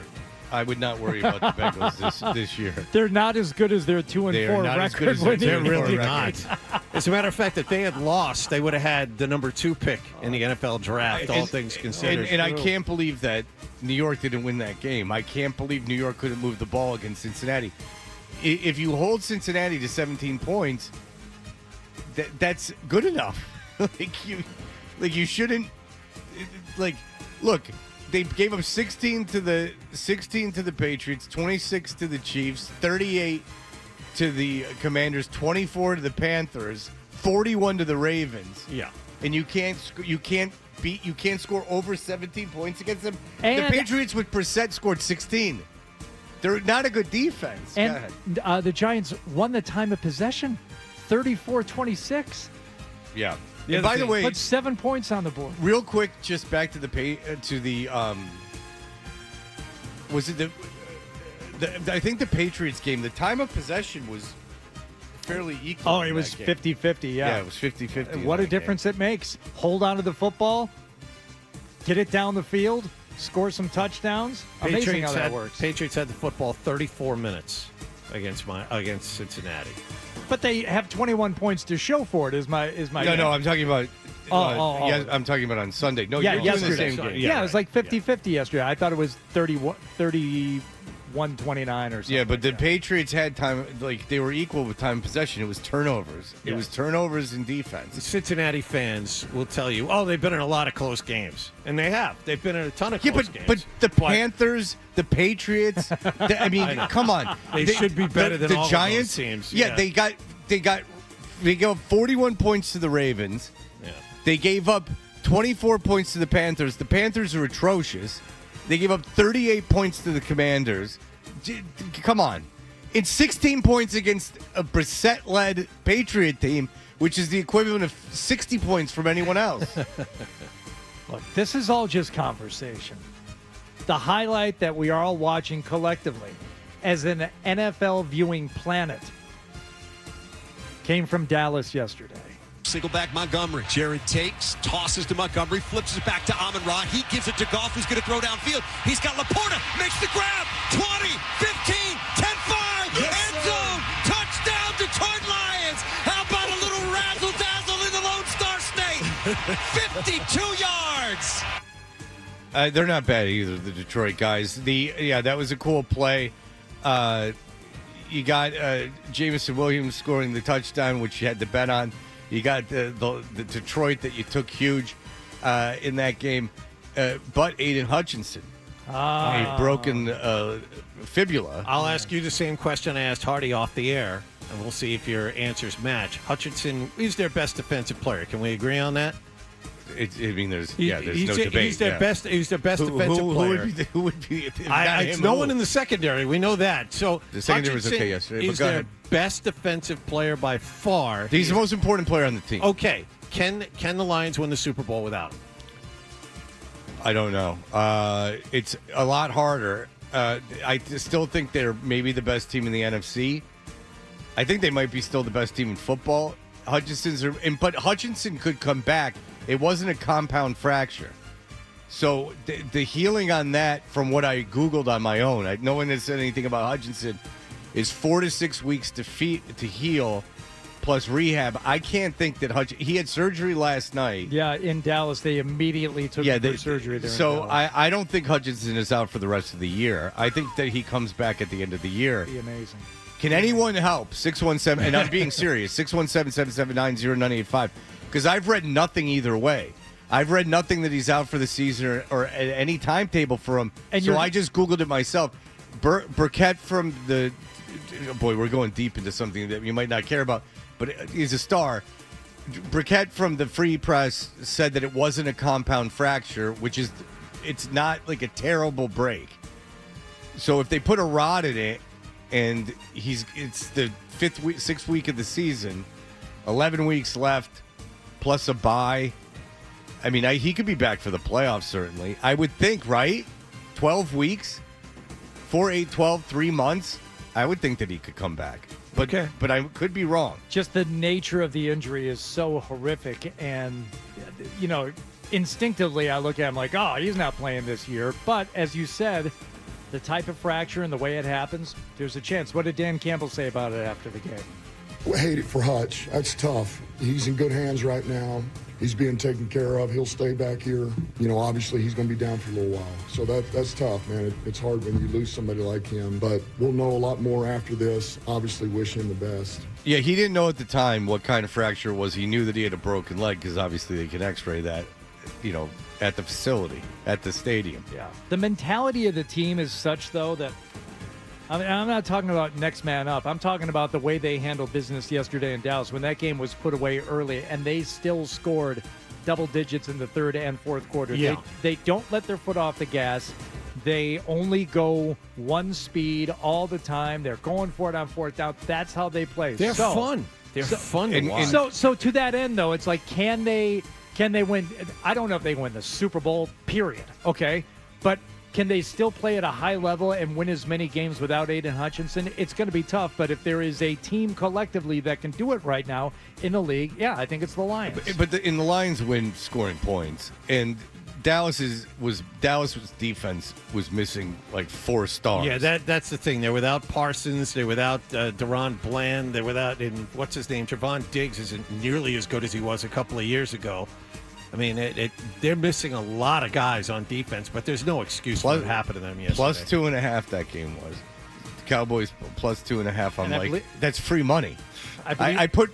I would not worry about the Bengals this year. They're not as good as their 2-4 record. They're really not. As a matter of fact, if they had lost, they would have had the number 2 pick in the NFL draft, all things considered. And I can't believe that New York didn't win that game. I can't believe New York couldn't move the ball against Cincinnati. If you hold Cincinnati to 17 points, that's good enough. You shouldn't. Look. They gave up 16 to the Patriots, 26 to the Chiefs, 38 to the Commanders, 24 to the Panthers, 41 to the Ravens. Yeah, and you can't score over 17 points against them. And the Patriots with Brissett scored 16. They're not a good defense. And Go ahead. The Giants won the time of possession, 34-26. Yeah. And by the way, put 7 points on the board. Real quick, just back to was it I think the Patriots game, the time of possession was fairly equal. Oh, it was 50-50, yeah. Yeah, it was 50-50. What a difference it makes. Hold on to the football, get it down the field, score some touchdowns. Amazing how that works. Patriots had the football 34 minutes against Cincinnati. But they have 21 points to show for it. Is my No, I'm talking about. Yeah, I'm talking about on Sunday. No, yeah, you're doing the same game. Yeah, it was like 50-50 yesterday. I thought it was 31-29 or something. Yeah, but the Patriots had time. They were equal with time of possession. It was turnovers. It was turnovers in defense. Cincinnati fans will tell you, they've been in a lot of close games, and they have. They've been in a ton of close games. But the Panthers, the Patriots. Come on. They should be better than the all Giants of those teams. Yeah, they gave up 41 points to the Ravens. Yeah. They gave up 24 points to the Panthers. The Panthers are atrocious. They gave up 38 points to the Commanders. Come on. It's 16 points against a Brissett-led Patriot team, which is the equivalent of 60 points from anyone else. Look, this is all just conversation. The highlight that we are all watching collectively as an NFL viewing planet came from Dallas yesterday. Single back Montgomery. Jared takes, tosses to Montgomery, flips it back to Amon-Ra. He gives it to Goff, who's going to throw downfield. He's got Laporta, makes the grab. 20, 15, 10-5, end zone, touchdown Detroit Lions. How about a little razzle-dazzle in the Lone Star State? 52 yards. They're not bad either, the Detroit guys. That was a cool play. You got Jameson Williams scoring the touchdown, which you had to bet on. You got the Detroit that you took huge in that game, but Aiden Hutchinson, a broken fibula. I'll ask you the same question I asked Hardy off the air, and we'll see if your answers match. Hutchinson is their best defensive player. Can we agree on that? There's no debate. He's their best. He's their best defensive player. Who would be? It's no one in the secondary. We know that. So the secondary was okay yesterday. He's their best defensive player by far. He's the most important player on the team. Okay, can the Lions win the Super Bowl without him? I don't know. It's a lot harder. I still think they're maybe the best team in the NFC. I think they might be still the best team in football. But Hutchinson could come back. It wasn't a compound fracture. So the healing on that, from what I Googled on my own, no one has said anything about Hutchinson, is 4 to 6 weeks to heal, plus rehab. I can't think that he had surgery last night. Yeah, in Dallas, they immediately took him for surgery there. So I don't think Hutchinson is out for the rest of the year. I think that he comes back at the end of the year. That'd be amazing. Can anyone help? 617, and I'm being serious, 617-779-0985. Because I've read nothing either way. I've read nothing that he's out for the season or any timetable for him. So I just Googled it myself. Burkett from the... Boy, we're going deep into something that you might not care about, but he's a star. Burkett from the Free Press said that it wasn't a compound fracture, which is... It's not like a terrible break. So if they put a rod in it, and it's the sixth week of the season, 11 weeks left, plus a bye. I mean, he could be back for the playoffs, certainly. I would think, right? 12 weeks, 4, 8, 12, 3 months, I would think that he could come back. But I could be wrong. Just the nature of the injury is so horrific. And, instinctively I look at him like, oh, he's not playing this year. But as you said, the type of fracture and the way it happens, there's a chance. What did Dan Campbell say about it after the game? I hate it for Hutch. That's tough. He's in good hands right now. He's being taken care of. He'll stay back here. Obviously he's going to be down for a little while. So that's tough, man. It's hard when you lose somebody like him. But we'll know a lot more after this. Obviously wish him the best. Yeah, he didn't know at the time what kind of fracture it was. He knew that he had a broken leg because obviously they can x-ray that, at the facility, at the stadium. Yeah. The mentality of the team is such, though, that I'm not talking about next man up. I'm talking about the way they handled business yesterday in Dallas when that game was put away early and they still scored double digits in the third and fourth quarter. Yeah. They don't let their foot off the gas. They only go one speed all the time. They're going for it on fourth down. That's how they play. They're fun. They're fun to watch. So to that end, though, it's like, can they win? I don't know if they win the Super Bowl, period. Okay. But can they still play at a high level and win as many games without Aiden Hutchinson? It's going to be tough, but if there is a team collectively that can do it right now in the league, yeah, I think it's the Lions. But the Lions win scoring points, and Dallas's defense was missing like 4 stars. Yeah, that's the thing. They're without Parsons. They're without Deron Bland. They're without, what's his name? Trevon Diggs isn't nearly as good as he was a couple of years ago. I mean, they're missing a lot of guys on defense, but there's no excuse for what happened to them yesterday. Plus 2.5 that game was. The Cowboys plus 2.5. I'm like, that's free money. I put.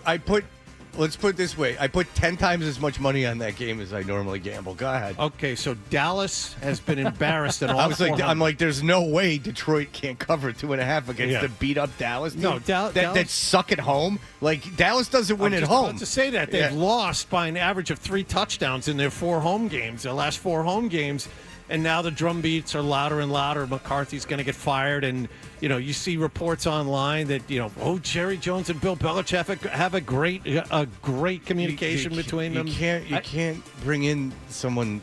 Let's put it this way. I put 10 times as much money on that game as I normally gamble. Go ahead. Okay, so Dallas has been embarrassed in all. I'm like, there's no way Detroit can't cover 2.5 against the beat up Dallas team. No, Dallas that suck at home. Like Dallas doesn't win at home. I was about to say that they've lost by an average of 3 touchdowns in their 4 home games. Their last 4 home games. And now the drum beats are louder and louder. McCarthy's going to get fired. And, you see reports online that, Jerry Jones and Bill Belichick have a great communication between them. You can't bring in someone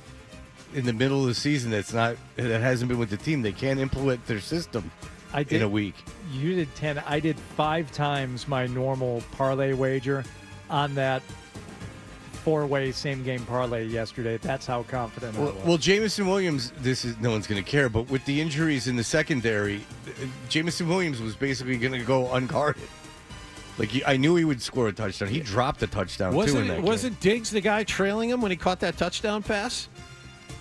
in the middle of the season that hasn't been with the team. They can't implement their system in a week. You did 10. I did 5 times my normal parlay wager on that 4-way same-game parlay yesterday. That's how confident I was. Well, Jameson Williams, no one's going to care, but with the injuries in the secondary, Jameson Williams was basically going to go unguarded. Like, I knew he would score a touchdown. He dropped a touchdown, too, in that game. Wasn't Diggs the guy trailing him when he caught that touchdown pass?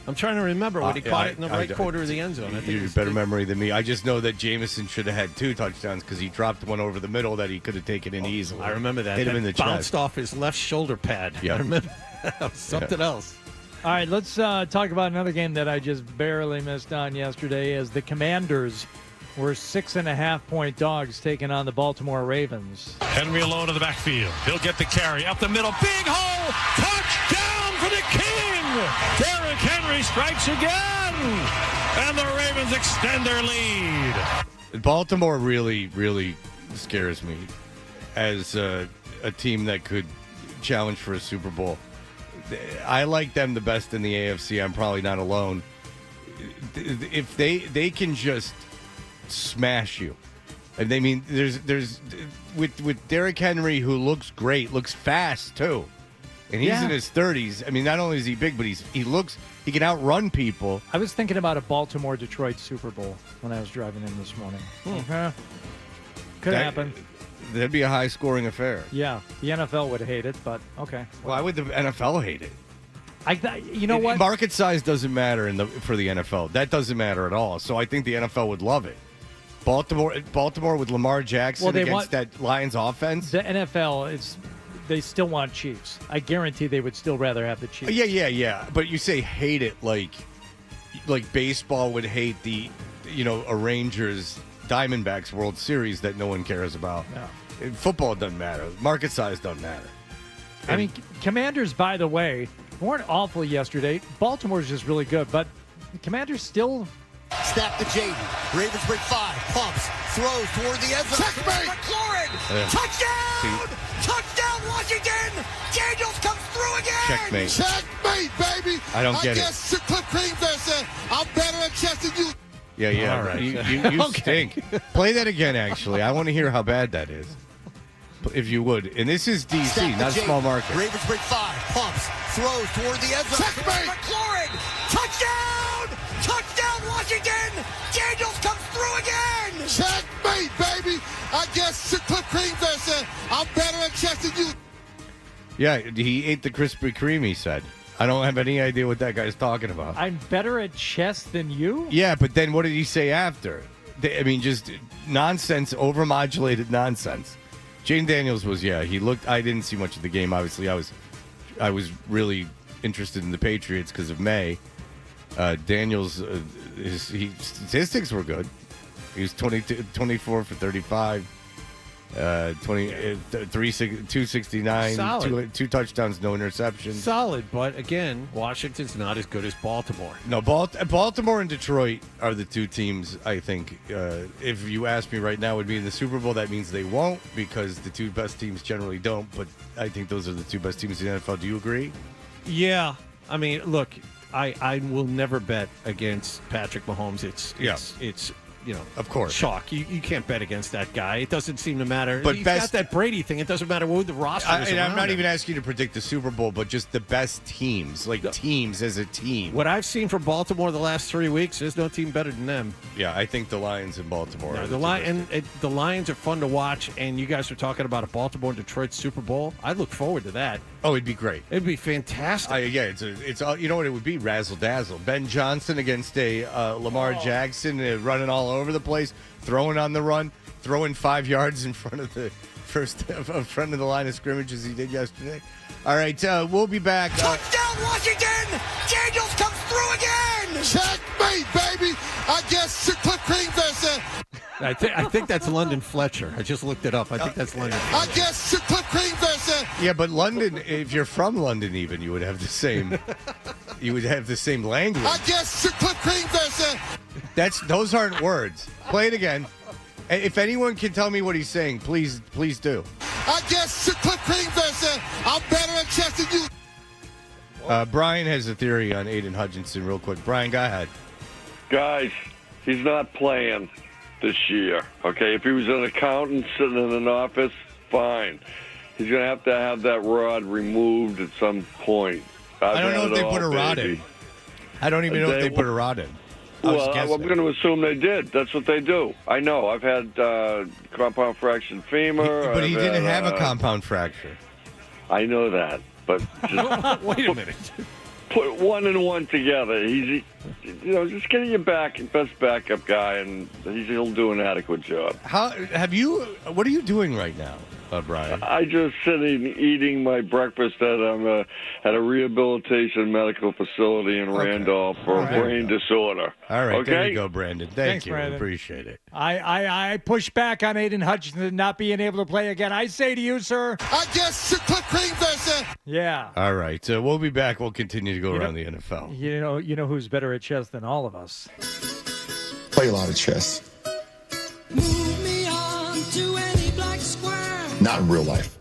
I'm trying to remember when he caught it in the right quarter of the end zone. You have better memory than me. I just know that Jameson should have had 2 touchdowns because he dropped one over the middle that he could have taken in easily. I remember that. Hit him in the bounced chest. Off his left shoulder pad. Yeah. I remember that was something else. All right, let's talk about another game that I just barely missed on yesterday as the Commanders were 6.5-point dogs taking on the Baltimore Ravens. Henry alone in the backfield. He'll get the carry up the middle. Big hole. Touchdown for the King. Derrick Henry strikes again. And the Ravens extend their lead. Baltimore really, really scares me as a team that could challenge for a Super Bowl. I like them the best in the AFC. I'm probably not alone. If they can just smash you. And I mean, there's with Derrick Henry, who looks great, looks fast too, and he's in his 30s. I mean, not only is he big, but he can outrun people. I was thinking about a Baltimore-Detroit Super Bowl when I was driving in this morning. Could happen. That'd be a high-scoring affair. Yeah, the NFL would hate it, but okay. Why would the NFL hate it? You know what? Market size doesn't matter for the NFL. That doesn't matter at all. So I think the NFL would love it. Baltimore with Lamar Jackson against that Lions offense. The NFL, they still want Chiefs. I guarantee they would still rather have the Chiefs. Yeah. But you say hate it like baseball would hate the a Rangers Diamondbacks World Series that no one cares about. No. Football doesn't matter. Market size doesn't matter. I mean, Commanders, by the way, weren't awful yesterday. Baltimore's just really good, but the Commanders still. Snap to Jaden. Ravens break 5. Pumps. Throws toward the end zone. Checkmate! McLaurin! Touchdown! Touchdown, Washington! Daniels comes through again! Checkmate. Checkmate, baby! I don't get it. I guess Cliff Greenberg said, I'm better at chested you. Yeah. All right. You Okay. stink. Play that again, actually. I want to hear how bad that is. If you would. And this is D.C., not a small market. Ravens break 5. Pumps. Throws toward the end zone. Checkmate. McLaurin. Touchdown. Touchdown, Washington. Daniels comes through again. Checkmate, baby. I guess Cliff Greenfield said, I'm better at chess than you. Yeah, he ate the Krispy Kreme, he said. I don't have any idea what that guy's talking about. I'm better at chess than you? Yeah, but then what did he say after? I mean, just nonsense, overmodulated nonsense. Jane Daniels was, he looked, I didn't see much of the game, obviously. I was really interested in the Patriots because of May. Daniels, his statistics were good. He was 24 for 35. 269, Solid. two touchdowns, no interceptions. Solid, but again, Washington's not as good as Baltimore. No, Baltimore and Detroit are the two teams, I think, if you ask me right now, would be in the Super Bowl. That means they won't because the two best teams generally don't, but I think those are the two best teams in the NFL. Do you agree? Yeah. I mean, look, I will never bet against Patrick Mahomes. It's of course, chalk. You can't bet against that guy. It doesn't seem to matter. But he's got that Brady thing. It doesn't matter who the roster is. And I'm around not him. even asking you to predict the Super Bowl, but just the best teams, teams as a team. What I've seen from Baltimore the last 3 weeks, there's no team better than them. Yeah, I think the Lions in Baltimore. Are The Lions are fun to watch, and you guys are talking about a Baltimore and Detroit Super Bowl. I look forward to that. Oh, it'd be great. It'd be fantastic. It's you know what it would be? Razzle dazzle. Ben Johnson against a Lamar Jackson running all over the place, throwing on the run, throwing 5 yards in front of the front of the line of scrimmage as he did yesterday. All right, we'll be back. Touchdown, Washington. Daniels comes through again. Checkmate, baby. I guess Cliff Greenfield said. I think that's London Fletcher. I just looked it up. I think that's London Fletcher. I guess Cliff Greenfield said. Yeah, but London, if you're from London even, you would have the same language. I guess Cliff Greenfield said. Those aren't words. Play it again. If anyone can tell me what he's saying, please do. I guess Cliff Greenfield said, I'm better at chess than you. Brian has a theory on Aiden Hutchinson real quick. Brian, go ahead. Guys, he's not playing this year, okay? If he was an accountant sitting in an office, fine. He's going to have that rod removed at some point. I don't know if they put a rod in. I don't even know if they put a rod in. Well, I'm going to assume they did. That's what they do. I know. I've had compound fractured femur. But he didn't have a compound fracture. I know that, but just wait a minute. Put one and one together. He's, just getting your best backup guy, and he'll do an adequate job. What are you doing right now, Brian? I just sitting eating my breakfast at a rehabilitation medical facility in Randolph for a brain disorder. All right, okay? There you go, Brandon. Thanks you. Brandon. Appreciate it. I push back on Aiden Hutchinson not being able to play again. I say to you, sir. I guess Cliff Greenfield said. Yeah. All right, we'll be back. We'll continue to go around the NFL. You know who's better at chess than all of us? Play a lot of chess. Move me on to any black square. Not in real life.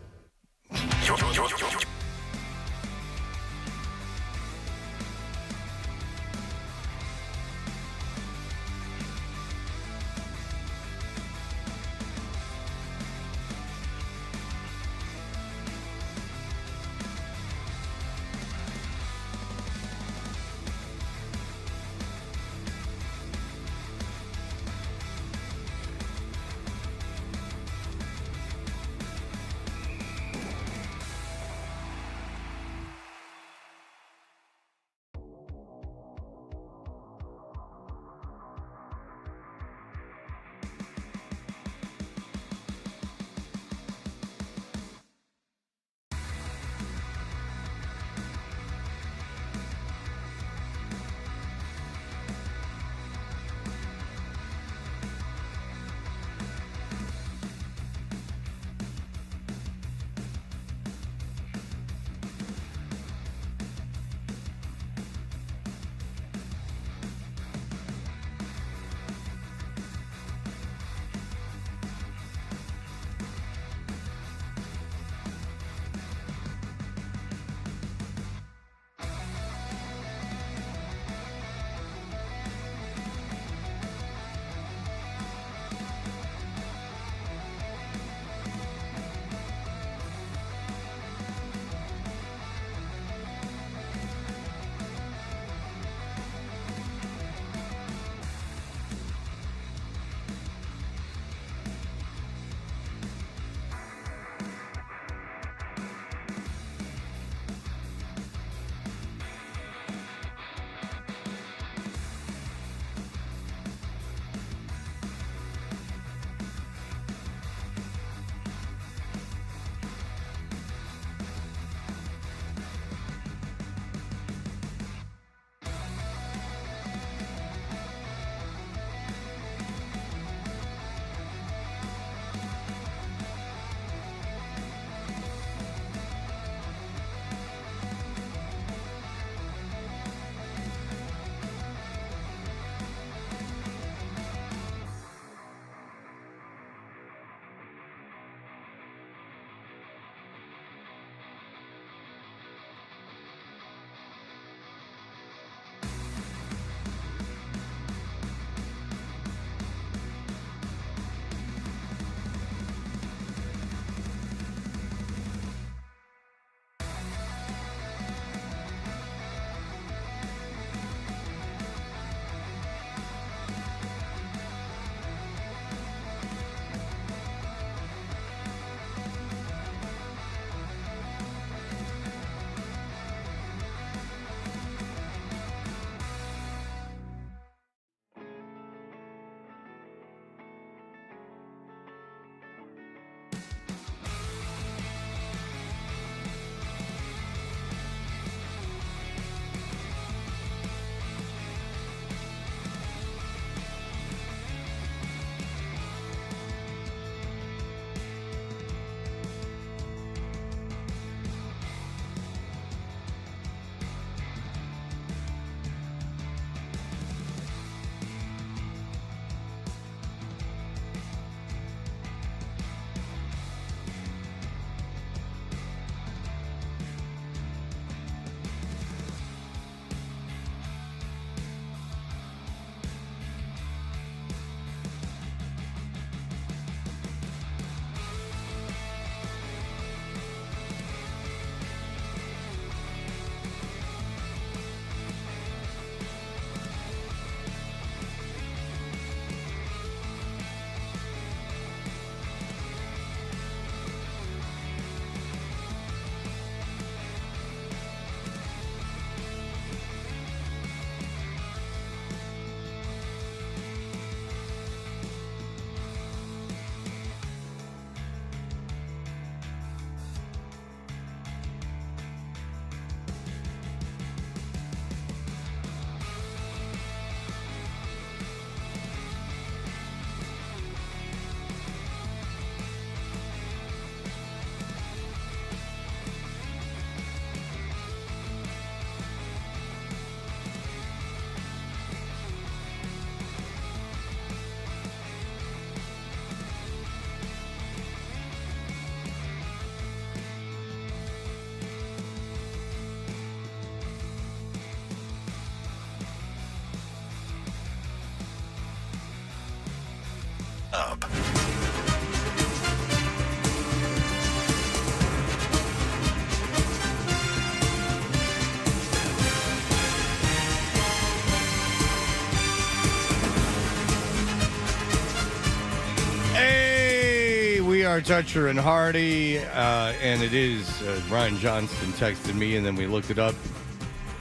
Starch Archer and Hardy, and it is Ryan Johnston texted me, and then we looked it up.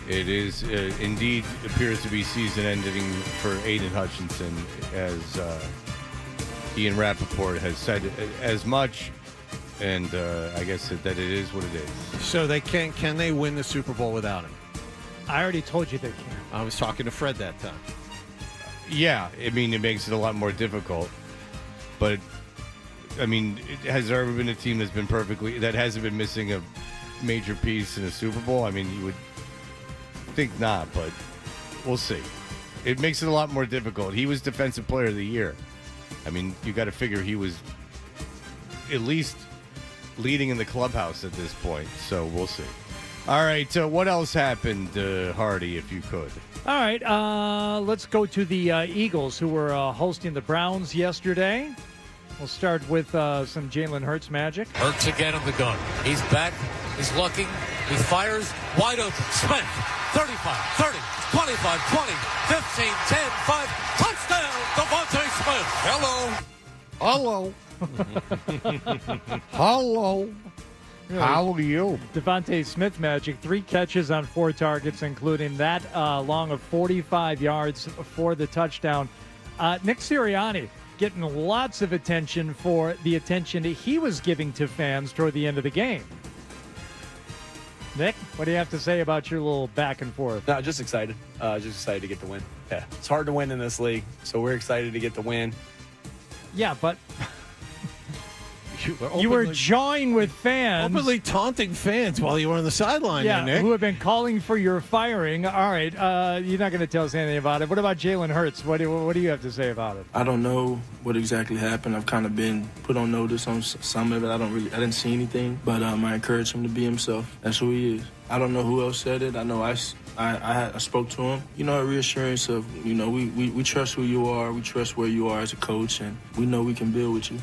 It is indeed appears to be season ending for Aiden Hutchinson, as Ian Rappaport has said as much, and I guess that it is what it is. So they can they win the Super Bowl without him? I already told you they can. I was talking to Fred that time. Yeah, I mean, it makes it a lot more difficult. But, I mean, has there ever been a team that hasn't been missing a major piece in a Super Bowl? I mean, you would think not, but we'll see. It makes it a lot more difficult. He was Defensive Player of the Year. I mean, you got to figure he was at least leading in the clubhouse at this point, so we'll see. All right, what else happened, Hardy, if you could? All right, let's go to the Eagles, who were hosting the Browns yesterday. We'll start with some Jalen Hurts magic. Hurts again on the gun. He's back. He's looking. He fires. Wide open. Smith. 35, 30, 25, 20, 15, 10, 5. Touchdown, Devontae Smith. Hello. Hello. How are you? Devontae Smith magic, 3 catches on 4 targets, including that long of 45 yards for the touchdown. Nick Sirianni getting lots of attention for the attention he was giving to fans toward the end of the game. Nick, what do you have to say about your little back and forth? No, just excited. Just excited to get the win. Yeah, it's hard to win in this league, so we're excited to get the win. Yeah, but you were jawing with fans. Openly taunting fans while you were on the sideline, yeah, Nick. who have been calling for your firing. All right, you're not going to tell us anything about it. What about Jalen Hurts? What do you have to say about it? I don't know what exactly happened. I've kind of been put on notice on some of it. I didn't see anything, but I encourage him to be himself. That's who he is. I don't know who else said it. I know I spoke to him. You know, a reassurance of, you know, we trust who you are. We trust where you are as a coach, and we know we can build with you.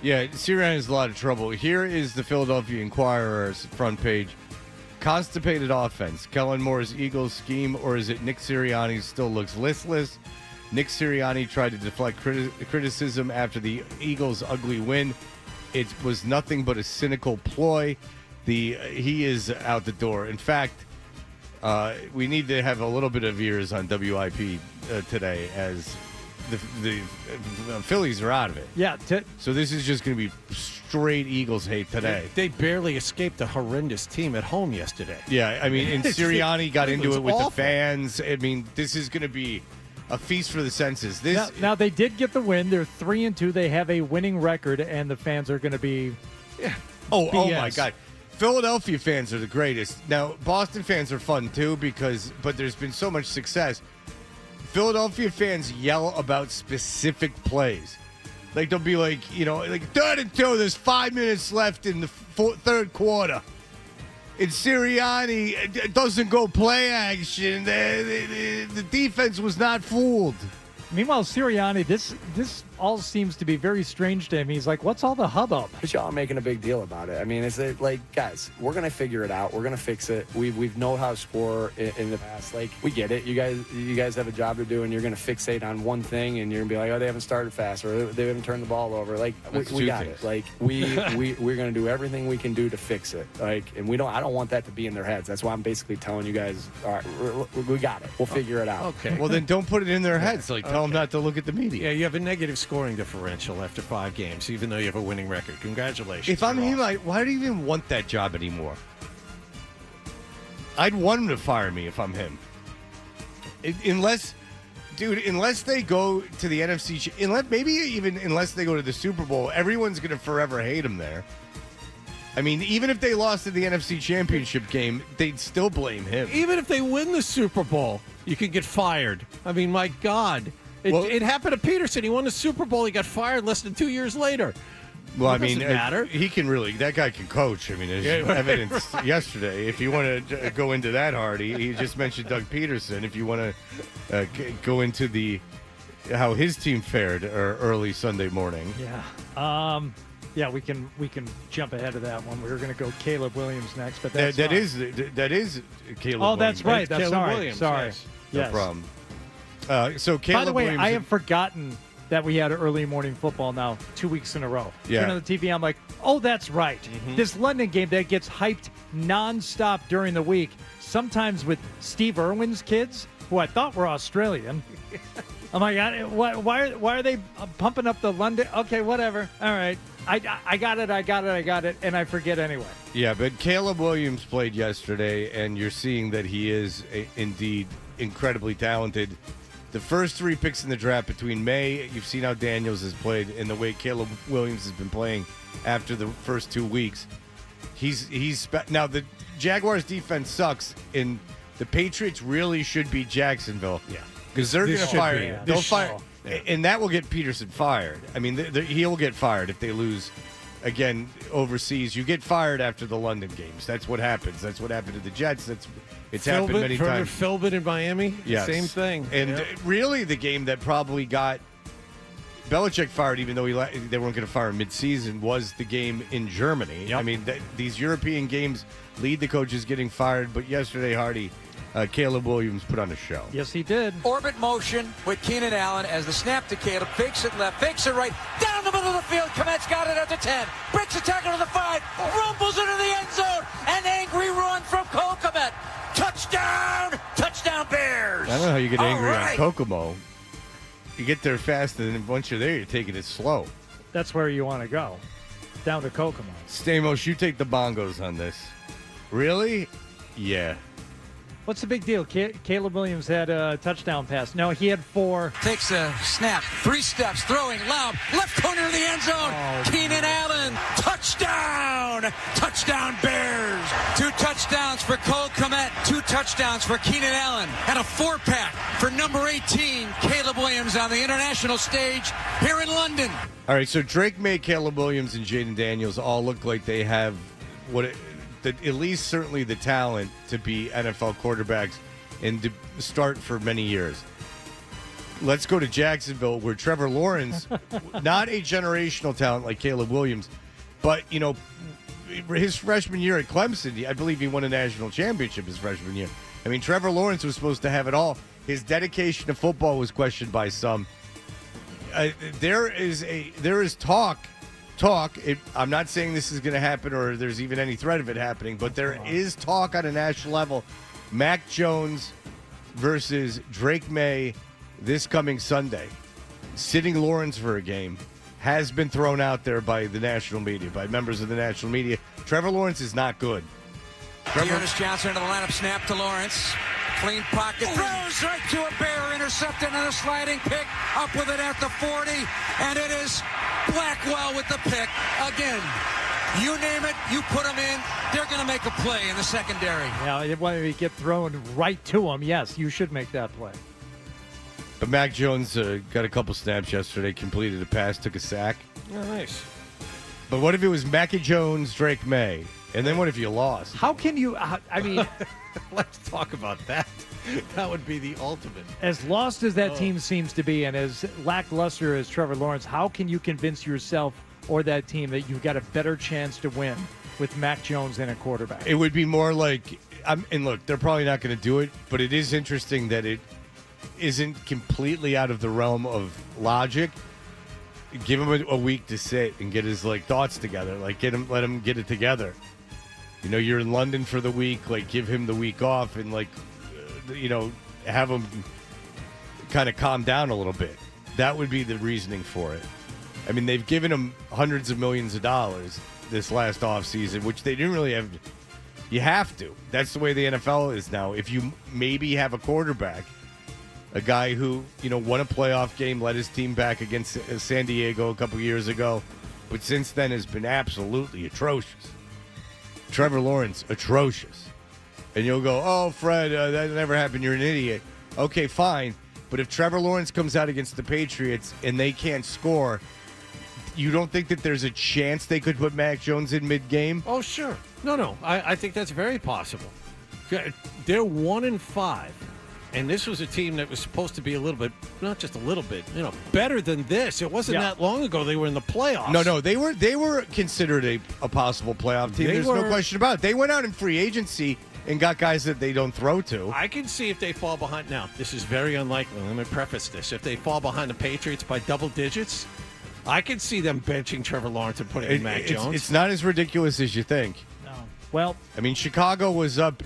Yeah, Sirianni has a lot of trouble. Here is the Philadelphia Inquirer's front page. Constipated offense. Kellen Moore's Eagles scheme, or is it Nick Sirianni still looks listless? Nick Sirianni tried to deflect criticism after the Eagles' ugly win. It was nothing but a cynical ploy. He is out the door. In fact, we need to have a little bit of ears on WIP today, as the Phillies are out of it. Yeah. So this is just going to be straight Eagles hate today. They barely escaped a horrendous team at home yesterday. Yeah, I mean, and Sirianni got into it with awful. the fans. I mean, this is going to be a feast for the senses. Now they did get the win. They're 3-2. They have a winning record, and the fans are going to be. Yeah. Oh my God. Philadelphia fans are the greatest. Now, Boston fans are fun too, but there's been so much success. Philadelphia fans yell about specific plays. Like, they'll be like, you know, like 3rd and 2, there's 5 minutes left in the third quarter. And Sirianni doesn't go play action. The defense was not fooled. Meanwhile, Sirianni, this all seems to be very strange to him. He's like, what's all the hubbub? But y'all are making a big deal about it. I mean, it's like, guys, we're going to figure it out. We're going to fix it. We've known how to score in the past. Like, we get it. You guys have a job to do, and you're going to fixate on one thing, and you're going to be like, oh, they haven't started fast, or they haven't turned the ball over. Like, we got it. Like, we're going to do everything we can do to fix it. Like, and I don't want that to be in their heads. That's why I'm basically telling you guys, all right, we got it. We'll figure it out. Okay. Well, then don't put it in their heads. Like, tell them not to look at the media. Yeah, you have a negative scoring differential after 5 games, even though you have a winning record. Congratulations. If I'm him, why do you even want that job anymore? I'd want him to fire me if I'm him. Unless they go to the NFC, unless they go to the Super Bowl, everyone's going to forever hate him there. I mean, even if they lost in the NFC Championship game, they'd still blame him. Even if they win the Super Bowl, you could get fired. I mean, my God. It happened to Peterson. He won the Super Bowl. He got fired less than 2 years later. Well, I mean, matter. He can really. That guy can coach. I mean, there's evidence yesterday. If you want to go into that, Hardy, he just mentioned Doug Peterson. If you want to go into how his team fared early Sunday morning. Yeah. Yeah, we can jump ahead of that one. We're going to go Caleb Williams next, but that is Caleb. Oh, that's Williams. right. That's Caleb sorry. Williams, Sorry. Yes. No problem. So Caleb By the way, Williams, I have forgotten that we had early morning football now 2 weeks in a row. Yeah. Turn on the TV, I'm like, oh, that's right. This London game that gets hyped nonstop during the week, sometimes with Steve Irwin's kids, who I thought were Australian. I'm like, why are they pumping up the London? Okay, whatever. All right. I got it, and I forget anyway. Yeah, but Caleb Williams played yesterday, and you're seeing that he is indeed incredibly talented. The first 3 picks in the draft between May, you've seen how Daniels has played, and the way Caleb Williams has been playing after the first 2 weeks. Now the Jaguars defense sucks, and the Patriots really should beat Jacksonville. Yeah, because they're going to fire. They'll fire, and that will get Peterson fired. I mean, he'll get fired if they lose again overseas. You get fired after the London games. That's what happens. That's what happened to the Jets. It's happened many times. Philbin in Miami, yes. Same thing. And really, the game that probably got Belichick fired, even though they weren't going to fire him mid-season, was the game in Germany. Yep. I mean, these European games lead the coaches getting fired. But yesterday, Hardy, Caleb Williams put on a show. Yes, he did. Orbit motion with Keenan Allen as the snap to Caleb. Fakes it left, fakes it right. Down the middle of the field. Komet's got it at the 10. Breaks the tackle to the 5. Rumbles into the end zone. An angry run from Cole Komet. Touchdown! Touchdown Bears! I don't know how you get angry All right. on Kokomo. You get there fast, and then once you're there, you're taking it slow. That's where you want to go. Down to Kokomo. Stamos, you take the bongos on this. Really? Yeah. What's the big deal? Caleb Williams had a touchdown pass. No, he had 4. Takes a snap. 3 steps. Throwing loud. Left corner of the end zone. Keenan Allen. Touchdown. Touchdown Bears. 2 touchdowns for Cole Komet. 2 touchdowns for Keenan Allen. And a 4-pack for number 18, Caleb Williams, on the international stage here in London. All right, so Drake May, Caleb Williams, and Jaden Daniels all look like they have at least certainly the talent to be NFL quarterbacks and to start for many years. Let's go to Jacksonville, where Trevor Lawrence, not a generational talent like Caleb Williams, but, his freshman year at Clemson, I believe he won a national championship his freshman year. I mean, Trevor Lawrence was supposed to have it all. His dedication to football was questioned by some. There is talk. I'm not saying this is going to happen or there's even any threat of it happening, but there is talk on a national level. Mac Jones versus Drake May this coming Sunday. Sitting Lawrence for a game has been thrown out there by the national media, by members of the national media. Trevor Lawrence is not good. Dearness Johnson into the lineup. Snap to Lawrence. Clean pocket. Throws right to a Bear. Intercepted and a sliding pick. Up with it at the 40. And it is Blackwell with the pick. Again, you name it, you put them in, they're going to make a play in the secondary. Yeah, when we get thrown right to him, yes, you should make that play. But Mac Jones got a couple snaps yesterday, completed a pass, took a sack. Oh, nice. But what if it was Mackey Jones, Drake May? And then what if you lost? How can you, I mean... Let's talk about that. That would be the ultimate. As lost as that team seems to be and as lackluster as Trevor Lawrence, how can you convince yourself or that team that you've got a better chance to win with Mac Jones and a quarterback? It would be more like, and look, they're probably not going to do it, but it is interesting that it isn't completely out of the realm of logic. Give him a week to sit and get his thoughts together. Let him get it together. You're in London for the week. Give him the week off and have him kind of calm down a little bit. That would be the reasoning for it. I mean, they've given him hundreds of millions of dollars this last offseason, which they didn't really have. You have to. That's the way the NFL is now. If you maybe have a quarterback, a guy who, won a playoff game, led his team back against San Diego a couple years ago, but since then has been absolutely atrocious. Trevor Lawrence, atrocious. And you'll go, oh, Fred, that never happened. You're an idiot. Okay, fine. But if Trevor Lawrence comes out against the Patriots and they can't score, you don't think that there's a chance they could put Mac Jones in mid-game? Oh, sure. No. I think that's very possible. They're 1-5. And this was a team that was supposed to be a little bit, not just a little bit, better than this. It wasn't that long ago they were in the playoffs. No, they were considered a possible playoff team. There's no question about it. They went out in free agency and got guys that they don't throw to. I can see if they fall behind. Now, this is very unlikely. Let me preface this. If they fall behind the Patriots by double digits, I can see them benching Trevor Lawrence and putting in Mac Jones. It's not as ridiculous as you think. No. Well, I mean, Chicago was up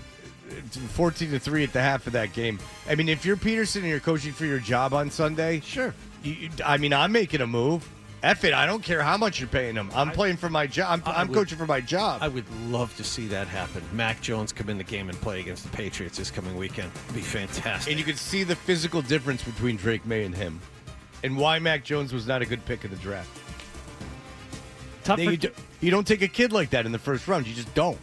14-3 at the half of that game. I mean, if you're Peterson and you're coaching for your job on Sunday, sure. I'm making a move. F it. I don't care how much you're paying them. I'm playing for my job. I'm coaching for my job. I would love to see that happen. Mac Jones come in the game and play against the Patriots this coming weekend. It'd be fantastic. And you could see the physical difference between Drake May and him, and why Mac Jones was not a good pick in the draft. You don't take a kid like that in the first round. You just don't.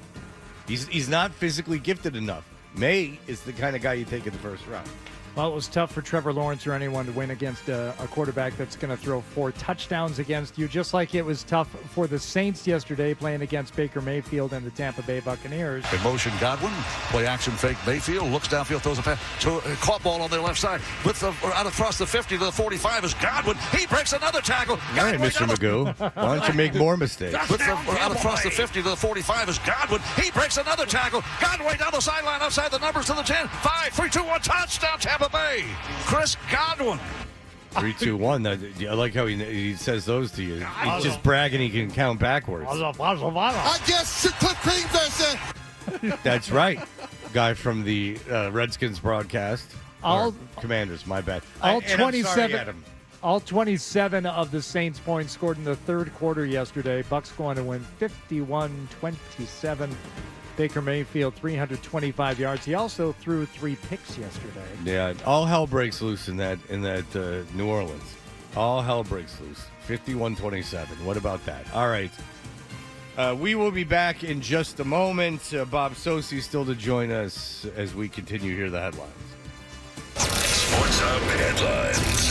He's not physically gifted enough. May is the kind of guy you take in the first round. Well, it was tough for Trevor Lawrence or anyone to win against a quarterback that's going to throw 4 touchdowns against you, just like it was tough for the Saints yesterday playing against Baker Mayfield and the Tampa Bay Buccaneers. In motion, Godwin, play action fake Mayfield, looks downfield, throws a pass to a caught ball on their left side. Out across the 50 to the 45 is Godwin. He breaks another tackle. All right, Mr. Magoo. Why don't you make more mistakes? Out across the 50 to the 45 is Godwin. He breaks another tackle. Godwin down the sideline, outside the numbers to the 10. 5, 3, 2, 1, touchdown, Tampa Bay. Chris Godwin. 3, 2, 1. I like how he says those to you. He's just bragging he can count backwards. I guess Cliff Greenberg. That's right. Guy from the Redskins broadcast. Commanders, my bad. All And I'm sorry, 27. Adam. All 27 of the Saints' points scored in the third quarter yesterday. Bucks going to win 51-27. Baker Mayfield, 325 yards. He also threw 3 picks yesterday. Yeah, all hell breaks loose in that New Orleans. All hell breaks loose. 51-27. What about that? All right. We will be back in just a moment. Bob Sosi still to join us as we continue here the headlines. Sports Hub headlines.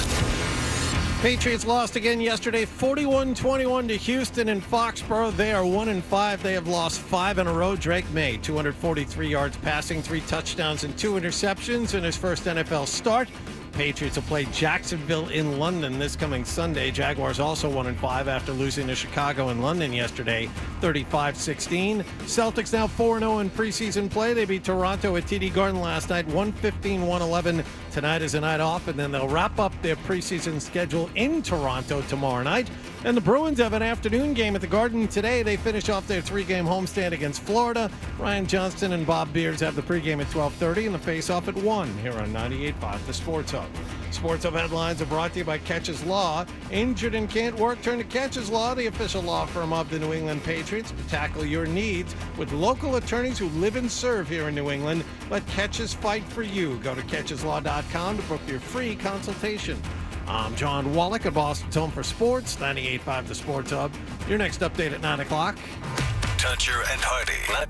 Patriots lost again yesterday, 41-21 to Houston and Foxborough. They are 1-5. They have lost 5 in a row. Drake May, 243 yards passing, 3 touchdowns and 2 interceptions in his first NFL start. Patriots will play Jacksonville in London this coming Sunday. Jaguars also 1-5 after losing to Chicago in London yesterday, 35-16. Celtics now 4-0 in preseason play. They beat Toronto at TD Garden last night, 115-111. Tonight is a night off, and then they'll wrap up their preseason schedule in Toronto tomorrow night. And the Bruins have an afternoon game at the Garden today. They finish off their 3-game homestand against Florida. Ryan Johnston and Bob Beards have the pregame at 12:30 and the face-off at 1 here on 98.5 The Sports Hub. Sports Hub headlines are brought to you by Catches Law. Injured and can't work? Turn to Catches Law, the official law firm of the New England Patriots, to tackle your needs with local attorneys who live and serve here in New England. Let Catches fight for you. Go to catcheslaw.com to book your free consultation. I'm John Wallach at Boston's Home for Sports, 98.5 The Sports Hub. Your next update at 9 o'clock. Toucher and Hardy.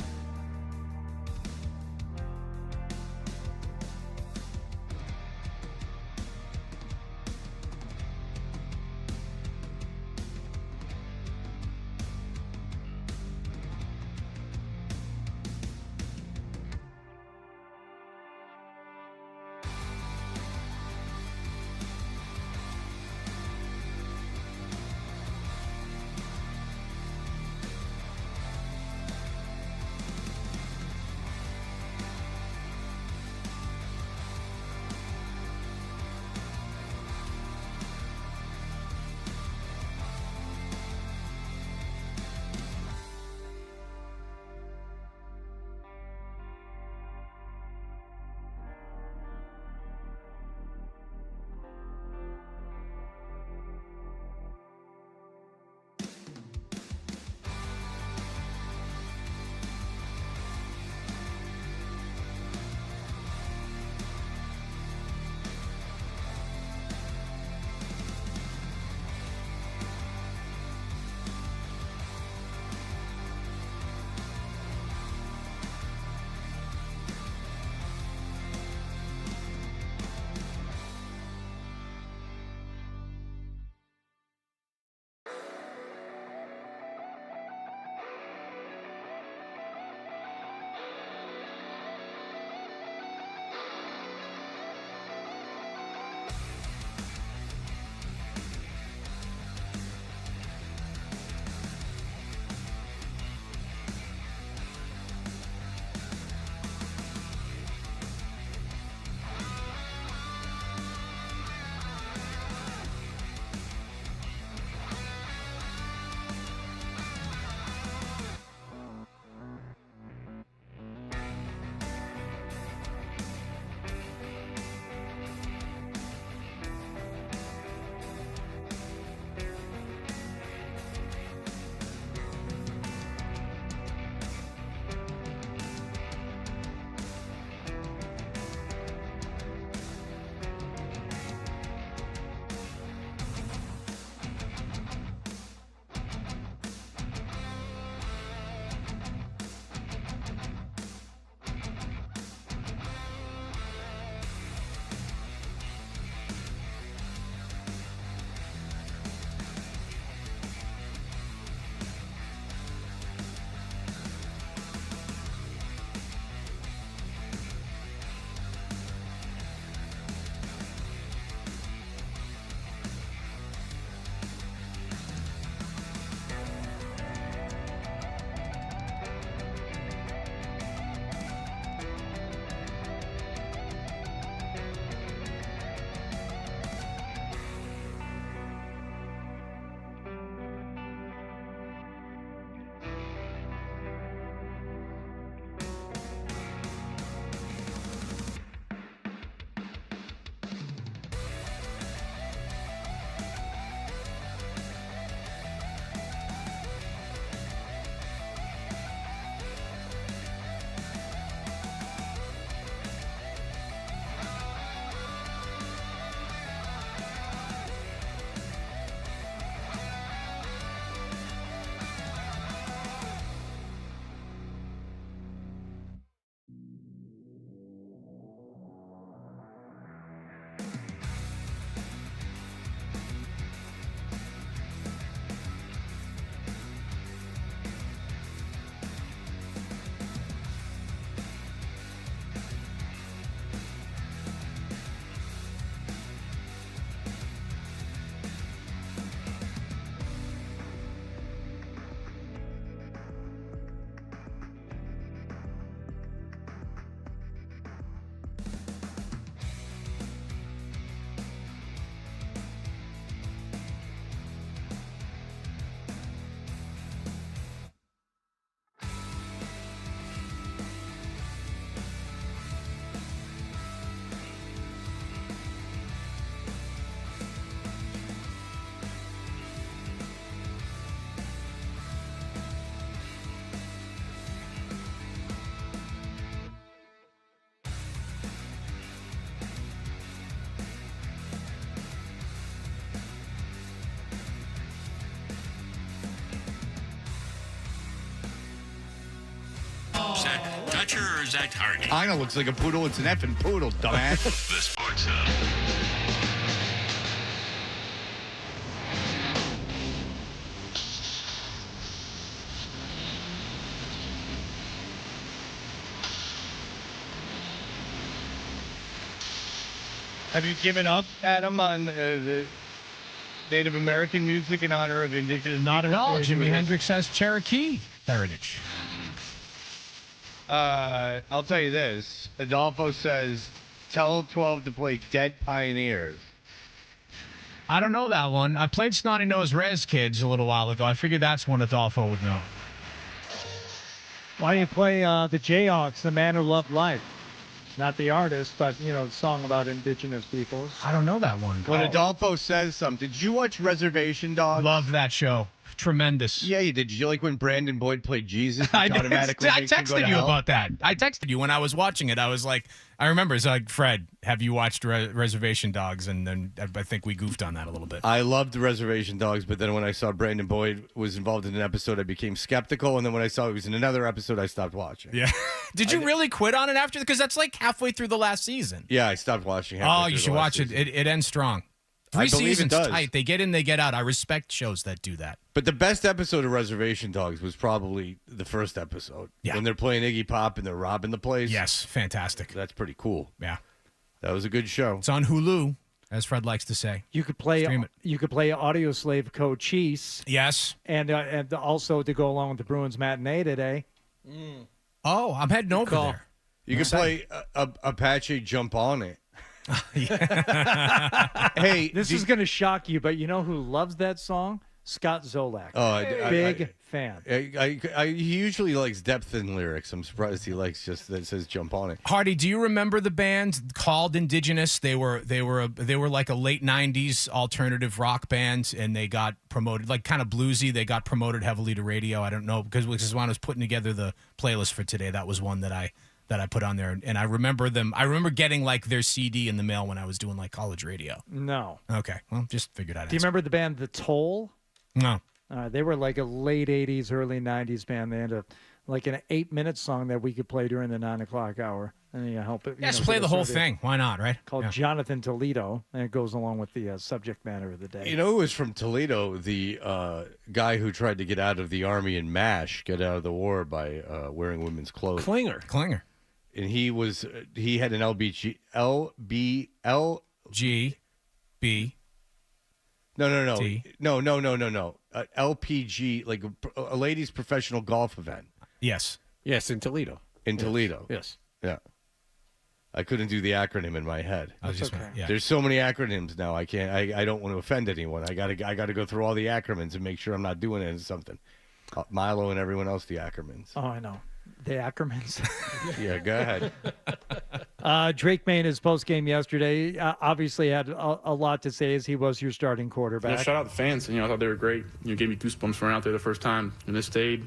that Dutcher or is that Hardy? I know, looks like a poodle. It's an effing poodle, dumbass. The Sports Hub. Have you given up, Adam, on the Native American music in honor of Indigenous? Not at all. Jimi Hendrix has Cherokee heritage. I'll tell you this. Adolfo says, tell 12 to play Dead Pioneers. I don't know that one. I played Snotty Nose Rez Kids a little while ago. I figured that's one Adolfo would know. Why do you play the Jayhawks, The Man Who Loved Life? Not the artist, but, the song about indigenous peoples. I don't know that one. When Adolfo says something, did you watch Reservation Dogs? Love that show. Tremendous. Yeah, you did. Did you like when Brandon Boyd played Jesus? I texted you about that. I texted you when I was watching it. I was like, I remember, it's like, Fred, have you watched Reservation Dogs? And then I think we goofed on that a little bit. I loved Reservation Dogs, but then when I saw Brandon Boyd was involved in an episode, I became skeptical. And then when I saw he was in another episode, I stopped watching. Yeah. Did you really quit on it after? Because that's like halfway through the last season. Yeah, I stopped watching. Oh, you should watch it. It ends strong. 3 seasons tight. They get in, they get out. I respect shows that do that. But the best episode of Reservation Dogs was probably the first episode. Yeah. When they're playing Iggy Pop and they're robbing the place. Yes, fantastic. That's pretty cool. Yeah. That was a good show. It's on Hulu, as Fred likes to say. You could play Audio Slave Cochise. Yes. And also to go along with the Bruins matinee today. Oh, I'm heading over there. You could play Apache Jump On It. Hey, this is going to shock you, but you know who loves that song? Scott Zolak. Oh, big fan. He usually likes depth in lyrics. I'm surprised he likes just that says "jump on it." Hardy, do you remember the band called Indigenous? They were like a late '90s alternative rock band, and they got promoted, like kind of bluesy. They got promoted heavily to radio. I don't know, because when I was putting together the playlist for today, that was one that I put on there, and I remember them. I remember getting like their CD in the mail when I was doing like college radio. No. Okay, well, just figured out. Do you remember the band The Toll? No. They were like a late 80s, early 90s band. They had like an 8-minute song that we could play during the 9 o'clock hour. And help it. Yes, play the whole thing. Why not, right? Called Jonathan Toledo, and it goes along with the subject matter of the day. You know who was from Toledo? The guy who tried to get out of the Army in MASH, get out of the war by wearing women's clothes. Klinger. And he had an LBG. No. T. No. LPG, like a ladies' professional golf event. Yes. Yes, in Toledo. In Toledo. Yes. Yeah. I couldn't do the acronym in my head. Yeah. There's so many acronyms now. I can't. I don't want to offend anyone. I gotta go through all the acronyms and make sure I'm not doing it in something. Milo and everyone else, the acronyms. Oh, I know. The Ackermans. Yeah, go ahead. Drake made his postgame yesterday. Obviously had a lot to say as he was your starting quarterback. Shout out the fans. I thought they were great. Gave me goosebumps running out there the first time. And they stayed,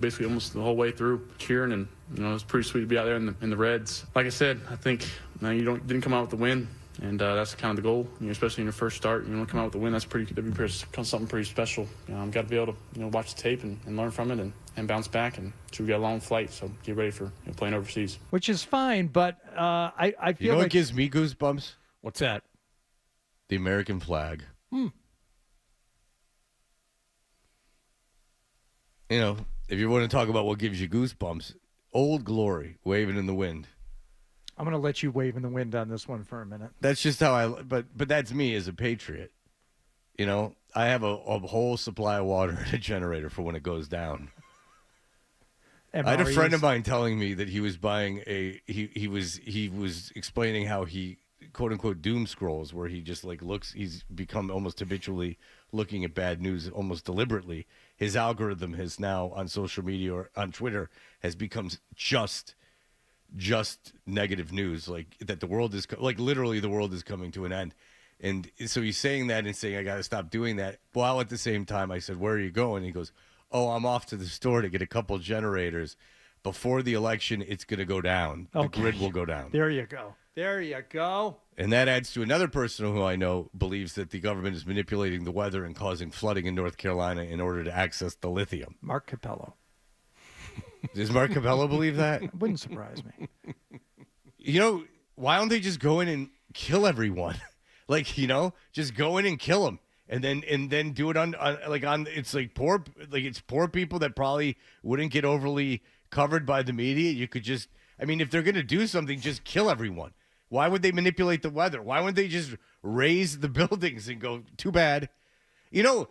basically almost the whole way through cheering. And, it was pretty sweet to be out there in the Reds. Like I said, I think didn't come out with the win. And that's kind of the goal, especially in your first start. You want to come out with a win. That'd be something pretty special. Got to be able to watch the tape and learn from it and bounce back. And so we got a long flight, so get ready for playing overseas. Which is fine, but I feel you know like what gives me goosebumps? What's that? The American flag. If you want to talk about what gives you goosebumps, Old Glory waving in the wind. I'm going to let you wave in the wind on this one for a minute. That's just how but that's me as a patriot. I have a whole supply of water in a generator for when it goes down. MREs. I had a friend of mine telling me that he was buying he was explaining how he quote unquote doom scrolls, where he just he's become almost habitually looking at bad news almost deliberately. His algorithm has now on social media or on Twitter has become just negative news, like that the world is literally the world is coming to an end. And so he's saying that and saying, I got to stop doing that. While at the same time, I said, where are you going? He goes, oh, I'm off to the store to get a couple generators. Before the election, it's going to go down. The grid will go down. There you go. And that adds to another person who I know believes that the government is manipulating the weather and causing flooding in North Carolina in order to access the lithium. Mark Capello. Does Mark Cabello believe that? It wouldn't surprise me. You know, why don't they just go in and kill everyone? Like, you know, just go in and kill them. And then do it on it's poor people that probably wouldn't get overly covered by the media. You could just, I mean, if they're going to do something, just kill everyone. Why would they manipulate the weather? Why wouldn't they just raise the buildings and go, too bad? You know,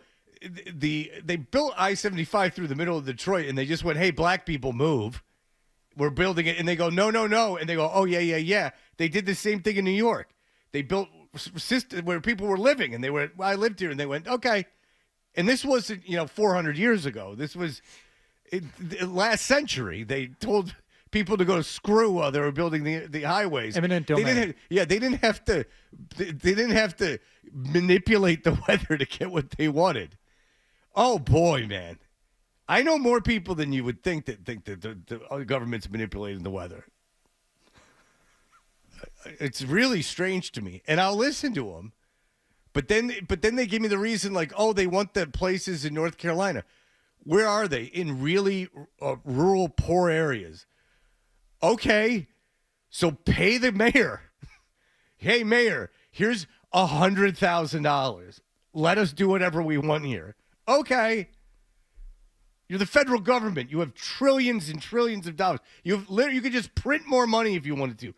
they built I-75 through the middle of Detroit, and they just went, hey, black people, move. We're building it. And they go, no. And they go, oh, yeah. They did the same thing in New York. They built system where people were living, and they were, I lived here, and they went, okay. And this wasn't, 400 years ago. This was last century. They told people to go to screw while they were building the highways. Eminent domain. They didn't have to manipulate the weather to get what they wanted. Oh boy, man. I know more people than you would think that the government's manipulating the weather. It's really strange to me, and I'll listen to them. But then they give me the reason, like, oh, they want the places in North Carolina. Where are they? In really rural, poor areas. Okay, so pay the mayor. Hey, mayor, here's $100,000. Let us do whatever we want here. Okay. You're the federal government. You have trillions and trillions of dollars. You could just print more money if you wanted to.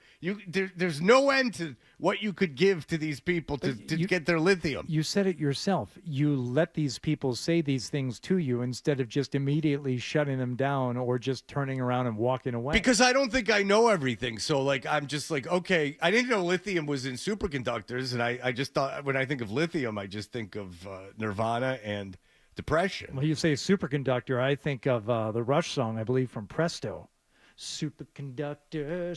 There's no end to what you could give to these people to get their lithium. You said it yourself. You let these people say these things to you instead of just immediately shutting them down or just turning around and walking away. Because I don't think I know everything. So, like, I'm just like, okay, I didn't know lithium was in superconductors. And I just thought, when I think of lithium, I just think of Nirvana and Depression. Well, you say superconductor, I think of the Rush song, I believe, from Presto. Superconductor.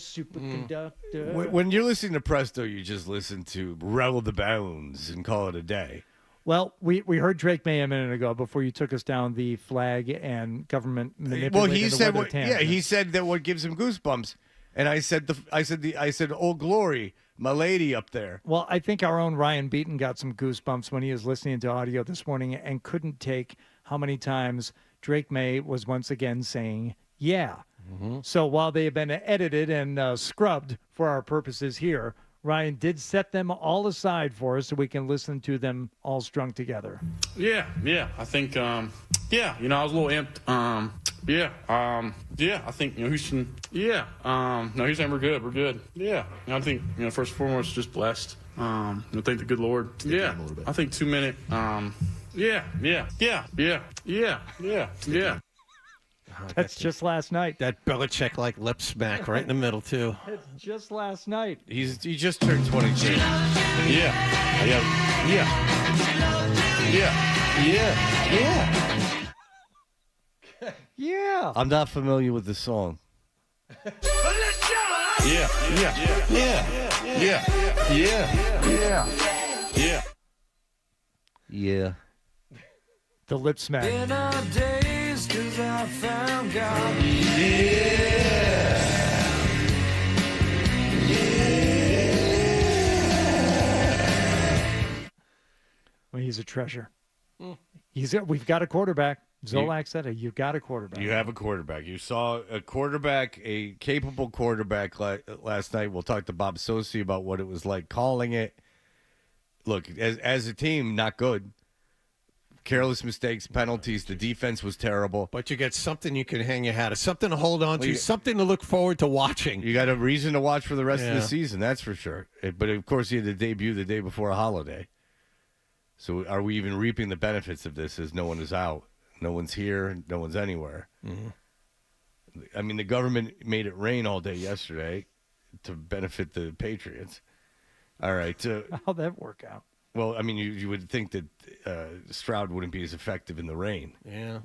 When you're listening to Presto, you just listen to Rattle the Bones and call it a day. Well, we heard Drake May a minute ago before you took us down the flag and government manipulating Well, he the said weather tangent. he said that what gives him goosebumps, and I said, "Oh glory, my lady up there." Well, I think our own Ryan Beaton got some goosebumps when he was listening to audio this morning and couldn't take how many times Drake May was once again saying, yeah. Mm-hmm. So while they have been edited and scrubbed for our purposes here, Ryan did set them all aside for us so we can listen to them all strung together. Yeah. I think, I was a little amped. I think, Houston, Houston, we're good. Yeah. I think, first and foremost, just blessed. Thank the good Lord. Yeah. I think 2 minute, yeah. That's just last night. That Belichick like lip smack right in the middle too. It's just last night. He just turned 22. Yeah. Yeah. I'm not familiar with the song. Yeah. The lip smack. In our days, 'cause I found God. Well, he's a treasure. We've got a quarterback. Zolak said it. You've got a quarterback. You have a quarterback. You saw a quarterback, a capable quarterback last night. We'll talk to Bob Sosi about what it was like calling it. Look, as a team, not good. Careless mistakes, penalties. The defense was terrible. But you get something you can hang your hat on, something to hold on to, something to look forward to watching. You got a reason to watch for the rest of the season, that's for sure. But, of course, he had to debut the day before a holiday. So are we even reaping the benefits of this as no one is out? No one's here. No one's anywhere. Mm-hmm. I mean, the government made it rain all day yesterday to benefit the Patriots. All right. How'd that work out? Well, I mean, you would think that Stroud wouldn't be as effective in the rain. Yeah.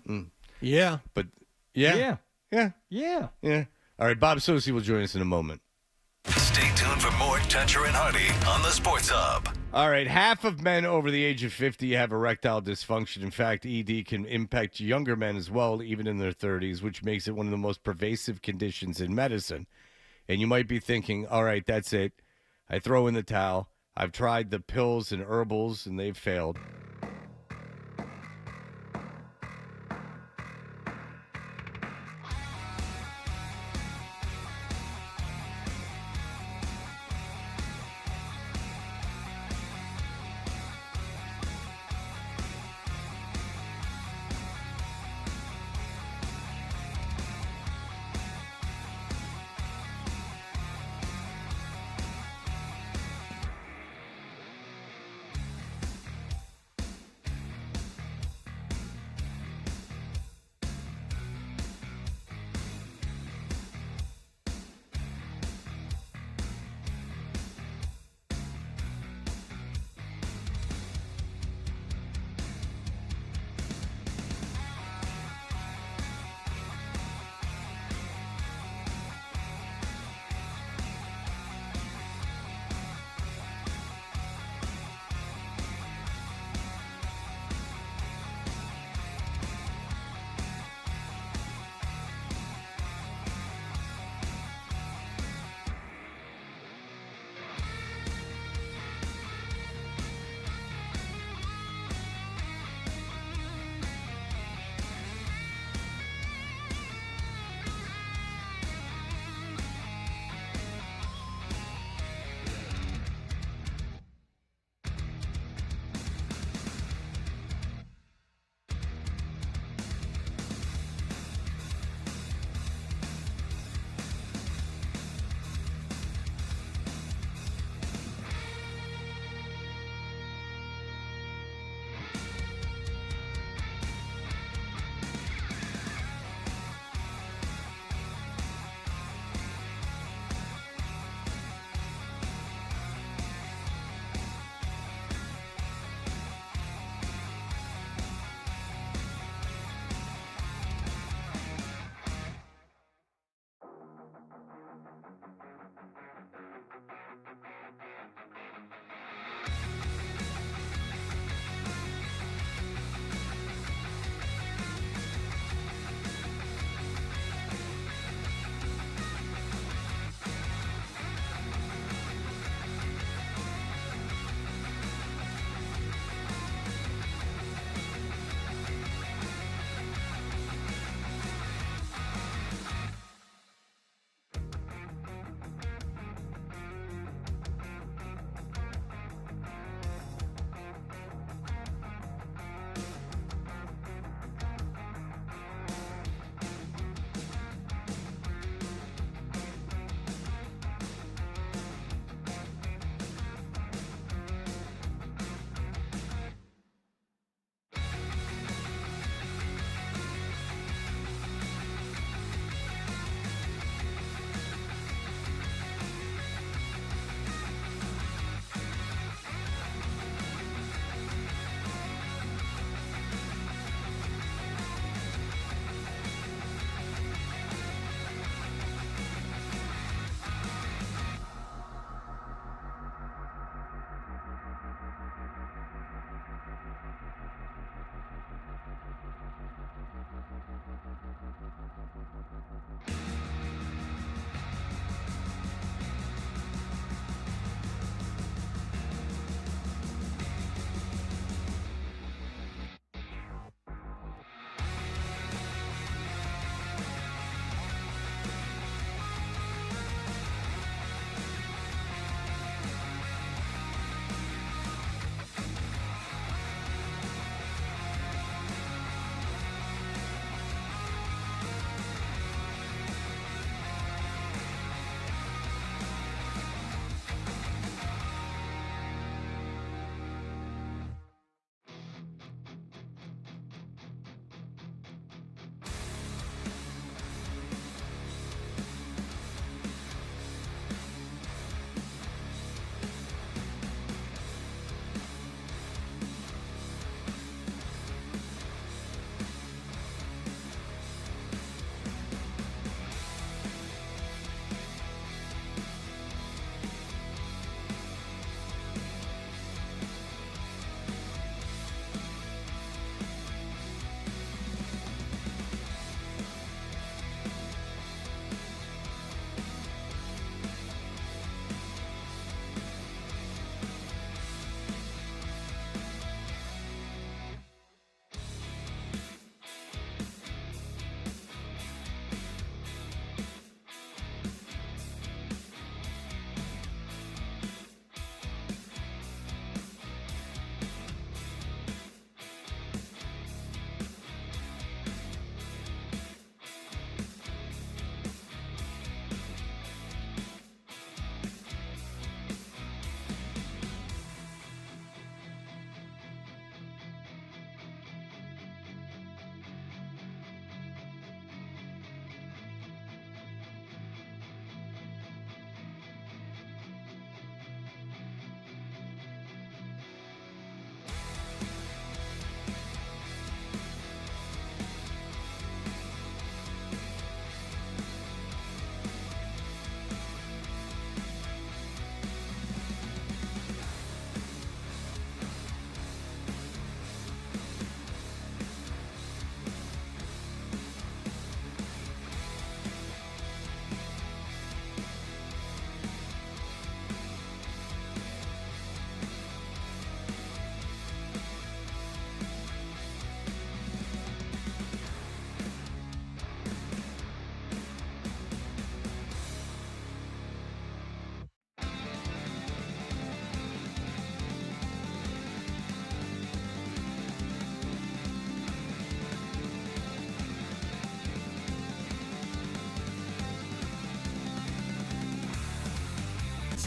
Yeah. But, yeah. All right, Bob Sosi will join us in a moment. Stay tuned for more Toucher and Hardy on the Sports Hub. All right, half of men over the age of 50 have erectile dysfunction. In fact, ED can impact younger men as well, even in their 30s, which makes it one of the most pervasive conditions in medicine. And you might be thinking, all right, that's it. I throw in the towel. I've tried the pills and herbals, and they've failed.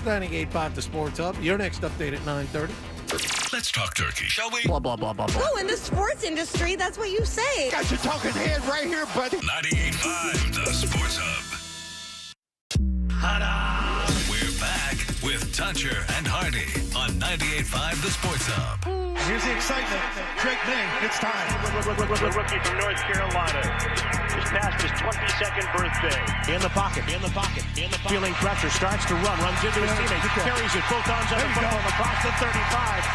98.5 The Sports Hub. Your next update at 9:30. Let's talk turkey, shall we? Blah, blah, blah, blah, blah. Oh, in the sports industry, that's what you say. Got your talking head right here, buddy. 98.5 The Sports Hub. Ta-da! We're back with Toucher and Hardy on 98.5 The Sports Hub. Here's the excitement. Drake May, it's time. The rookie from North Carolina. Just past his 22nd birthday. In the pocket. Feeling pressure, starts to runs into his teammate. Carries it, both arms on the football across the 35.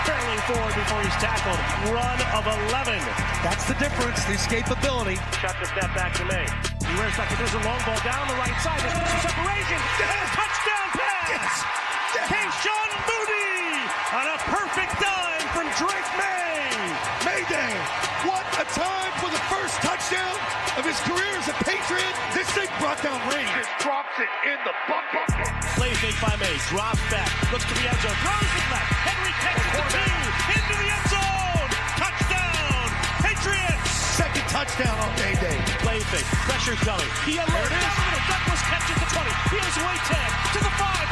Barreling forward before he's tackled. Run of 11. That's the difference, the escapability. Shot the snap back to May. He wears back. There's a long ball down the right side. There's some separation. Touchdown pass. Keyshawn Moody on a perfect dime from Drake May. Mayday! What a time for the first touchdown of his career as a Patriot. This thing brought down rain. Just drops it in the bucket. Play fake by May. Drops back. Looks to the end zone. Throws it left. Henry catches the two. Into the end zone. Touchdown. Patriots. Second touchdown on Mayday. Play fake. Pressure's coming. He unloads down the middle. Douglas catches the 20. Here's away 10 to the 5.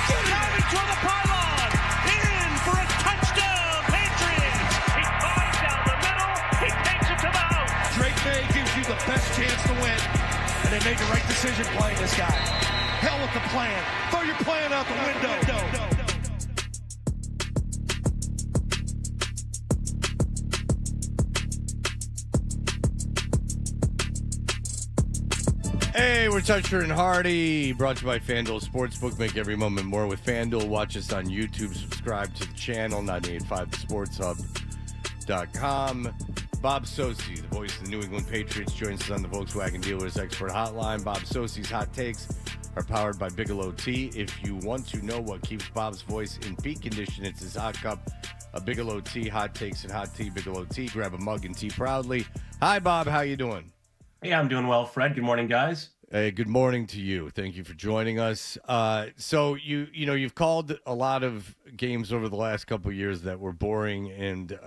Diving toward the pylon. In for a touchdown. Patriots. He dives down the middle. He takes it to the house. Drake May gives you the best chance to win. And they made the right decision playing this guy. Hell with the plan. Throw your plan out the window. Hey, we're Toucher and Hardy, brought to you by FanDuel Sportsbook. Make every moment more with FanDuel. Watch us on YouTube. Subscribe to the channel, 985thesportshub.com. Bob Sosi, the voice of the New England Patriots, joins us on the Volkswagen Dealers Expert Hotline. Bob Sosi's hot takes are powered by Bigelow Tea. If you want to know what keeps Bob's voice in peak condition, it's his hot cup of Bigelow Tea. Hot takes and hot tea, Bigelow Tea. Grab a mug and tea proudly. Hi, Bob. How you doing? Hey, I'm doing well, Fred. Good morning, guys. Hey, good morning to you. Thank you for joining us. So you've called a lot of games over the last couple of years that were boring and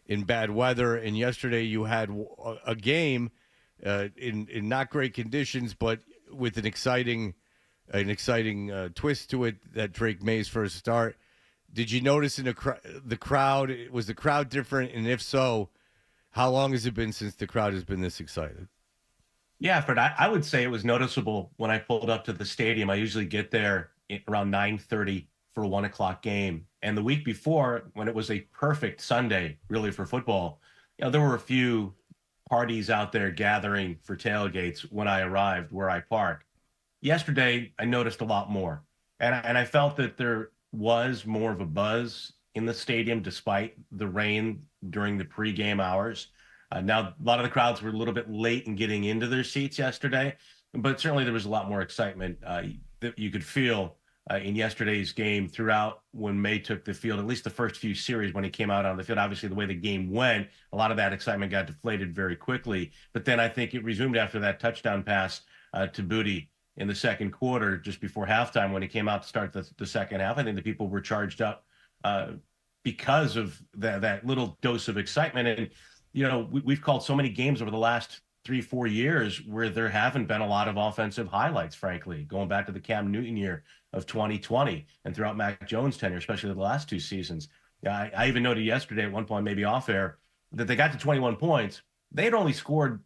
in bad weather. And yesterday you had a game in not great conditions, but with an exciting twist to it. That Drake May's first start. Did you notice in the crowd? Was the crowd different? And if so, how long has it been since the crowd has been this excited? Yeah, Fred, I would say it was noticeable when I pulled up to the stadium. I usually get there around 9:30 for a 1 o'clock game. And the week before, when it was a perfect Sunday, really, for football, there were a few parties out there gathering for tailgates when I arrived where I park. Yesterday, I noticed a lot more. And I felt that there was more of a buzz in the stadium despite the rain during the pregame hours. Now, a lot of the crowds were a little bit late in getting into their seats yesterday, but certainly there was a lot more excitement that you could feel in yesterday's game throughout when May took the field, at least the first few series when he came out on the field. Obviously, the way the game went, a lot of that excitement got deflated very quickly. But then I think it resumed after that touchdown pass to Booty in the second quarter, just before halftime when he came out to start the second half. I think the people were charged up because of that little dose of excitement. And we've called so many games over the last 3-4 years where there haven't been a lot of offensive highlights, frankly, going back to the Cam Newton year of 2020 and throughout Mac Jones' tenure, especially the last two seasons. I even noted yesterday at one point, maybe off air, that they got to 21 points. They had only scored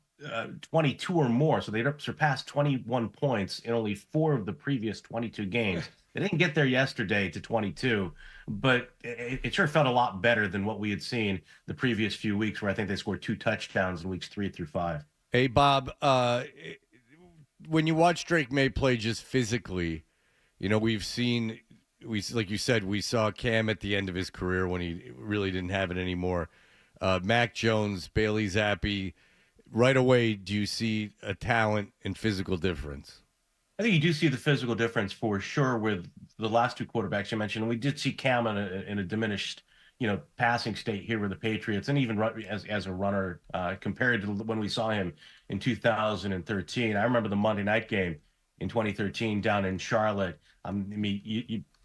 22 or more, so they'd surpassed 21 points in only 4 of the previous 22 games. They didn't get there yesterday to 22, but it sure felt a lot better than what we had seen the previous few weeks, where I think they scored 2 touchdowns in weeks 3 through 5. Hey, Bob, when you watch Drake May play just physically, like you said, we saw Cam at the end of his career when he really didn't have it anymore. Mac Jones, Bailey Zappi, right away, do you see a talent and physical difference? I think you do see the physical difference for sure with the last 2 quarterbacks you mentioned. We did see Cam in a diminished, passing state here with the Patriots, and even as a runner compared to when we saw him in 2013. I remember the Monday night game in 2013 down in Charlotte.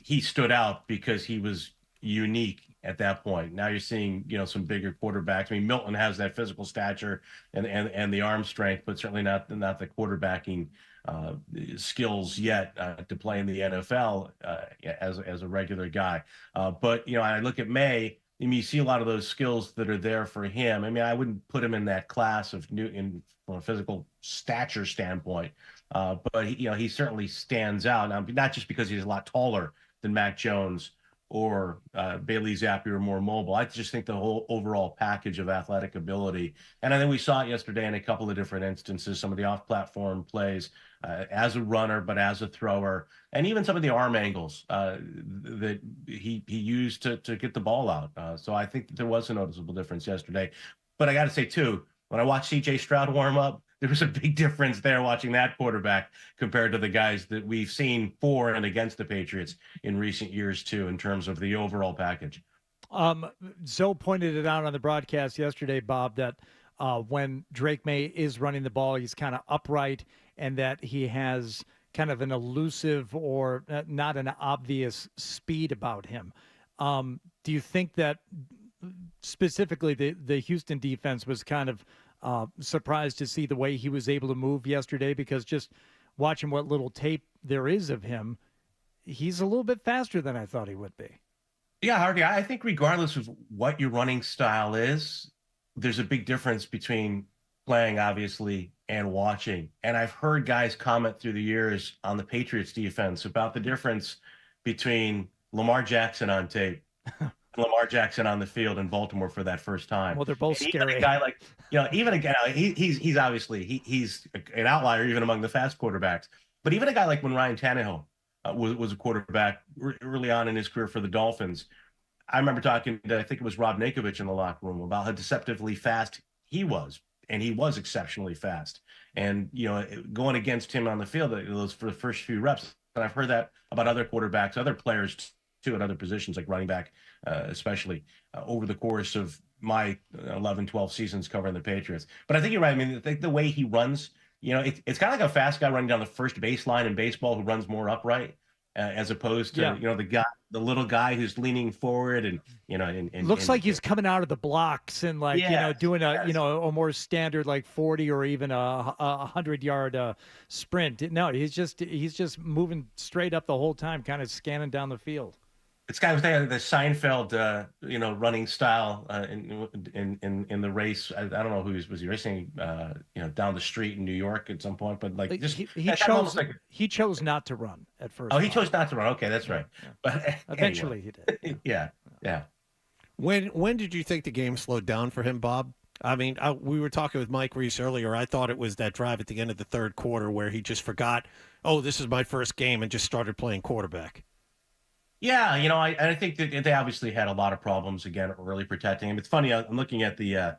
He stood out because he was unique at that point. Now you're seeing, some bigger quarterbacks. I mean, Milton has that physical stature and the arm strength, but certainly not the quarterbacking skills yet to play in the NFL as a regular guy. But I look at May. I mean, you see a lot of those skills that are there for him. I mean, I wouldn't put him in that class of from a physical stature standpoint, but he certainly stands out. Now, not just because he's a lot taller than Mac Jones or Bailey Zappi are more mobile. I just think the whole overall package of athletic ability, and I think we saw it yesterday in a couple of different instances, some of the off-platform plays as a runner, but as a thrower, and even some of the arm angles that he used to get the ball out. So I think that there was a noticeable difference yesterday. But I got to say, too, when I watched C.J. Stroud warm up, there was a big difference there watching that quarterback compared to the guys that we've seen for and against the Patriots in recent years, too, in terms of the overall package. Zoe pointed it out on the broadcast yesterday, Bob, that when Drake May is running the ball, he's kind of upright and that he has kind of an elusive or not an obvious speed about him. Do you think that specifically the Houston defense was kind of surprised to see the way he was able to move yesterday? Because just watching what little tape there is of him, he's a little bit faster than I thought he would be. Yeah, Hardy, I think regardless of what your running style is, there's a big difference between playing, obviously, and watching. And I've heard guys comment through the years on the Patriots defense about the difference between Lamar Jackson on tape Lamar Jackson on the field in Baltimore for that first time. Well, they're both and scary. Even a guy like, even a guy, he's obviously he's an outlier even among the fast quarterbacks. But even a guy like when Ryan Tannehill was a quarterback early on in his career for the Dolphins, I remember talking to, I think it was Rob Ninkovich in the locker room about how deceptively fast he was, and he was exceptionally fast. And going against him on the field, those for the first few reps, and I've heard that about other quarterbacks, other players too, at other positions like running back, especially over the course of my 11, 12 seasons covering the Patriots. But I think you're right. I mean, the way he runs, it's kind of like a fast guy running down the first baseline in baseball who runs more upright, as opposed to the little guy who's leaning forward and looks like he's coming out of the blocks and doing a more standard like 40 or even a 100-yard sprint. No, he's just moving straight up the whole time, kind of scanning down the field. It's kind of the Seinfeld, running style in the race. I don't know was he racing, down the street in New York at some point, but he chose not to run at first. Oh, he chose not to run. Okay, that's right. Yeah. But eventually anyway. he did. Yeah. When did you think the game slowed down for him, Bob? I mean, we were talking with Mike Reiss earlier. I thought it was that drive at the end of the third quarter where he just forgot, this is my first game, and just started playing quarterback. Yeah, I think that they obviously had a lot of problems again early protecting him. It's funny, I'm looking at the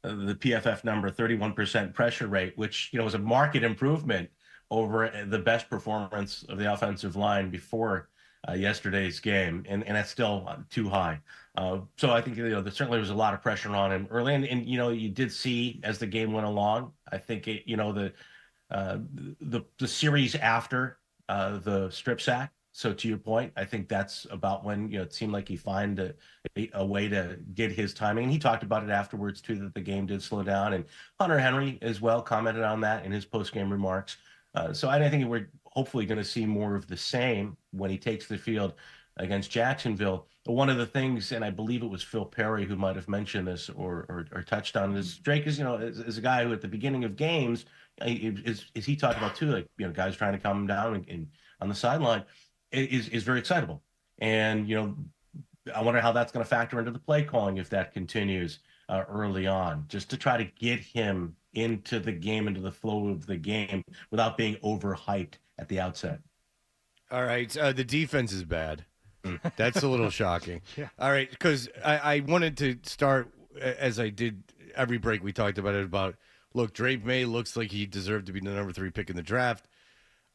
PFF number, 31% pressure rate, which was a marked improvement over the best performance of the offensive line before yesterday's game, and that's still too high. So I think there certainly was a lot of pressure on him early, and you did see as the game went along. I think the series after the strip sack. So to your point, I think that's about when it seemed like he found a way to get his timing. And he talked about it afterwards too, that the game did slow down. And Hunter Henry as well commented on that in his post-game remarks. So I think we're hopefully going to see more of the same when he takes the field against Jacksonville. But one of the things, and I believe it was Phil Perry who might have mentioned this or touched on this, Drake is is a guy who at the beginning of games is he talked about too, like guys trying to calm him down and on the sideline. Is very excitable. And, I wonder how that's going to factor into the play calling if that continues early on, just to try to get him into the game, into the flow of the game without being overhyped at the outset. All right. The defense is bad. That's a little shocking. Yeah. All right. Because I wanted to start, as I did every break, we talked about it about, look, Drake May looks like he deserved to be the number 3 pick in the draft.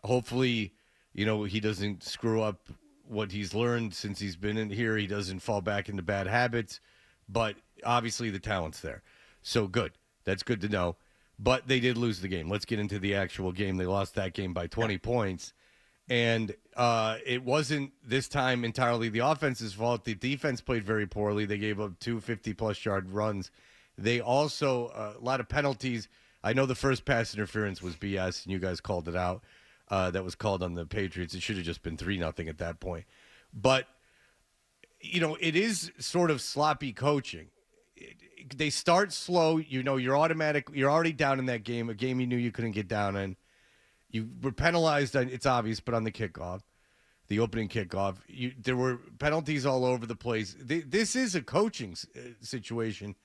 Hopefully, he doesn't screw up what he's learned since he's been in here. He doesn't fall back into bad habits. But obviously the talent's there. So good. That's good to know. But they did lose the game. Let's get into the actual game. They lost that game by 20 points. And it wasn't this time entirely the offense's fault. The defense played very poorly. They gave up 2 50-plus yard runs. They also, a lot of penalties. I know the first pass interference was BS, and you guys called it out. That was called on the Patriots. It should have just been 3-0 at that point. But, it is sort of sloppy coaching. They start slow. You're already down in that game, a game you knew you couldn't get down in. You were penalized, it's obvious, but on the kickoff, the opening kickoff, there were penalties all over the place. This is a coaching situation.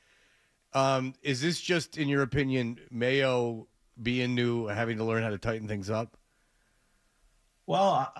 Is this just, in your opinion, Mayo being new, having to learn how to tighten things up? Well,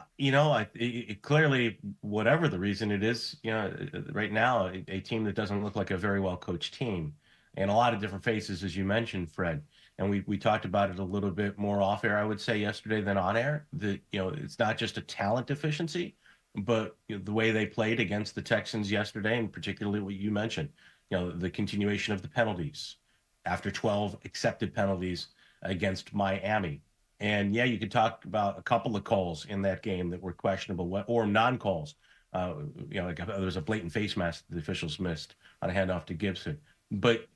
clearly, whatever the reason it is, right now, a team that doesn't look like a very well-coached team, and a lot of different faces, as you mentioned, Fred. And we talked about it a little bit more off air, I would say, yesterday than on air. That it's not just a talent deficiency, but the way they played against the Texans yesterday, and particularly what you mentioned, the continuation of the penalties after 12 accepted penalties against Miami. And yeah, you could talk about a couple of calls in that game that were questionable or non-calls. There was a blatant face mask the officials missed on a handoff to Gibson. But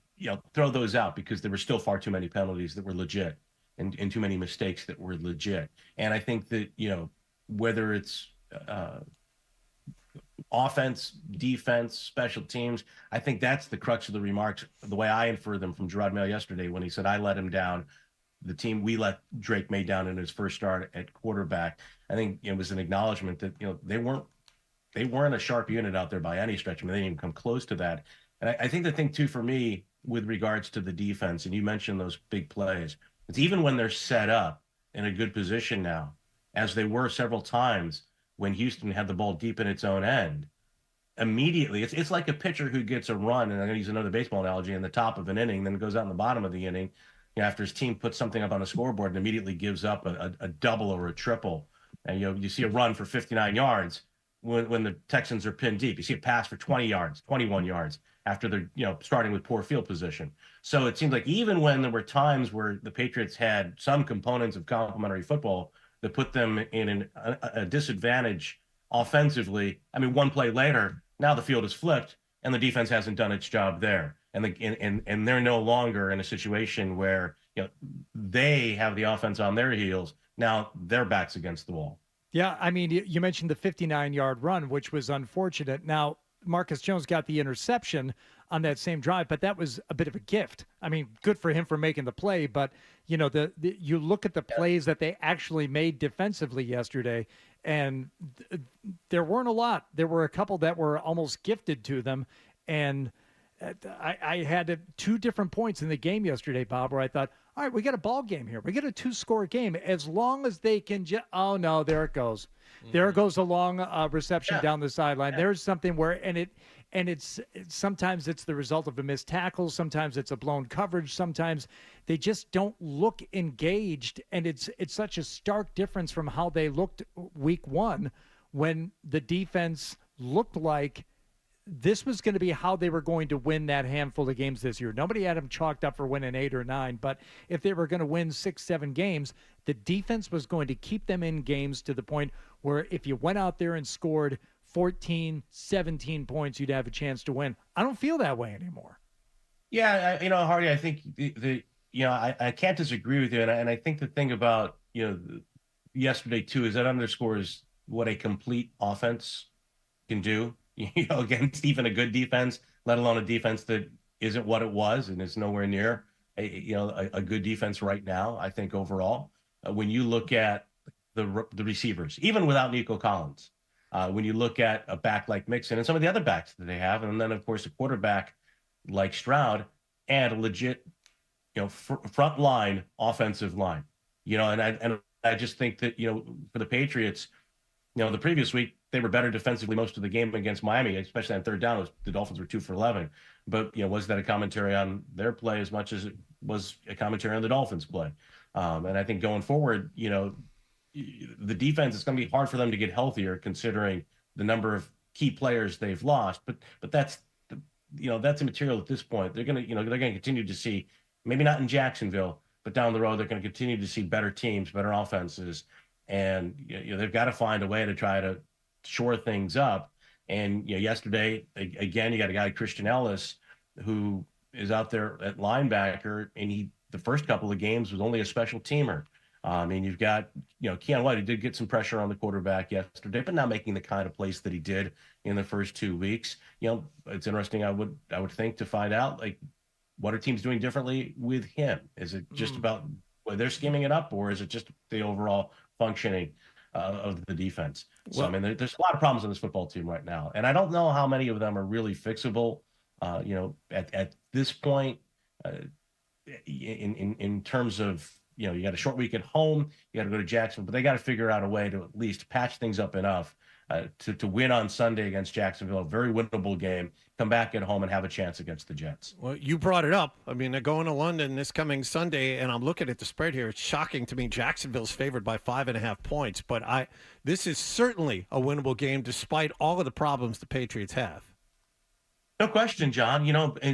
throw those out because there were still far too many penalties that were legit and too many mistakes that were legit. And I think that, whether it's offense, defense, special teams, I think that's the crux of the remarks, the way I infer them from Gerard Mayo yesterday when he said, I let him down. The team we let Drake May down in his first start at quarterback. I think it was an acknowledgement that, they weren't a sharp unit out there by any stretch. I mean, they didn't even come close to that. And I think the thing too, for me, with regards to the defense, and you mentioned those big plays, it's even when they're set up in a good position now, as they were several times when Houston had the ball deep in its own end, immediately, it's like a pitcher who gets a run, and I'm going to use another baseball analogy, in the top of an inning, then goes out in the bottom of the inning, after his team puts something up on the scoreboard and immediately gives up a double or a triple. And you see a run for 59 yards when the Texans are pinned deep. You see a pass for 20 yards, 21 yards after they're starting with poor field position. So it seems like even when there were times where the Patriots had some components of complementary football that put them in a disadvantage offensively, I mean, one play later, now the field is flipped and the defense hasn't done its job there. And they're no longer in a situation where they have the offense on their heels. Now their back's against the wall. Yeah, I mean, you mentioned the 59-yard run, which was unfortunate. Now, Marcus Jones got the interception on that same drive, but that was a bit of a gift. I mean, good for him for making the play, but you look at the plays that they actually made defensively yesterday, and there weren't a lot. There were a couple that were almost gifted to them, and I had 2 different points in the game yesterday, Bob, where I thought, all right, we got a ball game here. We got a 2-score game. As long as they can oh, no, there it goes. Mm-hmm. There goes a long reception down the sideline. Yeah. There's something where, it's sometimes it's the result of a missed tackle. Sometimes it's a blown coverage. Sometimes they just don't look engaged. And it's such a stark difference from how they looked week 1 when the defense looked like this was going to be how they were going to win that handful of games this year. Nobody had them chalked up for winning 8 or 9, but if they were going to win 6, 7 games, the defense was going to keep them in games to the point where if you went out there and scored 14, 17 points, you'd have a chance to win. I don't feel that way anymore. Yeah, Hardy, I think I can't disagree with you, and I think the thing about yesterday too is that underscores what a complete offense can do. Against even a good defense, let alone a defense that isn't what it was and is nowhere near a good defense right now. I think overall, when you look at the receivers, even without Nico Collins, when you look at a back like Mixon and some of the other backs that they have, and then of course a quarterback like Stroud and a legit, front line offensive line, and I just think that for the Patriots, the previous week, they were better defensively most of the game against Miami, especially on third down. The Dolphins were 2 for 11. But, was that a commentary on their play as much as it was a commentary on the Dolphins' play? And I think going forward, the defense, it's going to be hard for them to get healthier considering the number of key players they've lost. But that's, that's immaterial at this point. They're going to continue to see, maybe not in Jacksonville, but down the road, they're going to continue to see better teams, better offenses. and they've got to find a way to try to shore things up. And yesterday, again, you got a guy, Christian Ellis, who is out there at linebacker, and the first couple of games was only a special teamer. And you've got, Keon White, who did get some pressure on the quarterback yesterday, but not making the kind of plays that he did in the first 2 weeks. It's interesting. I would think to find out, like, what are teams doing differently with him? Is it just about they're scheming it up, or is it just the overall functioning of the defense? So, I mean, there's a lot of problems on this football team right now, and I don't know how many of them are really fixable. At this point, in terms of, you got a short week at home, you got to go to Jacksonville, but they got to figure out a way to at least patch things up enough to win on Sunday against Jacksonville, a very winnable game, come back at home and have a chance against the Jets. Well, you brought it up. I mean, they're going to London this coming Sunday, and I'm looking at the spread here. It's shocking to me. Jacksonville's favored by 5.5 points, but this is certainly a winnable game despite all of the problems the Patriots have. No question, John.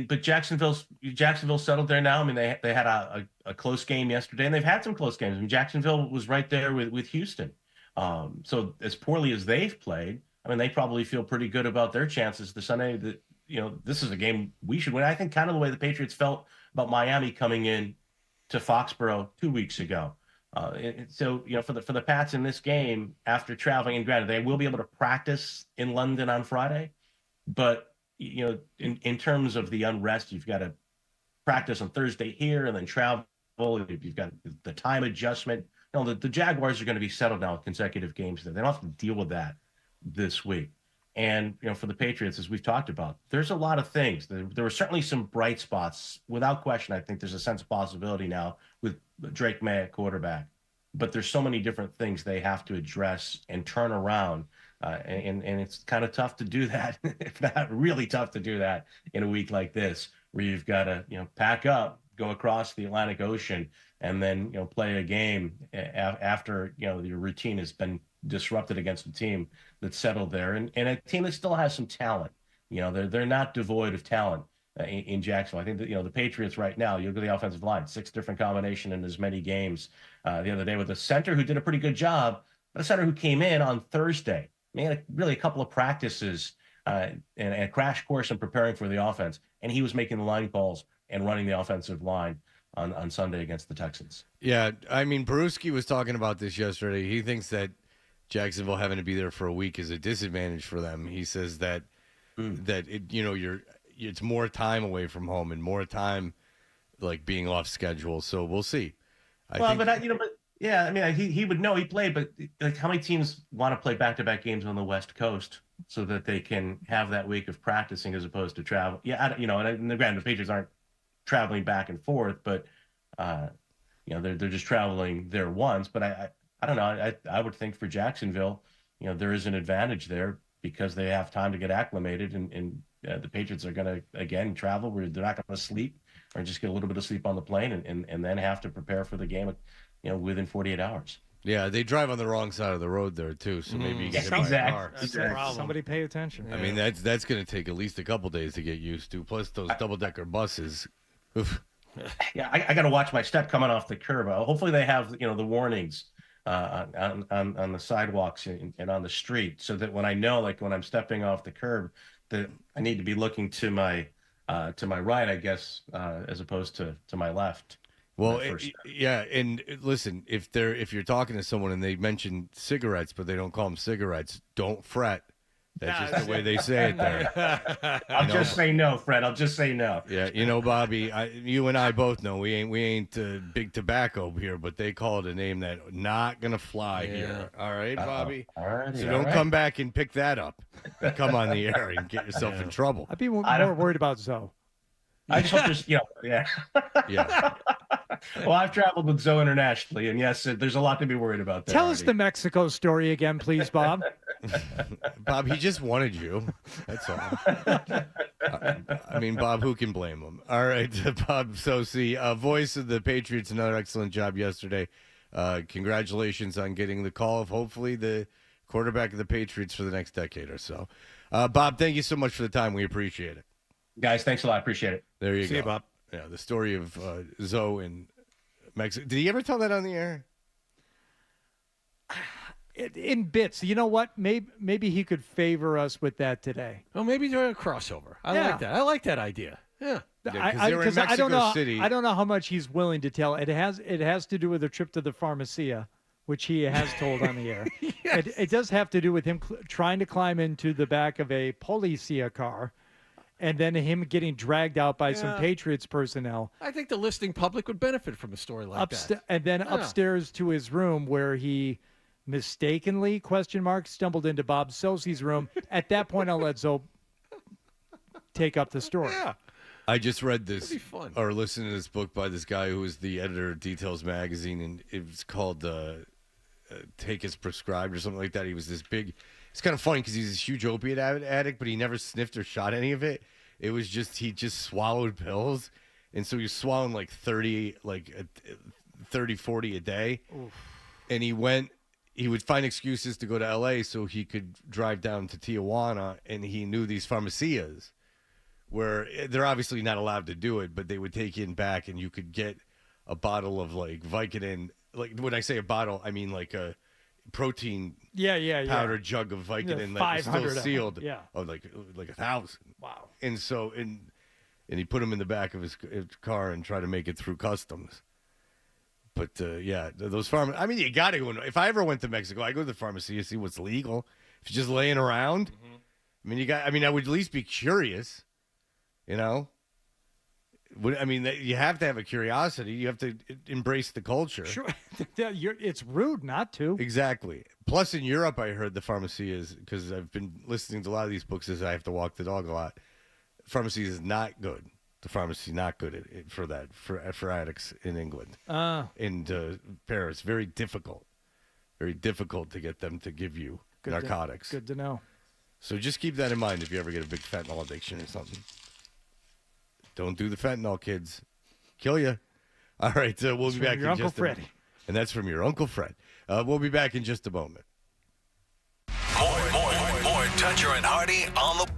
But Jacksonville settled there now. I mean, they had a close game yesterday, and they've had some close games. I mean, Jacksonville was right there with Houston. So as poorly as they've played, I mean, they probably feel pretty good about their chances this Sunday. That this is a game we should win. I think kind of the way the Patriots felt about Miami coming in to Foxborough 2 weeks ago. So for the Pats in this game, after traveling, and granted they will be able to practice in London on Friday, but in terms of the unrest, you've got to practice on Thursday here and then travel. You've got the time adjustment. The Jaguars are going to be settled now with consecutive games there. They don't have to deal with that this week. And, for the Patriots, as we've talked about, there's a lot of things. There were certainly some bright spots. Without question, I think there's a sense of possibility now with Drake May at quarterback. But there's so many different things they have to address and turn around. And it's kind of tough to do that, if not really tough to do that in a week like this, where you've got to, pack up, go across the Atlantic Ocean, and then, play a game after, your routine has been disrupted against a team that's settled there and a team that still has some talent. They're not devoid of talent in Jacksonville. I think that, the Patriots right now, you look at the offensive line, 6 different combination in as many games the other day with a center who did a pretty good job, but a center who came in on Thursday. He had really a couple of practices and a crash course in preparing for the offense, and he was making the line calls and running the offensive line on Sunday against the Texans. Yeah, I mean, Bruschi was talking about this yesterday. He thinks that Jacksonville having to be there for a week is a disadvantage for them. He says that it's more time away from home and more time like being off schedule. So we'll see. Yeah, I mean, he would know he played, but like, how many teams want to play back-to-back games on the West Coast so that they can have that week of practicing as opposed to travel? Yeah, and granted, the Patriots aren't traveling back and forth, but they're just traveling there once. But I don't know. I would think for Jacksonville, there is an advantage there because they have time to get acclimated, and the Patriots are going to again travel where they're not going to sleep or just get a little bit of sleep on the plane, and then have to prepare for the game, within 48 hours. Yeah, they drive on the wrong side of the road there too, so maybe you get hit by a car. That's the problem. Somebody pay attention. I mean, that's going to take at least a couple days to get used to. Plus those double-decker buses. Oof. Yeah, I got to watch my step coming off the curb. Hopefully they have the warnings on the sidewalks and on the street, so that when I know, like when I'm stepping off the curb, that I need to be looking to my right, I guess, as opposed to my left. Well, yeah, and listen, if you're talking to someone and they mention cigarettes, but they don't call them cigarettes, don't fret. That's just the way they say it there. I'll just say no, Fred. I'll just say no. Yeah, Bobby, you and I both know we ain't big tobacco here, but they call it a name that not gonna fly here. All right, Bobby. All right. So don't come back and pick that up. Come on the air and get yourself in trouble. I'd be more worried about Zoe. I just hope there's, yeah. Well, I've traveled with Zoe internationally, and yes, there's a lot to be worried about there. Tell us the Mexico story again, please, Bob. Bob, he just wanted you. That's all. I mean, Bob, who can blame him? All right, Bob Socci, voice of the Patriots, another excellent job yesterday. Congratulations on getting the call of hopefully the quarterback of the Patriots for the next decade or so. Bob, thank you so much for the time. We appreciate it. Guys, thanks a lot. Appreciate it. There you go. See you, Bob. Yeah, the story of Zoe in Mexico. Did he ever tell that on the air? in bits. You know what? Maybe he could favor us with that today. Well, maybe do a crossover. I like that. I like that idea. Yeah. Because I don't know. City. I don't know how much he's willing to tell. It has to do with a trip to the pharmacia, which he has told on the air. Yes. It does have to do with him trying to climb into the back of a policia car, and then him getting dragged out by some Patriots personnel. I think the listening public would benefit from a story like that. And then upstairs to his room where he mistakenly, ? Stumbled into Bob Sosie's room. At that point, I'll let Zoe take up the story. Yeah. I just read this That'd be fun. or listened to this book by this guy who was the editor of Details magazine, and it was called Take As Prescribed or something like that. He was this big. It's kind of funny because he's this huge opiate addict, but he never sniffed or shot any of it. It was just he just swallowed pills, and so he was swallowing like 30, 40 a day. Oof. And he would find excuses to go to L.A. so he could drive down to Tijuana, and he knew these pharmacias where they're obviously not allowed to do it, but they would take you in back, and you could get a bottle of like Vicodin. Like when I say a bottle, I mean like a protein powder jug of Vicodin that was still sealed. Yeah. Oh, like 1,000. Wow. And so and he put them in the back of his car and try to make it through customs. But those I mean, you got to go. If I ever went to Mexico, I go to the pharmacy to see what's legal. If you're just laying around, I mean, I would at least be curious. You know, you have to have a curiosity. You have to embrace the culture. Sure, it's rude not to. Exactly. Plus, in Europe, I heard the pharmacy is, because I've been listening to a lot of these books as I have to walk the dog a lot. Pharmacy is not good. The pharmacy is not good for that for addicts in England. In Paris, very difficult to get them to give you narcotics. Good to know. So just keep that in mind if you ever get a big fentanyl addiction or something. Don't do the fentanyl, kids. Kill you. All right, we'll be back in Uncle just a minute. And that's from your Uncle Fred. We'll be back in just a moment. More Toucher and Hardy on the...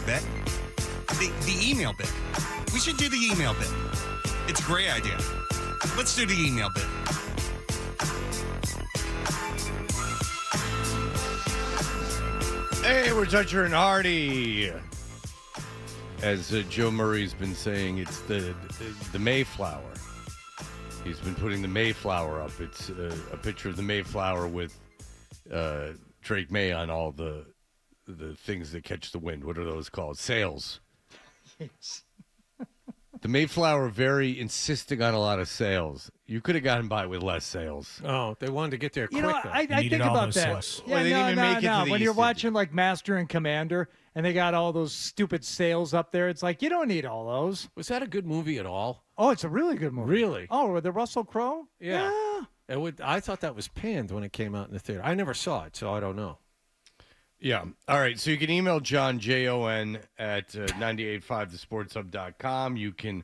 bit. The email bit. We should do the email bit. It's a great idea. Let's do the email bit. Hey, we're Toucher and Hardy. As Joe Murray's been saying, it's the Mayflower. He's been putting the Mayflower up. It's a picture of the Mayflower with Drake May on all the things that catch the wind. What are those called? Sails. Yes. The Mayflower very insisting on a lot of sails. You could have gotten by with less sails. Oh, they wanted to get there quick. I think about that. Well, they didn't even make it to the When you're East watching like Master and Commander, and they got all those stupid sails up there, it's like you don't need all those. Was that a good movie at all? Oh, it's a really good movie. Really? Oh, with the Russell Crowe? Yeah. I thought that was panned when it came out in the theater. I never saw it, so I don't know. Yeah. All right. So you can email John, Jon, at 985thesportshub.com. You can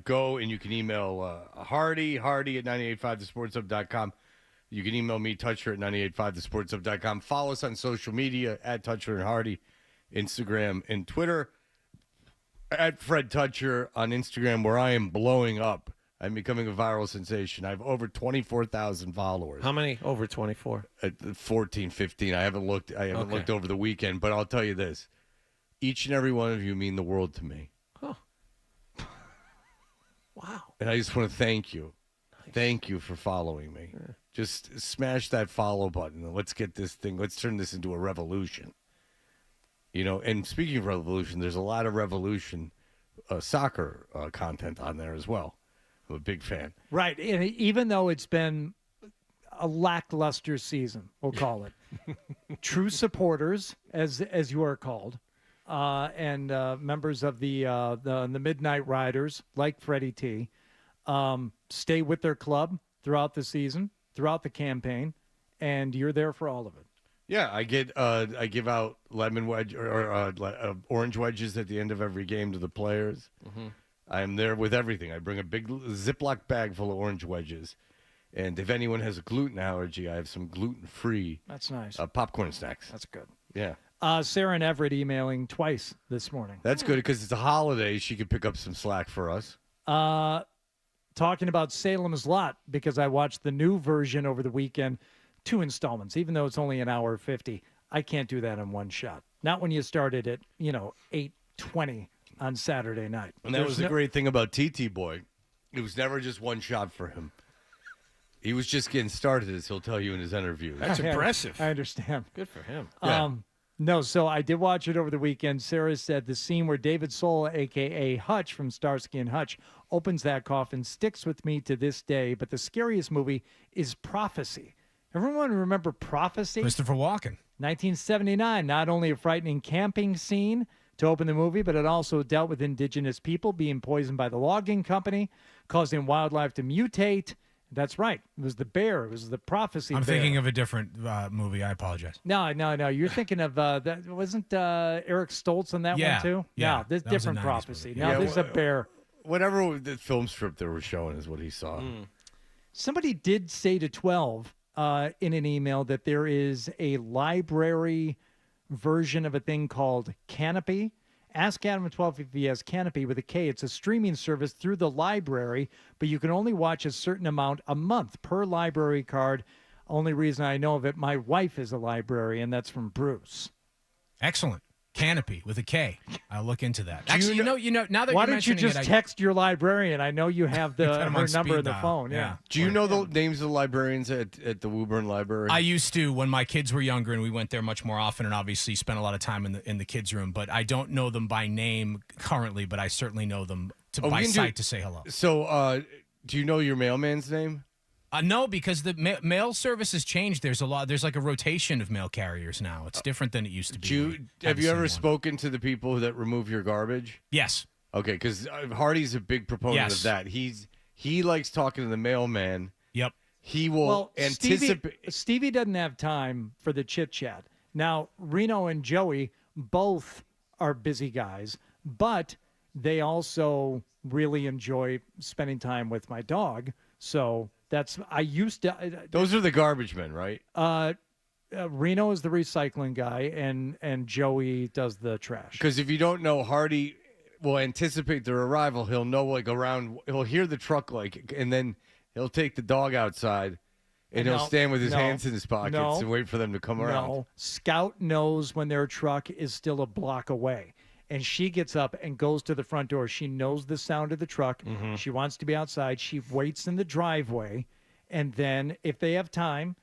go and you can email Hardy at 985thesportshub.com. You can email me, Toucher, at 985thesportshub.com. Follow us on social media at Toucher and Hardy, Instagram and Twitter. At Fred Toucher on Instagram, where I am blowing up. I'm becoming a viral sensation. I have over 24,000 followers. How many? Over 24? 14, 15. I haven't looked looked over the weekend, but I'll tell you this. Each and every one of you mean the world to me. Huh. Wow. And I just want to thank you. Nice. Thank you for following me. Yeah. Just smash that follow button and let's get this thing, let's turn this into a revolution. You know, and speaking of revolution, there's a lot of revolution soccer content on there as well. I'm a big fan. Right. And even though it's been a lackluster season, we'll call it, true supporters, as you are called, and members of the Midnight Riders, like Freddie T, stay with their club throughout the season, throughout the campaign, and you're there for all of it. Yeah, I give out lemon wedge or orange wedges at the end of every game to the players. Mm-hmm. I'm there with everything. I bring a big Ziploc bag full of orange wedges. And if anyone has a gluten allergy, I have some gluten-free That's nice. Popcorn snacks. That's good. Yeah. Sarah and Everett emailing twice this morning. That's good because it's a holiday. She could pick up some slack for us. Talking about Salem's Lot, because I watched the new version over the weekend, 2 installments, even though it's only an hour 50. I can't do that in one shot. Not when you started at, 8:20 on Saturday night. And that was the great thing about TT Boy. It was never just one shot for him. He was just getting started, as he'll tell you in his interview. That's impressive. I understand. Good for him. Yeah. No, so I did watch it over the weekend. Sarah said the scene where David Soul, a.k.a. Hutch from Starsky and Hutch, opens that coffin sticks with me to this day. But the scariest movie is Prophecy. Everyone remember Prophecy? Christopher Walken. 1979. Not only a frightening camping scene to open the movie, but it also dealt with indigenous people being poisoned by the logging company, causing wildlife to mutate. That's right. It was the bear. It was the prophecy. I'm bear. thinking of a different movie. I apologize. No. You're thinking of that. Wasn't Eric Stoltz on that one too? Yeah. No, this That was a different 90s prophecy. movie. Now Yeah, there's a bear. Whatever the film strip they were showing is what he saw. Somebody did say to 12 in an email that there is a library version of a thing called Canopy. Ask Adam at 12 if he has Canopy with a K. It's a streaming service through the library, but you can only watch a certain amount a month per library card. Only reason I know of it, my wife is a librarian. That's from Bruce. Excellent. Canopy with a K. I'll look into that. Actually, you know, now that Why you're don't you mentioning just it, text your librarian? I know you have Get her him on number speed in the dial. phone. Yeah. Do you know the names of the librarians at the Woburn Library? I used to when my kids were younger, and we went there much more often, and obviously spent a lot of time in the kids' room. But I don't know them by name currently, but I certainly know them by sight to say hello. So, do you know your mailman's name? No, because the mail service has changed. There's like a rotation of mail carriers now. It's different than it used to be. Have you ever spoken to the people that remove your garbage? Yes. Okay, because Hardy's a big proponent of that. He likes talking to the mailman. Yep. He will anticipate. Stevie doesn't have time for the chit chat. Now, Reno and Joey both are busy guys, but they also really enjoy spending time with my dog. So I used to. Those are the garbage men, right? Reno is the recycling guy, and Joey does the trash. Because if you don't know, Hardy will anticipate their arrival. He'll know, like, around, he'll hear the truck, like, and then he'll take the dog outside, and he'll stand with his hands in his pockets and wait for them to come around. No, Scout knows when their truck is still a block away. And she gets up and goes to the front door. She knows the sound of the truck. She wants to be outside. She waits in the driveway. And then if they have time,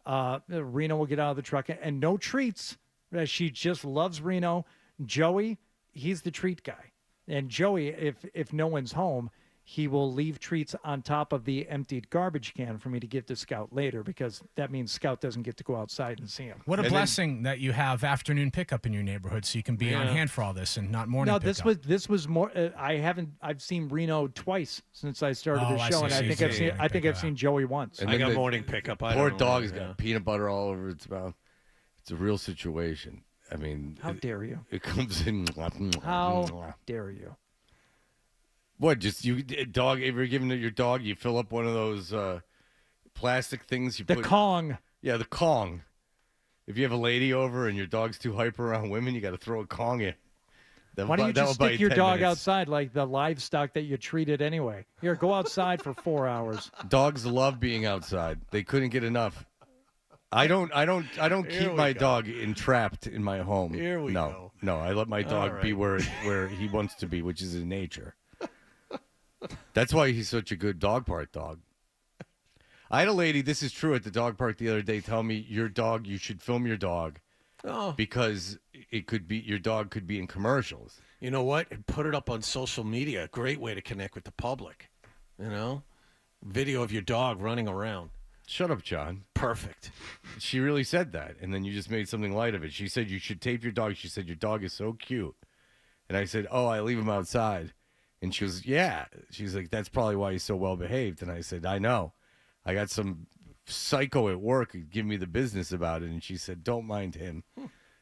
Reno will get out of the truck. And no treats. She just loves Reno. Joey, he's the treat guy. And Joey, if no one's home, he will leave treats on top of the emptied garbage can for me to give to Scout later, because that means Scout doesn't get to go outside and see him. What a blessing that you have afternoon pickup in your neighborhood, so you can be on hand for all this and not morning pickup. No, this was more. I've seen Reno twice since I started the show, and I think I've seen Joey once. And I got morning pickup. Poor dog's got peanut butter all over its mouth. It's a real situation. I mean, how dare you? It comes in. How dare you? What, just you dog, if you're giving it your dog, you fill up one of those plastic things you put. The Kong. Yeah, the Kong. If you have a lady over and your dog's too hyper around women, you got to throw a Kong in. Why don't you just stick your dog outside like the livestock that you treated anyway? Here, go outside for 4 hours. Dogs love being outside. They couldn't get enough. I don't keep my dog entrapped in my home. Here we go. No, I let my dog be where he wants to be, which is in nature. That's why he's such a good dog park dog. I had a lady, this is true, at the dog park the other day, tell me, your dog, you should film your dog because it could be, your dog could be in commercials. You know what? And put it up on social media. A great way to connect with the public. You know? Video of your dog running around. Shut up, John. Perfect. She really said that, and then you just made something light of it. She said you should tape your dog. She said your dog is so cute. And I said, oh, I leave him outside. And she was, yeah. She's like, that's probably why he's so well behaved. And I said, I know. I got some psycho at work who give me the business about it. And she said, don't mind him.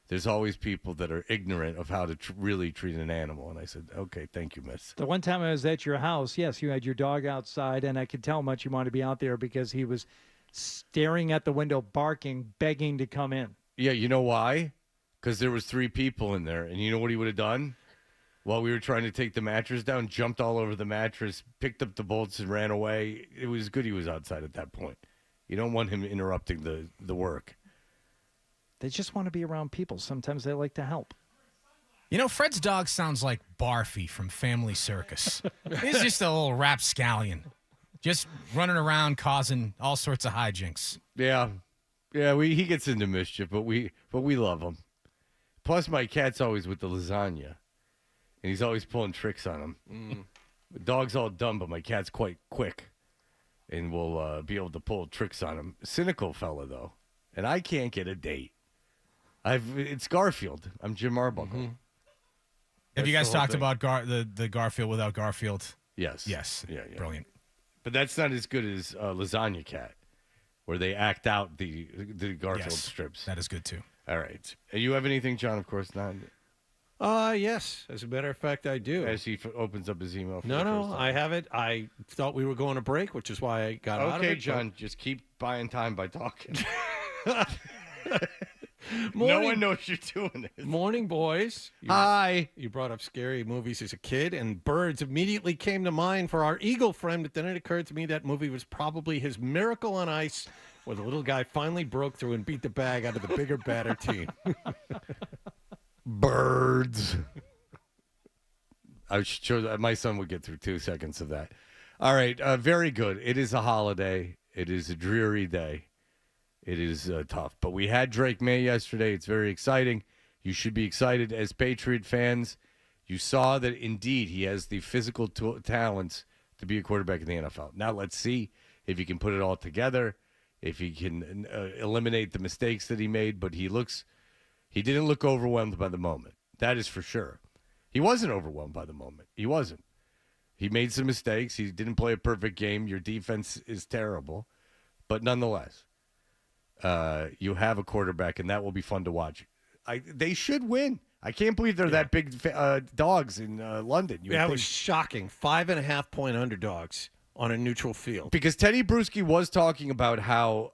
There's always people that are ignorant of how to really treat an animal. And I said, okay, thank you, miss. The one time I was at your house, yes, you had your dog outside, and I could tell how much you wanted to be out there because he was staring at the window, barking, begging to come in. Yeah, you know why? Because there was 3 people in there. And you know what he would have done? While we were trying to take the mattress down, jumped all over the mattress, picked up the bolts, and ran away. It was good he was outside at that point. You don't want him interrupting the work. They just want to be around people. Sometimes they like to help. You know, Fred's dog sounds like Barfy from Family Circus. He's just a little rapscallion, just running around causing all sorts of hijinks. Yeah, he gets into mischief, but we love him. Plus, my cat's always with the lasagna. And he's always pulling tricks on him. The dog's all dumb, but my cat's quite quick. And will be able to pull tricks on him. Cynical fella, though. And I can't get a date. It's Garfield. I'm Jim Arbuckle. Have you guys talked about the Garfield without Garfield? Yes. Yes. Yeah. Brilliant. But that's not as good as Lasagna Cat, where they act out the Garfield strips. That is good, too. All right. You have anything, John? Of course not. Yes. As a matter of fact, I do. As he opens up his email. No, I have it. I thought we were going to break, which is why I got out of it. Okay, John, just keep buying time by talking. No one knows you're doing this. Morning, boys. Hi. You brought up scary movies as a kid, and birds immediately came to mind for our eagle friend, but then it occurred to me that movie was probably his Miracle on Ice, where the little guy finally broke through and beat the bag out of the bigger, badder team. Birds. I should show that my son would get through 2 seconds of that. All right, very good. It is a holiday. It is a dreary day. It is tough. But we had Drake May yesterday. It's very exciting. You should be excited as Patriot fans. You saw that, indeed, he has the physical talents to be a quarterback in the NFL. Now let's see if he can put it all together, if he can eliminate the mistakes that he made. But he didn't look overwhelmed by the moment. That is for sure. He wasn't overwhelmed by the moment. He wasn't. He made some mistakes. He didn't play a perfect game. Your defense is terrible. But nonetheless, you have a quarterback, and that will be fun to watch. They should win. I can't believe they're that big dogs in London. It was shocking. 5.5-point underdogs on a neutral field. Because Teddy Bruschi was talking about how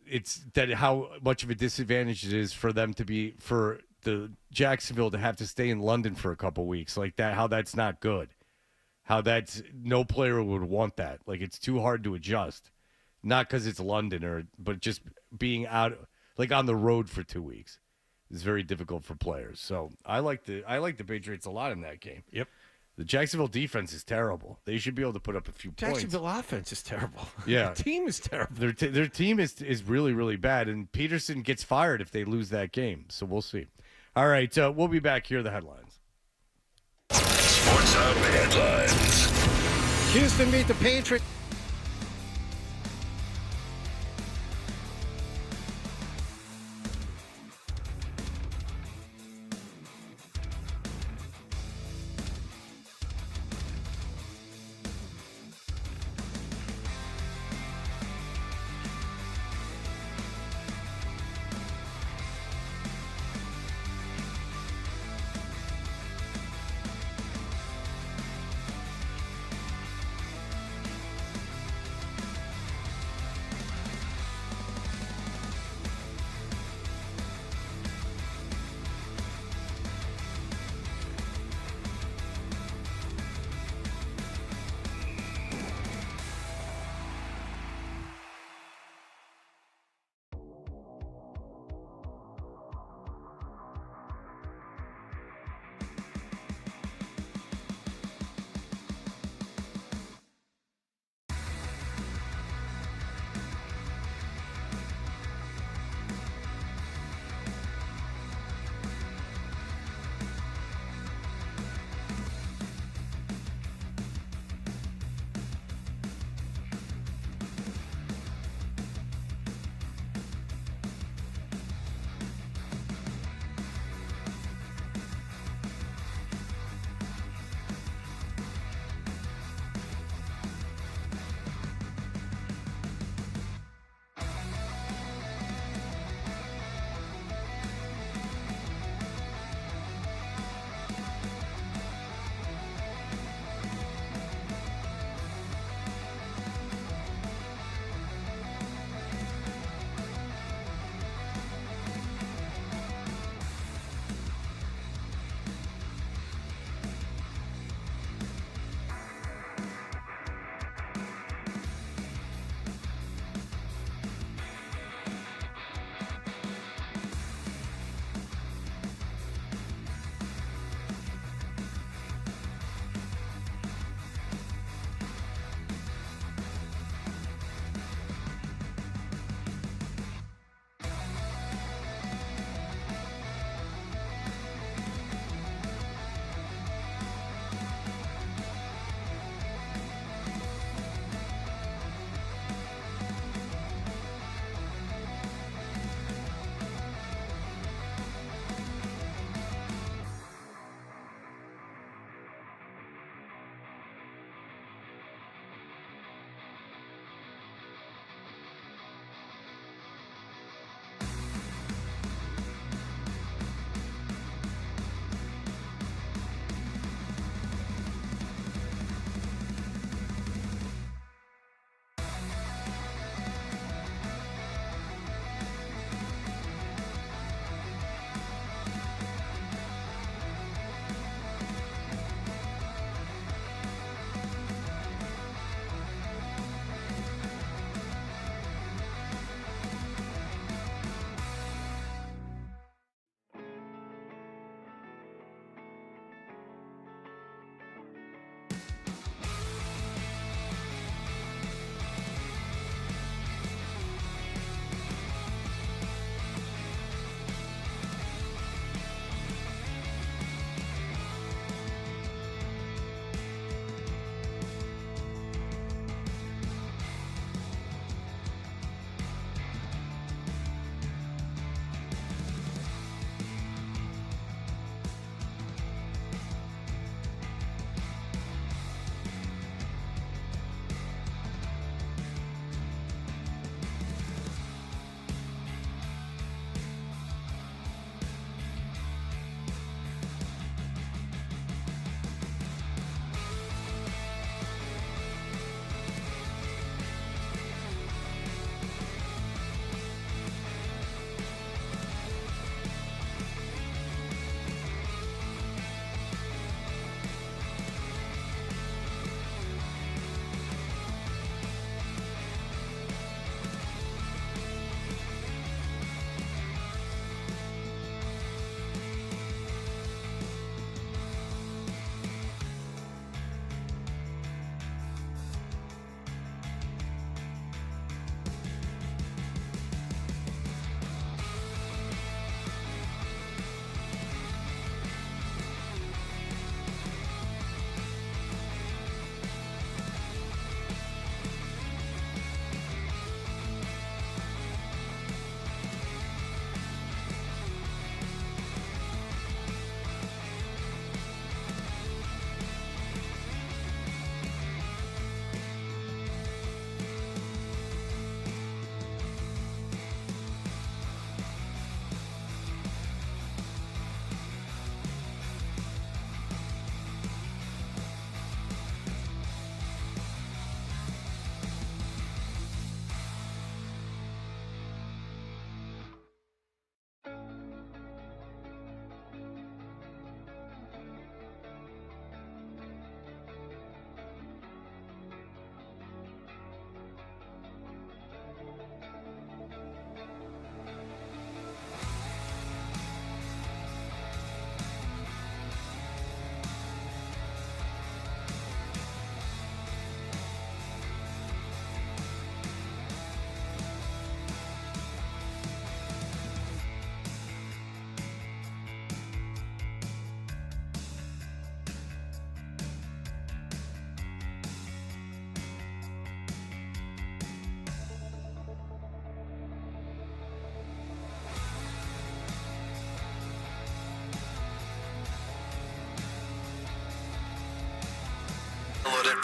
it's that how much of a disadvantage it is for them for the Jacksonville to have to stay in London for a couple weeks like that. How that's not good. How that's no player would want that. Like it's too hard to adjust. Not because it's London but just being out like on the road for 2 weeks is very difficult for players. So I like the Patriots a lot in that game. Yep. The Jacksonville defense is terrible. They should be able to put up a few points. Jacksonville offense is terrible. Yeah. The team is terrible. Their team is really, really bad, and Peterson gets fired if they lose that game. So we'll see. All right, we'll be back. Here are the headlines. Sports Hub headlines. Houston beat the Patriots.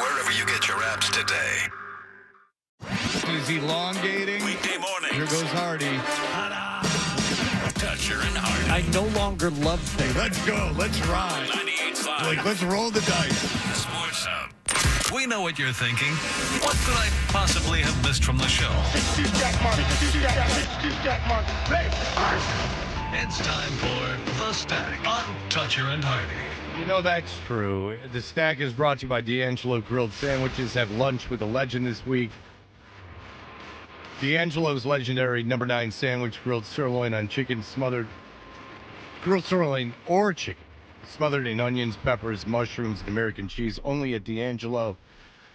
wherever you get your apps today. Is elongating? Weekday morning. Here goes Hardy. Toucher and Hardy. I no longer love things. Let's go. Let's ride. 98.5. Like, let's roll the dice. Sports Hub. We know what you're thinking. What could I possibly have missed from the show? It's time for The Stack on Toucher and Hardy. You know that's true. The Stack is brought to you by D'Angelo Grilled Sandwiches. Have lunch with a legend this week. D'Angelo's legendary number 9 sandwich, grilled sirloin on chicken smothered, grilled sirloin or chicken, smothered in onions, peppers, mushrooms, and American cheese, only at D'Angelo.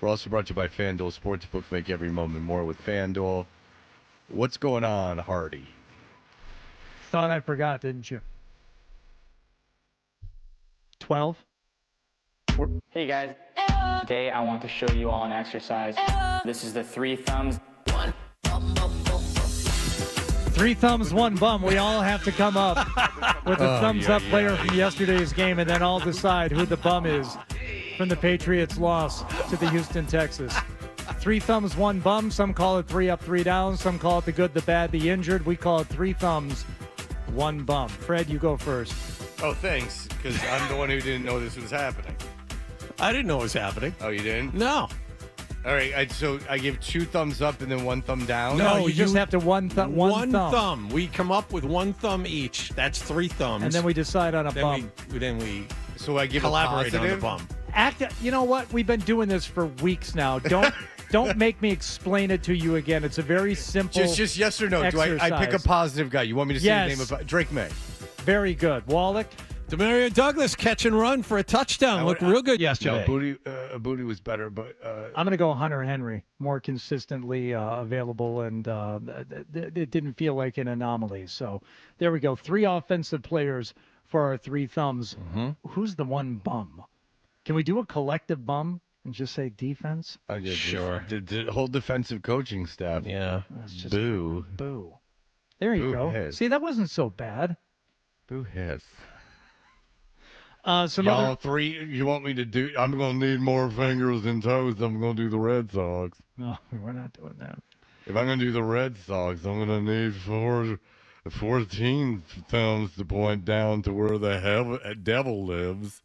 We're also brought to you by FanDuel Sportsbook. Make every moment more with FanDuel. What's going on, Hardy? Thought I forgot, didn't you? 12. Hey guys, today I want to show you all an exercise. This is the 3 thumbs. 3 thumbs, 1 bum. We all have to come up with a thumbs up player from yesterday's game, and then all decide who the bum is from the Patriots' loss to the Houston Texans. 3 thumbs, 1 bum. Some call it 3 up, 3 down. Some call it the good, the bad, the injured. We call it 3 thumbs, 1 bum. Fred, you go first. Oh, thanks, because I'm the one who didn't know this was happening. I didn't know it was happening. Oh, you didn't? No. All right, so I give 2 thumbs up and then 1 thumb down? No, you just have to one thumb. We come up with 1 thumb each. That's 3 thumbs. And then we decide on a bum. Then we so I give collaborate a on the positive? bum. You know what? We've been doing this for weeks now. Don't make me explain it to you again. It's a very simple Just yes or no. exercise. Do I pick a positive guy? You want me to say the name of Drake May? Very good. Wallach. Demario Douglas catch and run for a touchdown. Looked real good yesterday. No, Booty was better, but I'm going to go Hunter Henry, more consistently available, and it didn't feel like an anomaly. So there we go. 3 offensive players for our 3 thumbs. Who's the 1 bum? Can we do a collective bum and just say defense? Sure. The whole defensive coaching staff. Yeah. Boo. Boo. There you go. Heads. See, that wasn't so bad. Boo heads. Y'all 3, you want me to do? I'm going to need more fingers and toes. I'm going to do the Red Sox. No, we're not doing that. If I'm going to do the Red Sox, I'm going to need 14 thumbs to point down to where the devil lives.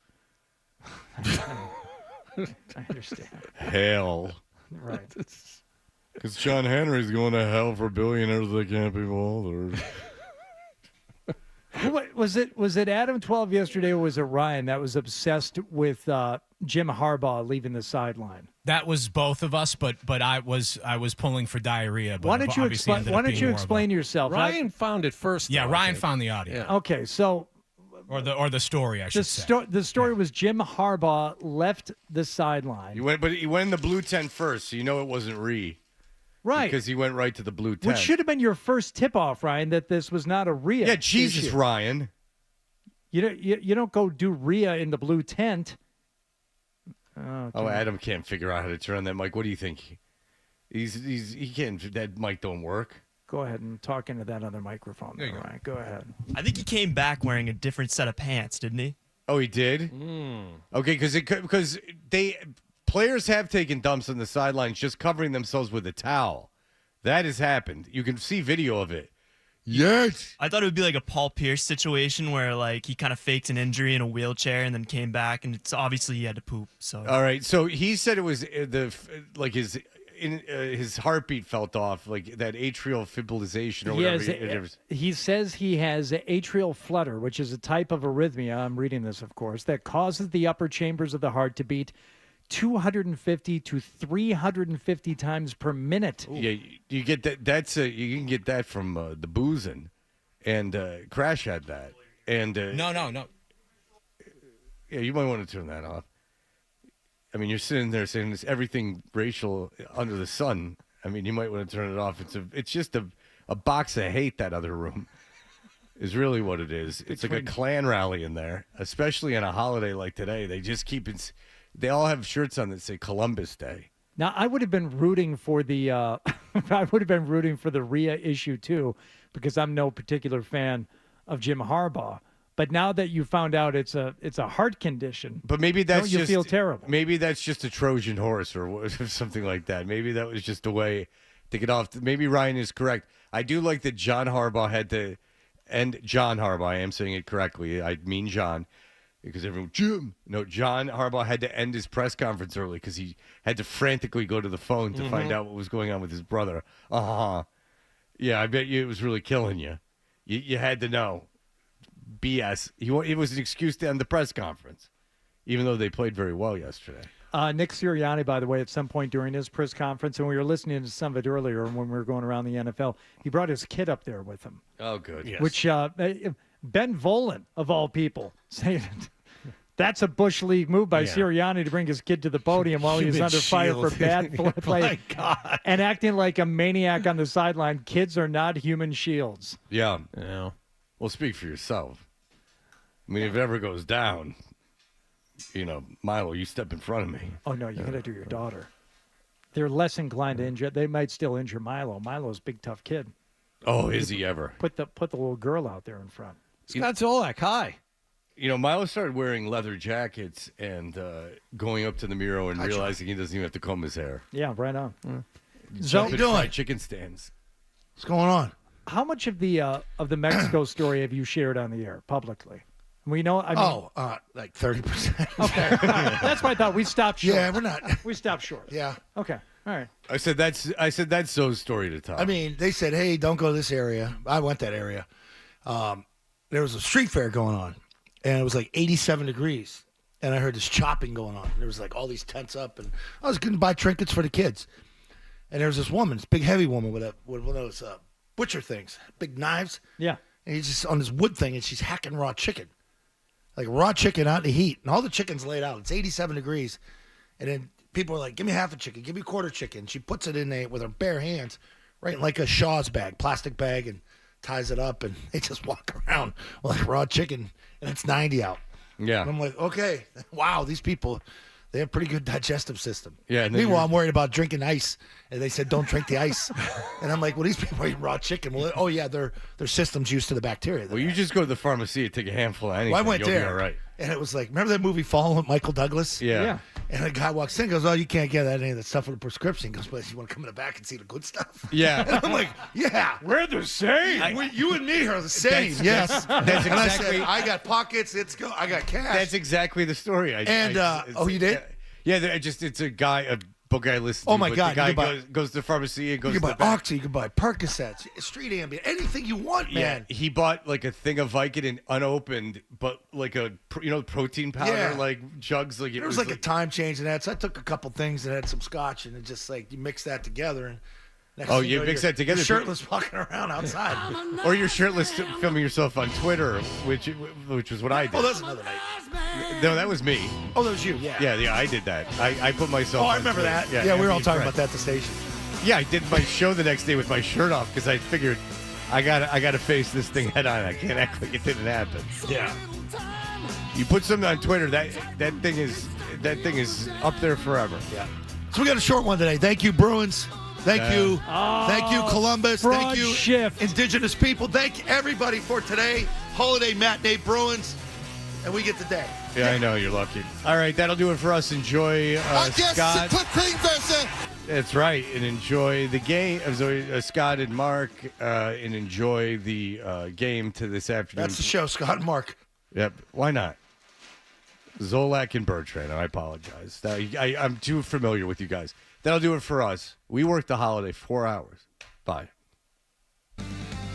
I understand. Hell. Right. Because John Henry's going to hell for billionaires that can't be bothered. Was it Adam 12 yesterday, or was it Ryan that was obsessed with Jim Harbaugh leaving the sideline? That was both of us, but I was pulling for diarrhea. But Why don't you explain yourself? Ryan found it first. Yeah, though, Ryan found the audio. Yeah. Okay, so or the story, I should say. The story was Jim Harbaugh left the sideline. He went in the blue tent first, so you know it wasn't Right. Because he went right to the blue tent. Which should have been your first tip-off, Ryan, that this was not a RIA. Yeah, Jesus, issue. Ryan. You don't go do RIA in the blue tent. Oh, Adam can't figure out how to turn that mic. What do you think? He can't. That mic don't work. Go ahead and talk into that other microphone. There, Ryan. Go ahead. I think he came back wearing a different set of pants, didn't he? Oh, he did? Okay, because players have taken dumps on the sidelines just covering themselves with a towel. That has happened. You can see video of it. Yes. I thought it would be like a Paul Pierce situation where like he kind of faked an injury in a wheelchair and then came back, and it's obviously he had to poop. So all right. So he said it was his heartbeat felt off, like that atrial fibrillation or whatever. He says he has atrial flutter, which is a type of arrhythmia. I'm reading this, of course, that causes the upper chambers of the heart to beat 250 to 350 times per minute. Ooh. Yeah, you get that. You can get that from the boozing, and Crash had that. And no. Yeah, you might want to turn that off. I mean, you're sitting there saying this everything racial under the sun. I mean, you might want to turn it off. It's just a box of hate. That other room is really what it is. It's like a Klan rally in there, especially on a holiday like today. They just keep it. They all have shirts on that say Columbus Day. Now, I would have been rooting for the RIA issue too, because I'm no particular fan of Jim Harbaugh. But now that you found out it's a heart condition, But maybe that's don't you just feel terrible? Maybe that's just a Trojan horse or something like that. Maybe that was just a way to get off. Maybe Ryan is correct. I do like that John Harbaugh had to end John Harbaugh. I am saying it correctly. I mean John, because everyone Jim. No, John Harbaugh had to end his press conference early because he had to frantically go to the phone to find out what was going on with his brother. Yeah, I bet you it was really killing you. You had to know. BS. It was an excuse to end the press conference, even though they played very well yesterday. Nick Sirianni, by the way, at some point during his press conference, and we were listening to some of it earlier when we were going around the NFL, he brought his kid up there with him. Oh, good. Yes. Which Ben Volen, of all people, saying that's a Bush League move by Sirianni to bring his kid to the podium while he's under fire for bad play. My God. And acting like a maniac on the sideline. Kids are not human shields. Yeah. Well, speak for yourself. I mean, if it ever goes down, Milo, you step in front of me. Oh, no, you got to do your daughter. They're less inclined to injure. They might still injure Milo. Milo's a big, tough kid. Oh, is he ever? Put the little girl out there in front. Scott Zolak, hi. Milo started wearing leather jackets and going up to the mirror and realizing he doesn't even have to comb his hair. Yeah, right on. So, What you doing? Chicken stands. What's going on? How much of the Mexico story have you shared on the air publicly? We know. Like 30%. Okay, that's why I thought we stopped short. Yeah, we're not. We stopped short. Yeah. Okay. All right. I said that's Zoe's story to tell. I mean, they said, hey, don't go to this area. I went that area. There was a street fair going on, and it was like 87 degrees. And I heard this chopping going on. There was like all these tents up, and I was going to buy trinkets for the kids. And there was this woman, this big, heavy woman with one of those butcher things, big knives. Yeah. And he's just on this wood thing, and she's hacking raw chicken. Like raw chicken out in the heat. And all the chicken's laid out. It's 87 degrees. And then people are like, give me half a chicken. Give me a quarter chicken. She puts it in there with her bare hands, right in like a Shaw's bag, plastic bag, and ties it up. And they just walk around with like raw chicken. And it's 90 out. Yeah. And I'm like, okay, wow, these people, they have a pretty good digestive system. Yeah. And Meanwhile, I'm worried about drinking ice. And they said, don't drink the ice. And I'm like, well, these people are eating raw chicken. Well, oh, yeah, their system's used to the bacteria. Well, you just go to the pharmacy and take a handful of anything. Well, I went You'll there. Be all right. And it was like, remember that movie Fallen with Michael Douglas? Yeah. And the guy walks in and goes, oh, you can't get any of that stuff with a prescription. He goes, but you want to come in the back and see the good stuff? Yeah. And I'm like, yeah. We're the same. You and me are the same. Yes. That's And I exactly. said, I got pockets. I got cash. That's exactly the story. You did? Yeah. It's a guy, a book I listened to. Oh, my but God, The you guy can goes to the pharmacy and goes You to can the buy back. Oxy. You can buy Percocets, Street Ambien, anything you want, man. Yeah, he bought like a thing of Vicodin unopened, but like a protein powder, Yeah. like jugs. Like There was like a time change in that, so I took a couple things and had some scotch, and it just like you mix that together, and next thing you know, mix you're- that together. you're shirtless walking around outside. Or you're shirtless filming yourself on Twitter, which was what I did. Oh, that's another night. No, that was me. Oh, that was you. Yeah. Yeah, I did that. I put myself. Oh, I on remember Twitter. that. Yeah, we were all Anthony talking Fred. about that at the station. Yeah, I did my show the next day with my shirt off because I figured I got to face this thing head on. I can't act like it didn't happen. Yeah. You put something on Twitter, that thing is up there forever. Yeah. So we got a short one today. Thank you, Bruins. Thank you. Thank you, Columbus. broad Thank you, shift. Indigenous people. Thank you, everybody, for today. Holiday matinee Bruins. And we get the day. Yeah, I know. You're lucky. All right, that'll do it for us. Enjoy Scott. That's right. And enjoy the game. Scott and Mark, and enjoy the game to this afternoon. That's the show, Scott and Mark. Yep. Why not? Zolak and Bertrand. I apologize. I'm too familiar with you guys. That'll do it for us. We worked the holiday 4 hours. Bye.